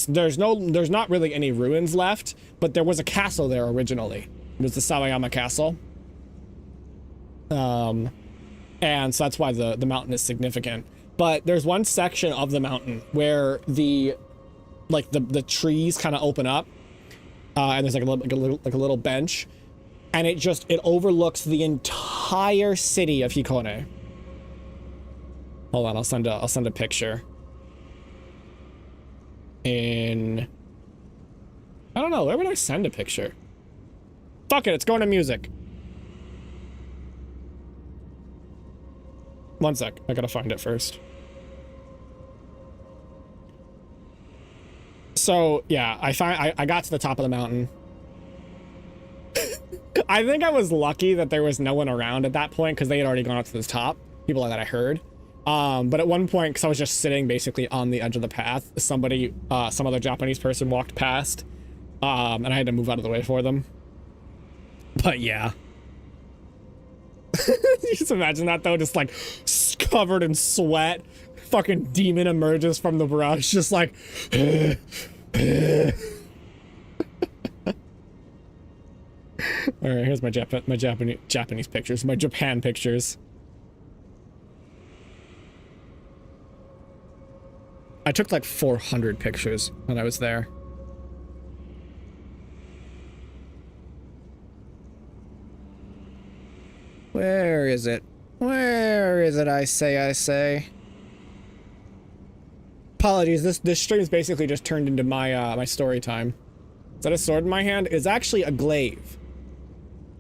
there's not really any ruins left, but there was a castle there originally. It was the Sawayama Castle. And so that's why the mountain is significant. But there's one section of the mountain where the trees kind of open up, and there's like a little bench, and it overlooks the entire city of Hikone. Hold on, I'll send a picture. I don't know, where would I send a picture? Fuck it, it's going to music. 1 sec, I gotta find it first. So yeah, I got to the top of the mountain. I think I was lucky that there was no one around at that point because they had already gone up to the top. People that I heard. But at one point, because I was just sitting basically on the edge of the path, some other Japanese person walked past, and I had to move out of the way for them. But yeah. You just imagine that though, just like covered in sweat. Fucking demon emerges from the brush, just like. All right, here's my Japanese pictures, my Japan pictures. I took like 400 pictures when I was there. Where is it? Where is it, I say? Apologies, this stream is basically just turned into my my story time. Is that a sword in my hand? It's actually a glaive.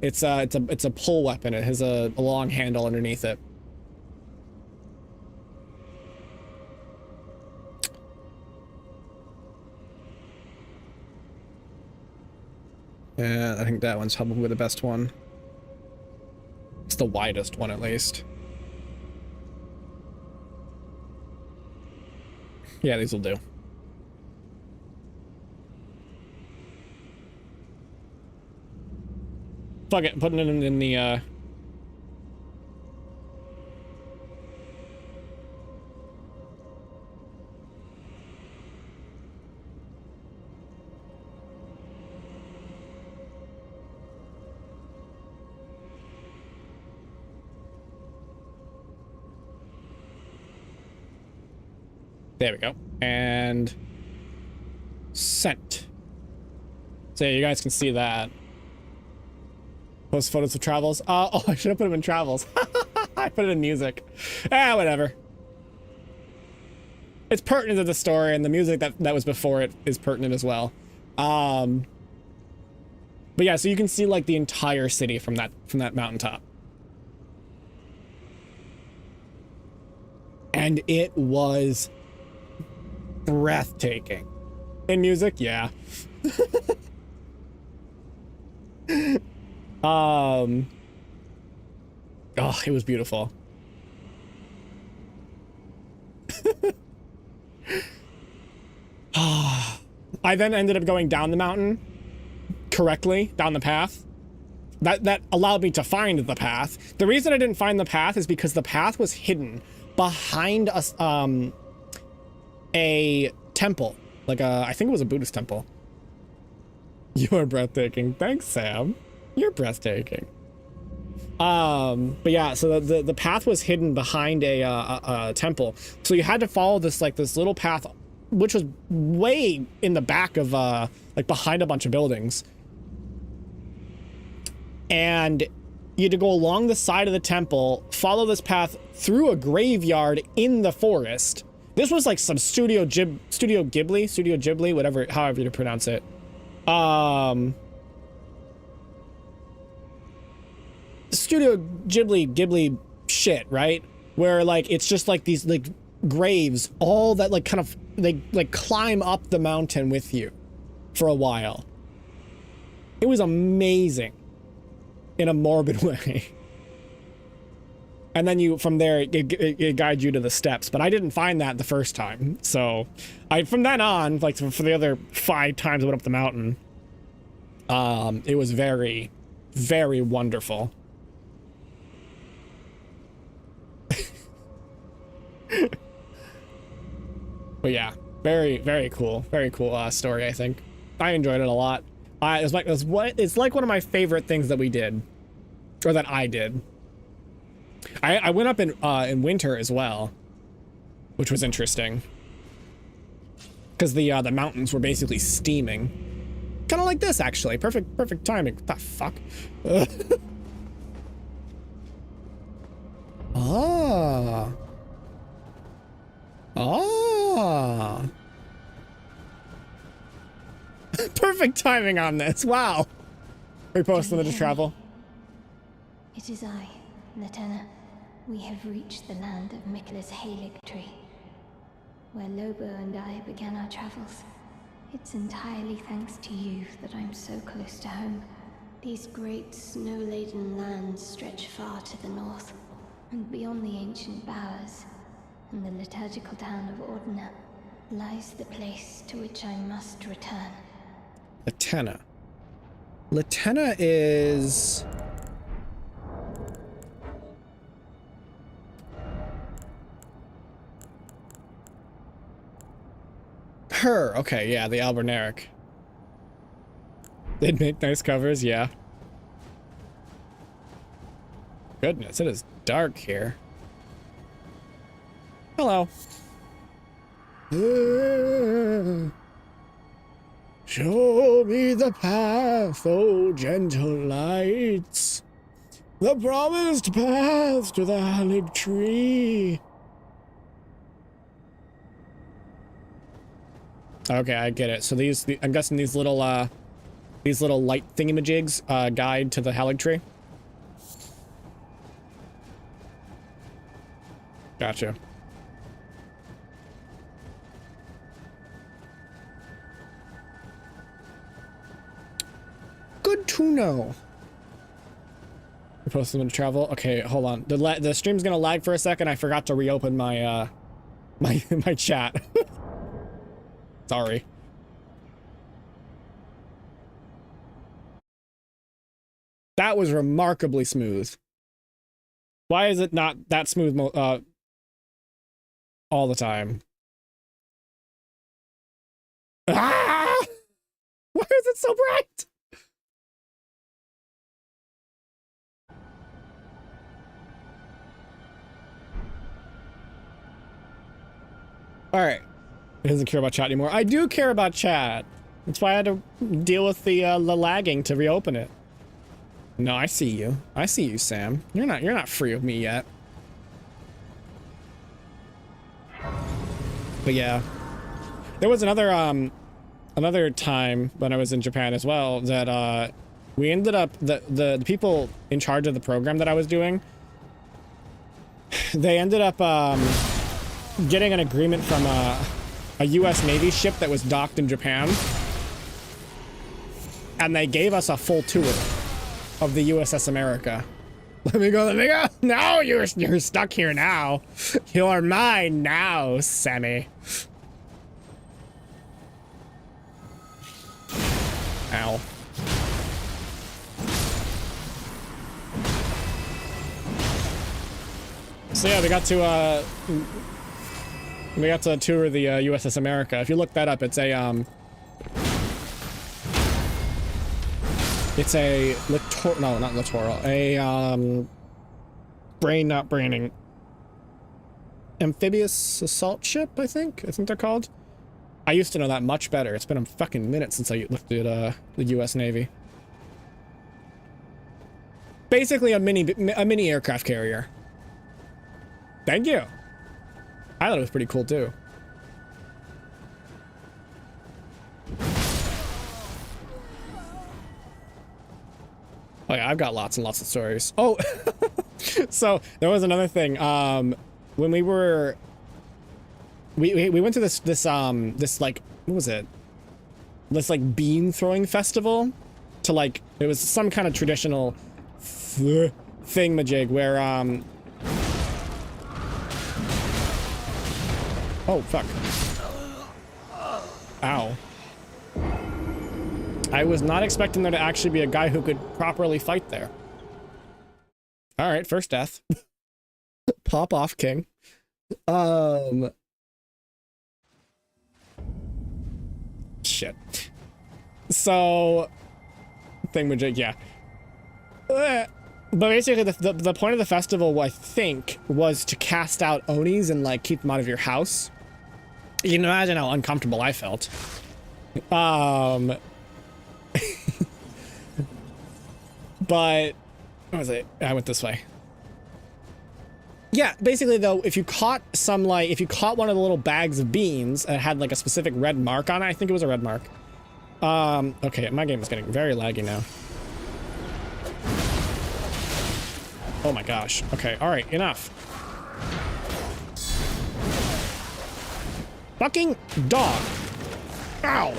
It's a pull weapon. It has a long handle underneath it. Yeah, I think that one's probably the best one. It's the widest one, at least. Yeah, these will do. Fuck it, putting it in the, There we go. And sent. So yeah, you guys can see that. Post photos of travels. Oh, I should have put them in travels. I put it in music. Whatever. It's pertinent to the story, and the music that was before it is pertinent as well. But yeah, so you can see like the entire city from that mountaintop. And it was breathtaking. In music, yeah. Oh, it was beautiful. I then ended up going down the mountain correctly, down the path. That allowed me to find the path. The reason I didn't find the path is because the path was hidden behind us, a temple. Like I think it was a Buddhist temple. You're breathtaking. Thanks, Sam. You're breathtaking. But yeah, so the path was hidden behind a temple. So you had to follow this little path, which was way in the back of like behind a bunch of buildings. And you had to go along the side of the temple, follow this path through a graveyard in the forest. This was like some Studio Ghibli, whatever, however you pronounce it. Studio Ghibli shit, right? Where like it's just like these like graves, all that like kind of they like climb up the mountain with you for a while. It was amazing in a morbid way. And then you, from there, it guides you to the steps. But I didn't find that the first time. So from then on, like for the other 5 times I went up the mountain, it was very, very wonderful. But yeah, very, very cool story. I think I enjoyed it a lot. It's like one of my favorite things that we did, or that I did. I went up in winter as well, which was interesting, because the mountains were basically steaming, kind of like this actually. Perfect timing. What the fuck? Perfect timing on this. Wow. Reposting the travel. It is I, Lieutenant. We have reached the land of Mikla's Halig tree, where Lobo and I began our travels. It's entirely thanks to you that I'm so close to home. These great snow-laden lands stretch far to the north, and beyond the ancient bowers and the liturgical town of Ordina lies the place to which I must return. Latenna is... her. Okay, yeah, the Alberneric. They'd make nice covers, yeah. Goodness, it is dark here. Hello. Show me the path, oh gentle lights. The promised path to the Halig tree. Okay, I get it. So I'm guessing these little light thingamajigs guide to the Halig tree. Gotcha. Good to know. We're posting to travel. Okay, hold on. The stream's gonna lag for a second. I forgot to reopen my my chat. Sorry. That was remarkably smooth. Why is it not that smooth all the time? Ah! Why is it so bright? All right. He doesn't care about chat anymore. I do care about chat. That's why I had to deal with the lagging to reopen it. No, I see you. I see you, Sam. You're not free of me yet. But yeah. There was another time when I was in Japan as well that we ended up the people in charge of the program that I was doing, they ended up getting an agreement from a US Navy ship that was docked in Japan, and they gave us a full tour of the USS America. Let me go. No, you're stuck here now. You're mine now, Sammy. Ow. So yeah, we got to tour the USS America. If you look that up, it's a littoral, no, not littoral, a not braining, amphibious assault ship, I think they're called. I used to know that much better. It's been a fucking minute since I looked at the US Navy. Basically a mini aircraft carrier. Thank you. I thought it was pretty cool too. Oh yeah, I've got lots and lots of stories. Oh, so there was another thing. When we were, we went to this like, what was it? This like bean throwing festival to like, it was some kind of traditional thingamajig where oh fuck. Ow. I was not expecting there to actually be a guy who could properly fight there. Alright, first death. Pop off, king. Shit. So thingamajig, yeah. But basically the point of the festival, I think, was to cast out Onis and like keep them out of your house. You can imagine how uncomfortable I felt. But what was it? I went this way. Yeah, basically though, if you caught one of the little bags of beans and it had like a specific red mark on it, I think it was a red mark. Okay, my game is getting very laggy now. Oh my gosh. Okay, alright, enough. Fucking dog. Ow!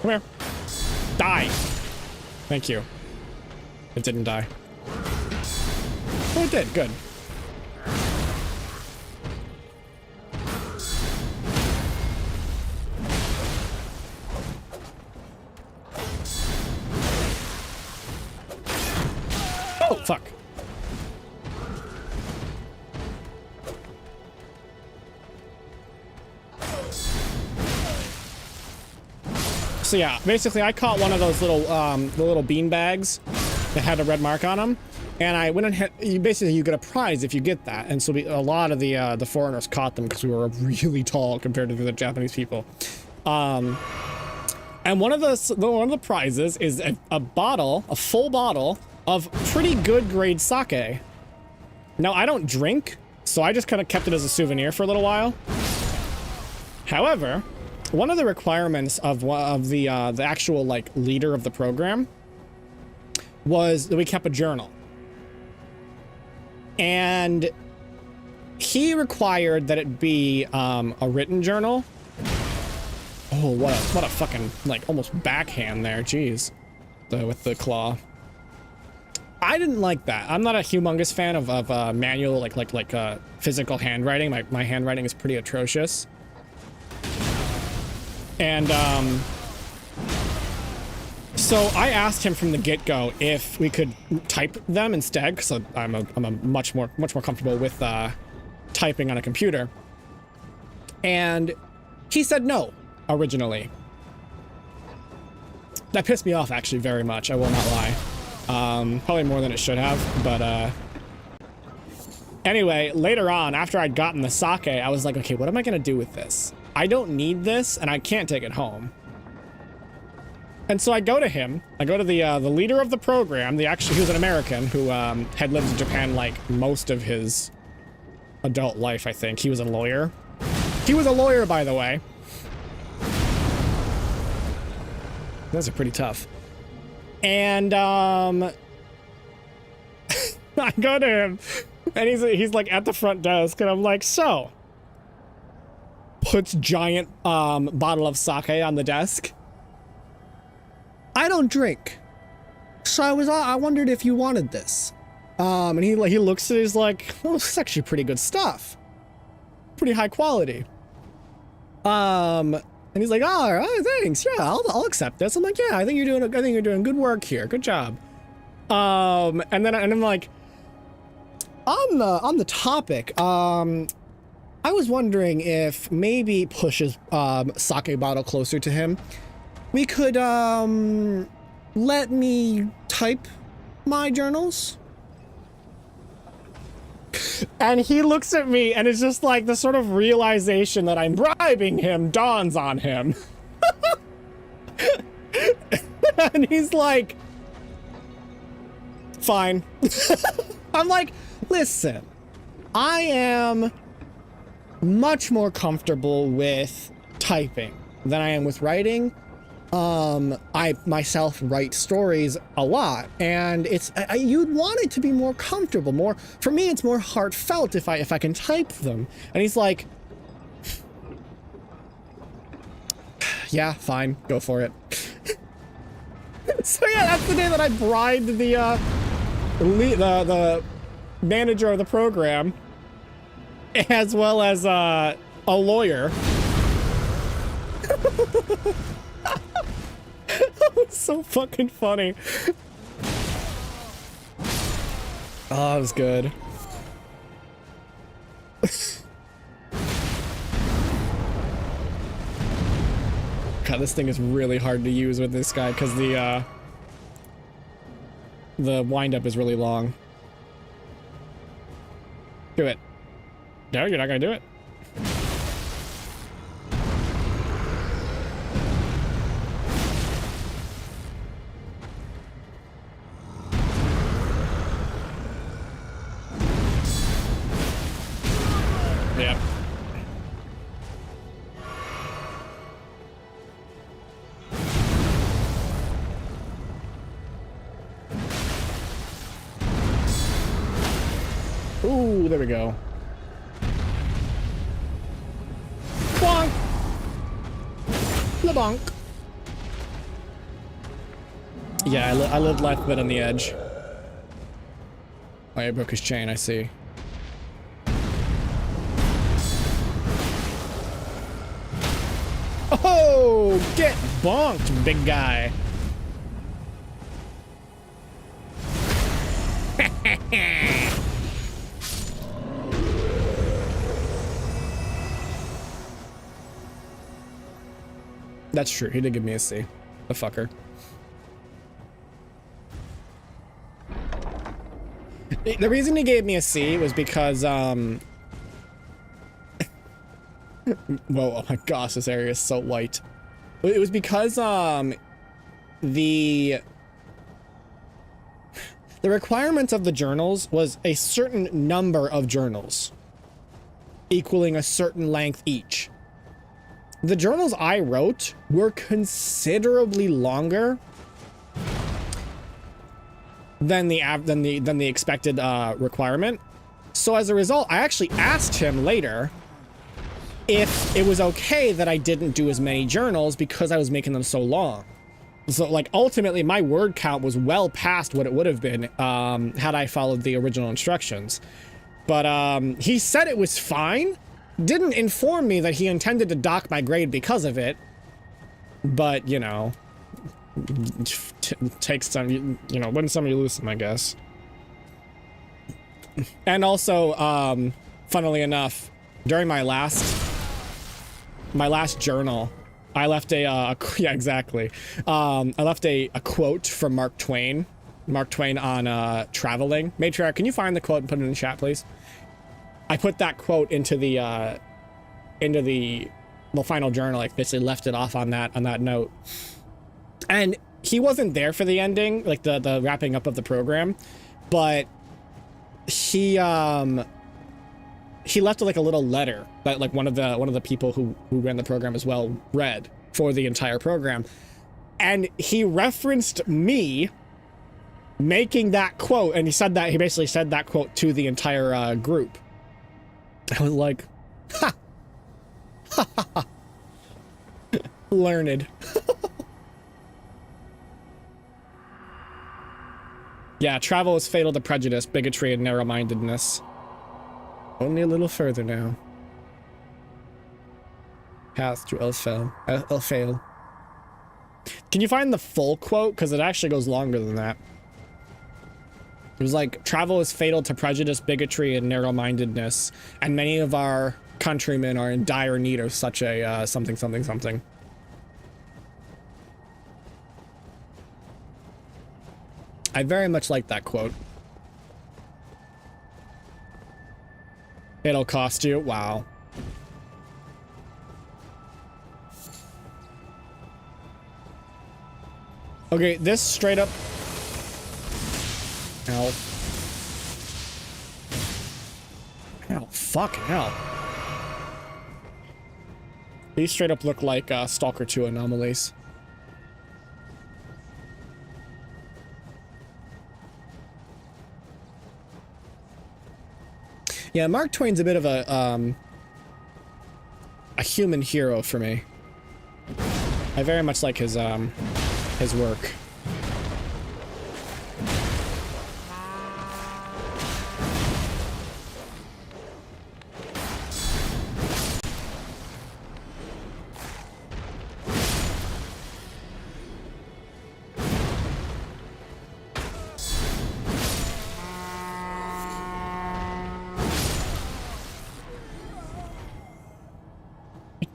Come here. Die. Thank you. It didn't die. Oh, it did. Good. Oh, fuck. So yeah, basically I caught one of those little, the little bean bags that had a red mark on them, and I went and hit, you get a prize if you get that, and so a lot of the foreigners caught them because we were really tall compared to the Japanese people. And one of the prizes is a full bottle of pretty good grade sake. Now I don't drink, so I just kind of kept it as a souvenir for a little while. However, one of the requirements of the actual like leader of the program was that we kept a journal, and he required that it be a written journal. Oh, what a fucking like almost backhand there, jeez, with the claw. I didn't like that. I'm not a humongous fan of manual like physical handwriting. My handwriting is pretty atrocious. And so I asked him from the get-go if we could type them instead, because I'm much more comfortable with typing on a computer. And he said no originally. That pissed me off actually very much. I will not lie. Probably more than it should have, but Anyway, later on, after I'd gotten the sake, I was like, okay, what am I gonna do with this? I don't need this, and I can't take it home. And so I go to him. I go to the leader of the program. He was an American who had lived in Japan like most of his adult life, I think. He was a lawyer. He was a lawyer, by the way. Those are pretty tough. And I go to him, and he's like at the front desk, and I'm like, so, puts giant bottle of sake on the desk. I don't drink, so I wondered if you wanted this. And he looks at it, he's like, oh, this is actually pretty good stuff, pretty high quality. And he's like, oh, all right, thanks, yeah, I'll accept this. I'm like, yeah, I think you're doing good work here, good job. And I'm like, on the topic, I was wondering if maybe push his sake bottle closer to him. We could let me type my journals. And he looks at me, and it's just like the sort of realization that I'm bribing him dawns on him. And he's like, fine. I'm like, listen, I am much more comfortable with typing than I am with writing. I myself write stories a lot, and you'd want it to be more comfortable, more, for me, it's more heartfelt if I can type them. And he's like, yeah, fine, go for it. So yeah, that's the day that I bribed the manager of the program, as well as a lawyer. It's so fucking funny. Oh, that was good. God, this thing is really hard to use with this guy because the wind-up is really long. Do it. No, you're not gonna do it. Yep. Ooh, there we go. Bonk! LeBonk! Yeah, I lived life a bit on the edge. Oh, he broke his chain, I see. Oh, get bonked, big guy. That's true. He did give me a C. The fucker. The reason he gave me a C was because, whoa, oh my gosh, this area is so white. It was because, the requirement of the journals was a certain number of journals, equaling a certain length each. The journals I wrote were considerably longer than the expected requirement. So as a result, I actually asked him later if it was okay that I didn't do as many journals because I was making them so long. So like ultimately my word count was well past what it would have been had I followed the original instructions. But he said it was fine. Didn't inform me that he intended to dock my grade because of it. But, you know, takes some, you know, win some, you lose some, I guess. And also, funnily enough, during my last journal, I left yeah, exactly. I left a quote from Mark Twain on traveling. Matriarch, can you find the quote and put it in the chat, please? I put that quote into the final journal. Like basically left it off on that note. And he wasn't there for the ending, like the wrapping up of the program, but he left like a little letter that like one of the people who ran the program as well read for the entire program, and he referenced me making that quote, and he basically said that quote to the entire group. I was like, ha, ha, ha, ha. Learned. Yeah, travel is fatal to prejudice, bigotry, and narrow-mindedness. Only a little further now. Path to Elfail. Can you find the full quote? Because it actually goes longer than that. It was like, travel is fatal to prejudice, bigotry, and narrow-mindedness, and many of our countrymen are in dire need of such a something, something, something. I very much like that quote. It'll cost you. Wow. Okay, this straight up. Ow. Ow, fucking hell. These straight up look like Stalker 2 anomalies. Yeah, Mark Twain's a bit of a human hero for me. I very much like his work.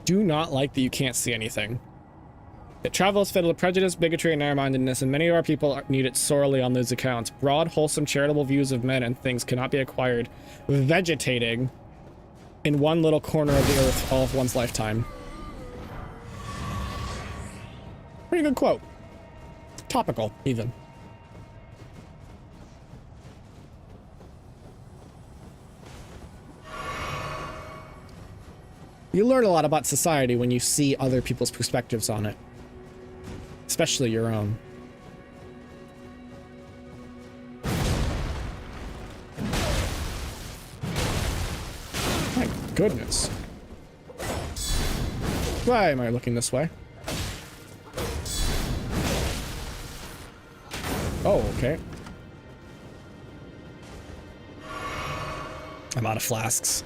Do not like that you can't see anything. It travels fatal to prejudice, bigotry, and narrow-mindedness, and many of our people need it sorely on those accounts. Broad, wholesome, charitable views of men and things cannot be acquired vegetating in one little corner of the earth all of one's lifetime. Pretty good quote. Topical, even. You learn a lot about society when you see other people's perspectives on it. Especially your own. My goodness. Why am I looking this way? Oh, okay. I'm out of flasks.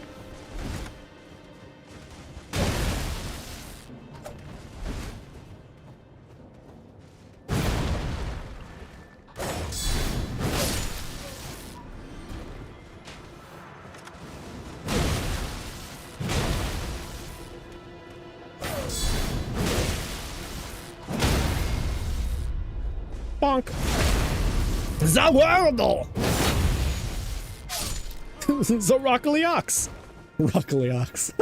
Bonk. The world. The Rockily Ox. Rockily Ox.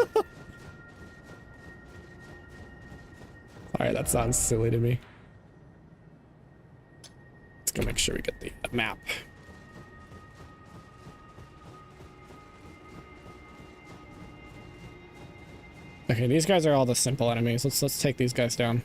Alright, that sounds silly to me. Let's go make sure we get the map. Okay, these guys are all the simple enemies. Let's take these guys down.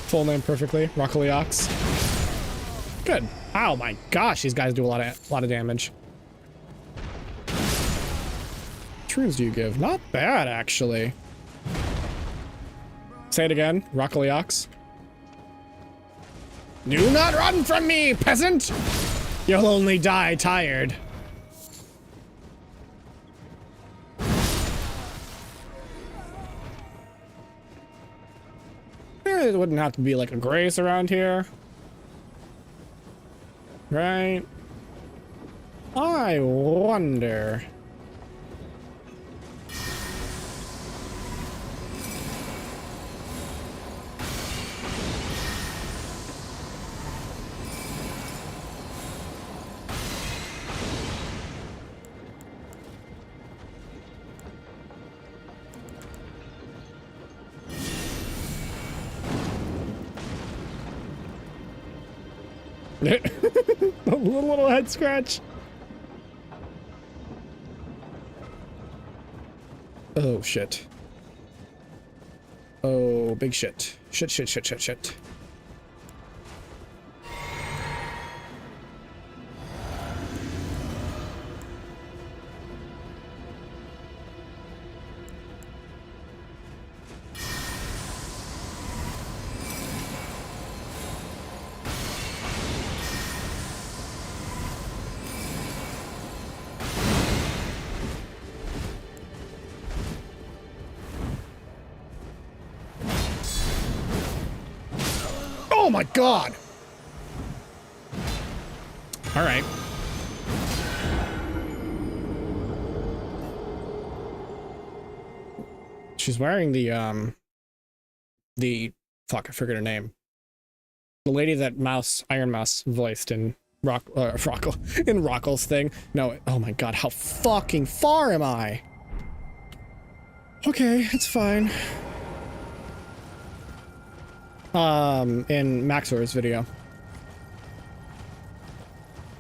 Full name perfectly. Rockily Ox. Good. Oh my gosh, these guys do a lot of damage. Which runes do you give? Not bad, actually. Say it again. Rockily Ox. Do not run from me, peasant! You'll only die tired. It wouldn't have to be like a grace around here. Right? I wonder. A little head scratch. Oh, shit. Oh, big shit. Shit, shit, shit, shit, shit. Oh my god! All right. She's wearing the fuck, I forget her name. The lady that Iron Mouse voiced in Rockle's thing. No, oh my god, how fucking far am I? Okay, it's fine. In Maxor's video.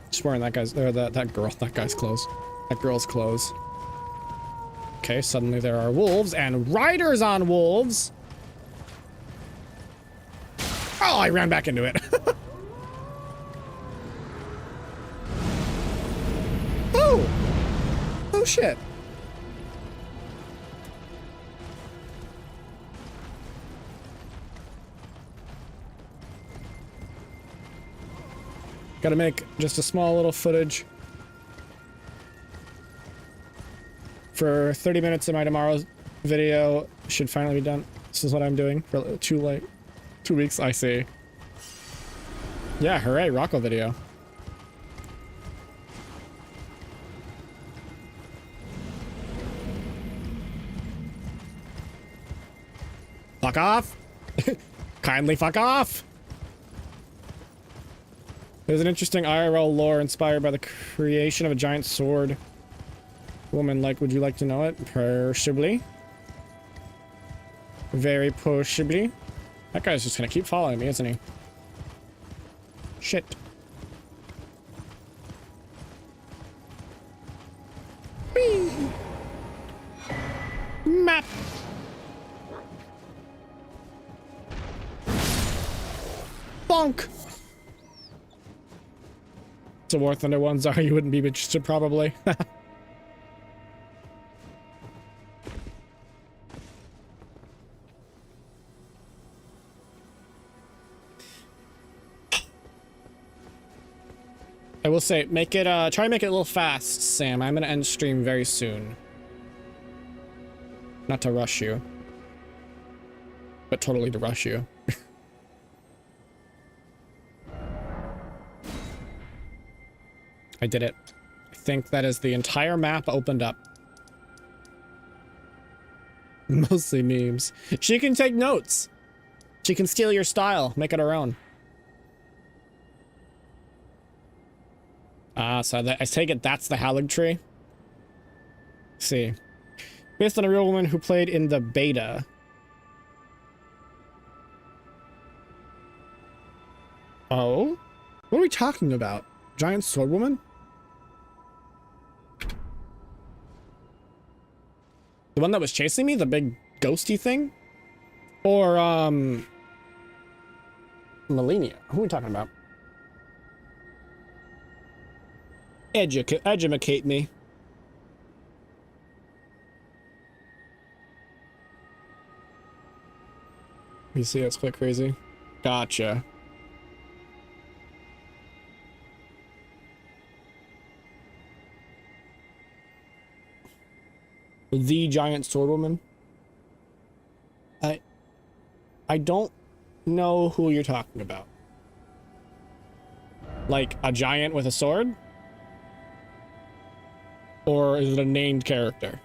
Just wearing that guy's, or that guy's clothes. That girl's clothes. Okay, suddenly there are wolves and riders on wolves. Oh, I ran back into it. Oh! Oh shit. Gotta make just a small little footage for 30 minutes of my tomorrow's video. Should finally be done. This is what I'm doing for 2 weeks, I see. Yeah, hooray, Rocco video. Fuck off! Kindly fuck off! There's an interesting IRL lore inspired by the creation of a giant sword. Woman, would you like to know it? Possibly. Very possibly. That guy's just gonna keep following me, isn't he? Shit. Whee! Map! Bonk! It's a War Thunder one. Sorry, you wouldn't be interested, probably. I will say, make it, try and make it a little fast, Sam. I'm gonna end stream very soon. Not to rush you. But totally to rush you. I did it. I think that is the entire map opened up. Mostly memes. She can take notes. She can steal your style, make it her own. So I take it that's the Halig tree. Let's see. Based on a real woman who played in the beta. Oh? What are we talking about? Giant sword woman? The one that was chasing me? The big ghosty thing? Or, Melania. Who are we talking about? Educate me. You see, that's quite crazy. Gotcha. The giant sword woman. I don't know who you're talking about. Like a giant with a sword? Or is it a named character?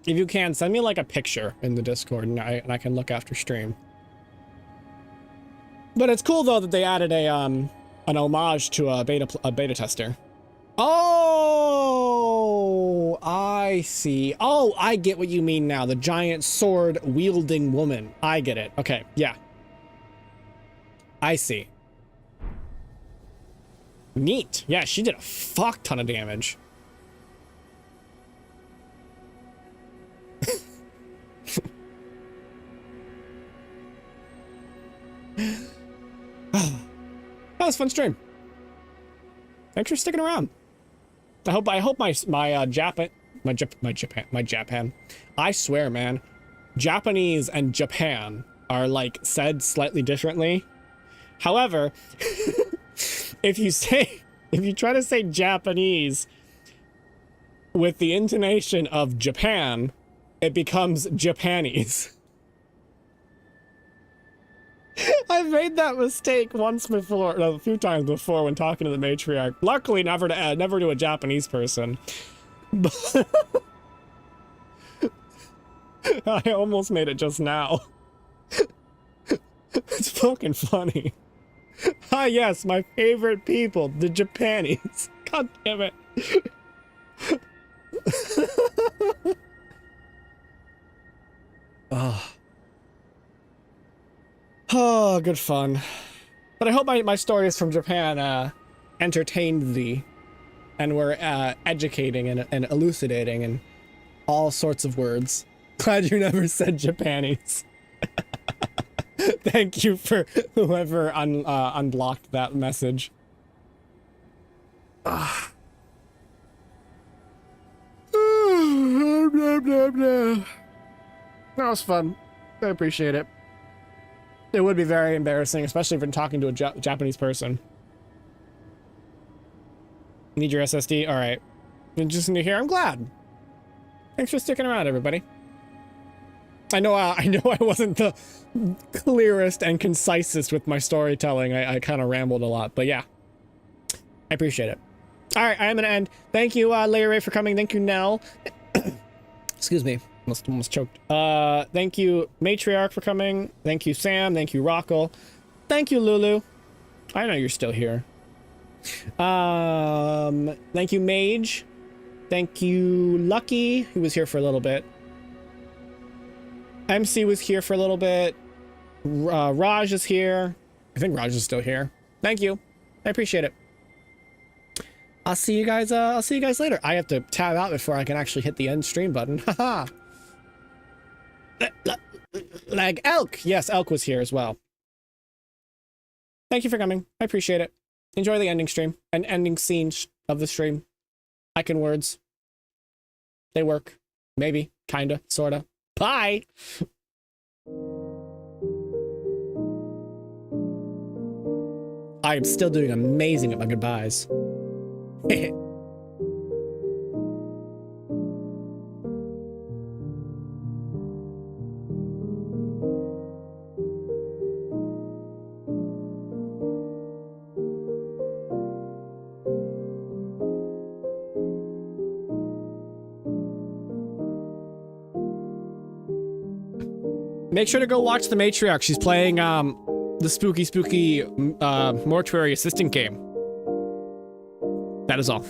If you can, send me like a picture in the Discord and I can look after stream. But it's cool though that they added a an homage to a beta tester. Oh, I I see. Oh, I get what you mean now. The giant sword wielding woman. I get it. Okay, yeah. I see. Neat. Yeah, she did a fuck ton of damage. That was a fun stream. Thanks for sticking around. I hope my Japan. I swear, man, Japanese and Japan are like said slightly differently. However, if you try to say Japanese with the intonation of Japan, it becomes Japanese. I've made that mistake once before, no, a few times before when talking to the Matriarch. Luckily, never to a Japanese person. But I almost made it just now. It's fucking funny. Ah, yes, my favorite people, the Japanese. God damn it. Oh, good fun. But I hope my stories from Japan entertained thee and were educating and elucidating and all sorts of words. Glad you never said Japanese. Thank you for whoever unblocked that message. That was fun. I appreciate it. It would be very embarrassing, especially if you're talking to a Japanese person. Need your SSD? All right. Interesting to hear. I'm glad. Thanks for sticking around, everybody. I know I wasn't the clearest and concisest with my storytelling. I kind of rambled a lot, but yeah. I appreciate it. All right, I am gonna end. Thank you, Larry Ray, for coming. Thank you, Nell. Excuse me. Almost choked. Thank you, Matriarch, for coming. Thank you, Sam. Thank you, Rockle. Thank you, Lulu. I know you're still here. Thank you, Mage. Thank you, Lucky, who was here for a little bit. MC was here for a little bit. Raj is here. I think Raj is still here. Thank you. I appreciate it. I'll see you guys later. I have to tab out before I can actually hit the end stream button. Haha. Like Elk. Yes, Elk was here as well. Thank you for coming. I appreciate it. Enjoy the ending stream. An ending scene of the stream. I can words. They work. Maybe. Kinda. Sorta. Bye! I am still doing amazing at my goodbyes. Make sure to go watch the Matriarch. She's playing the spooky mortuary assistant game. That is all.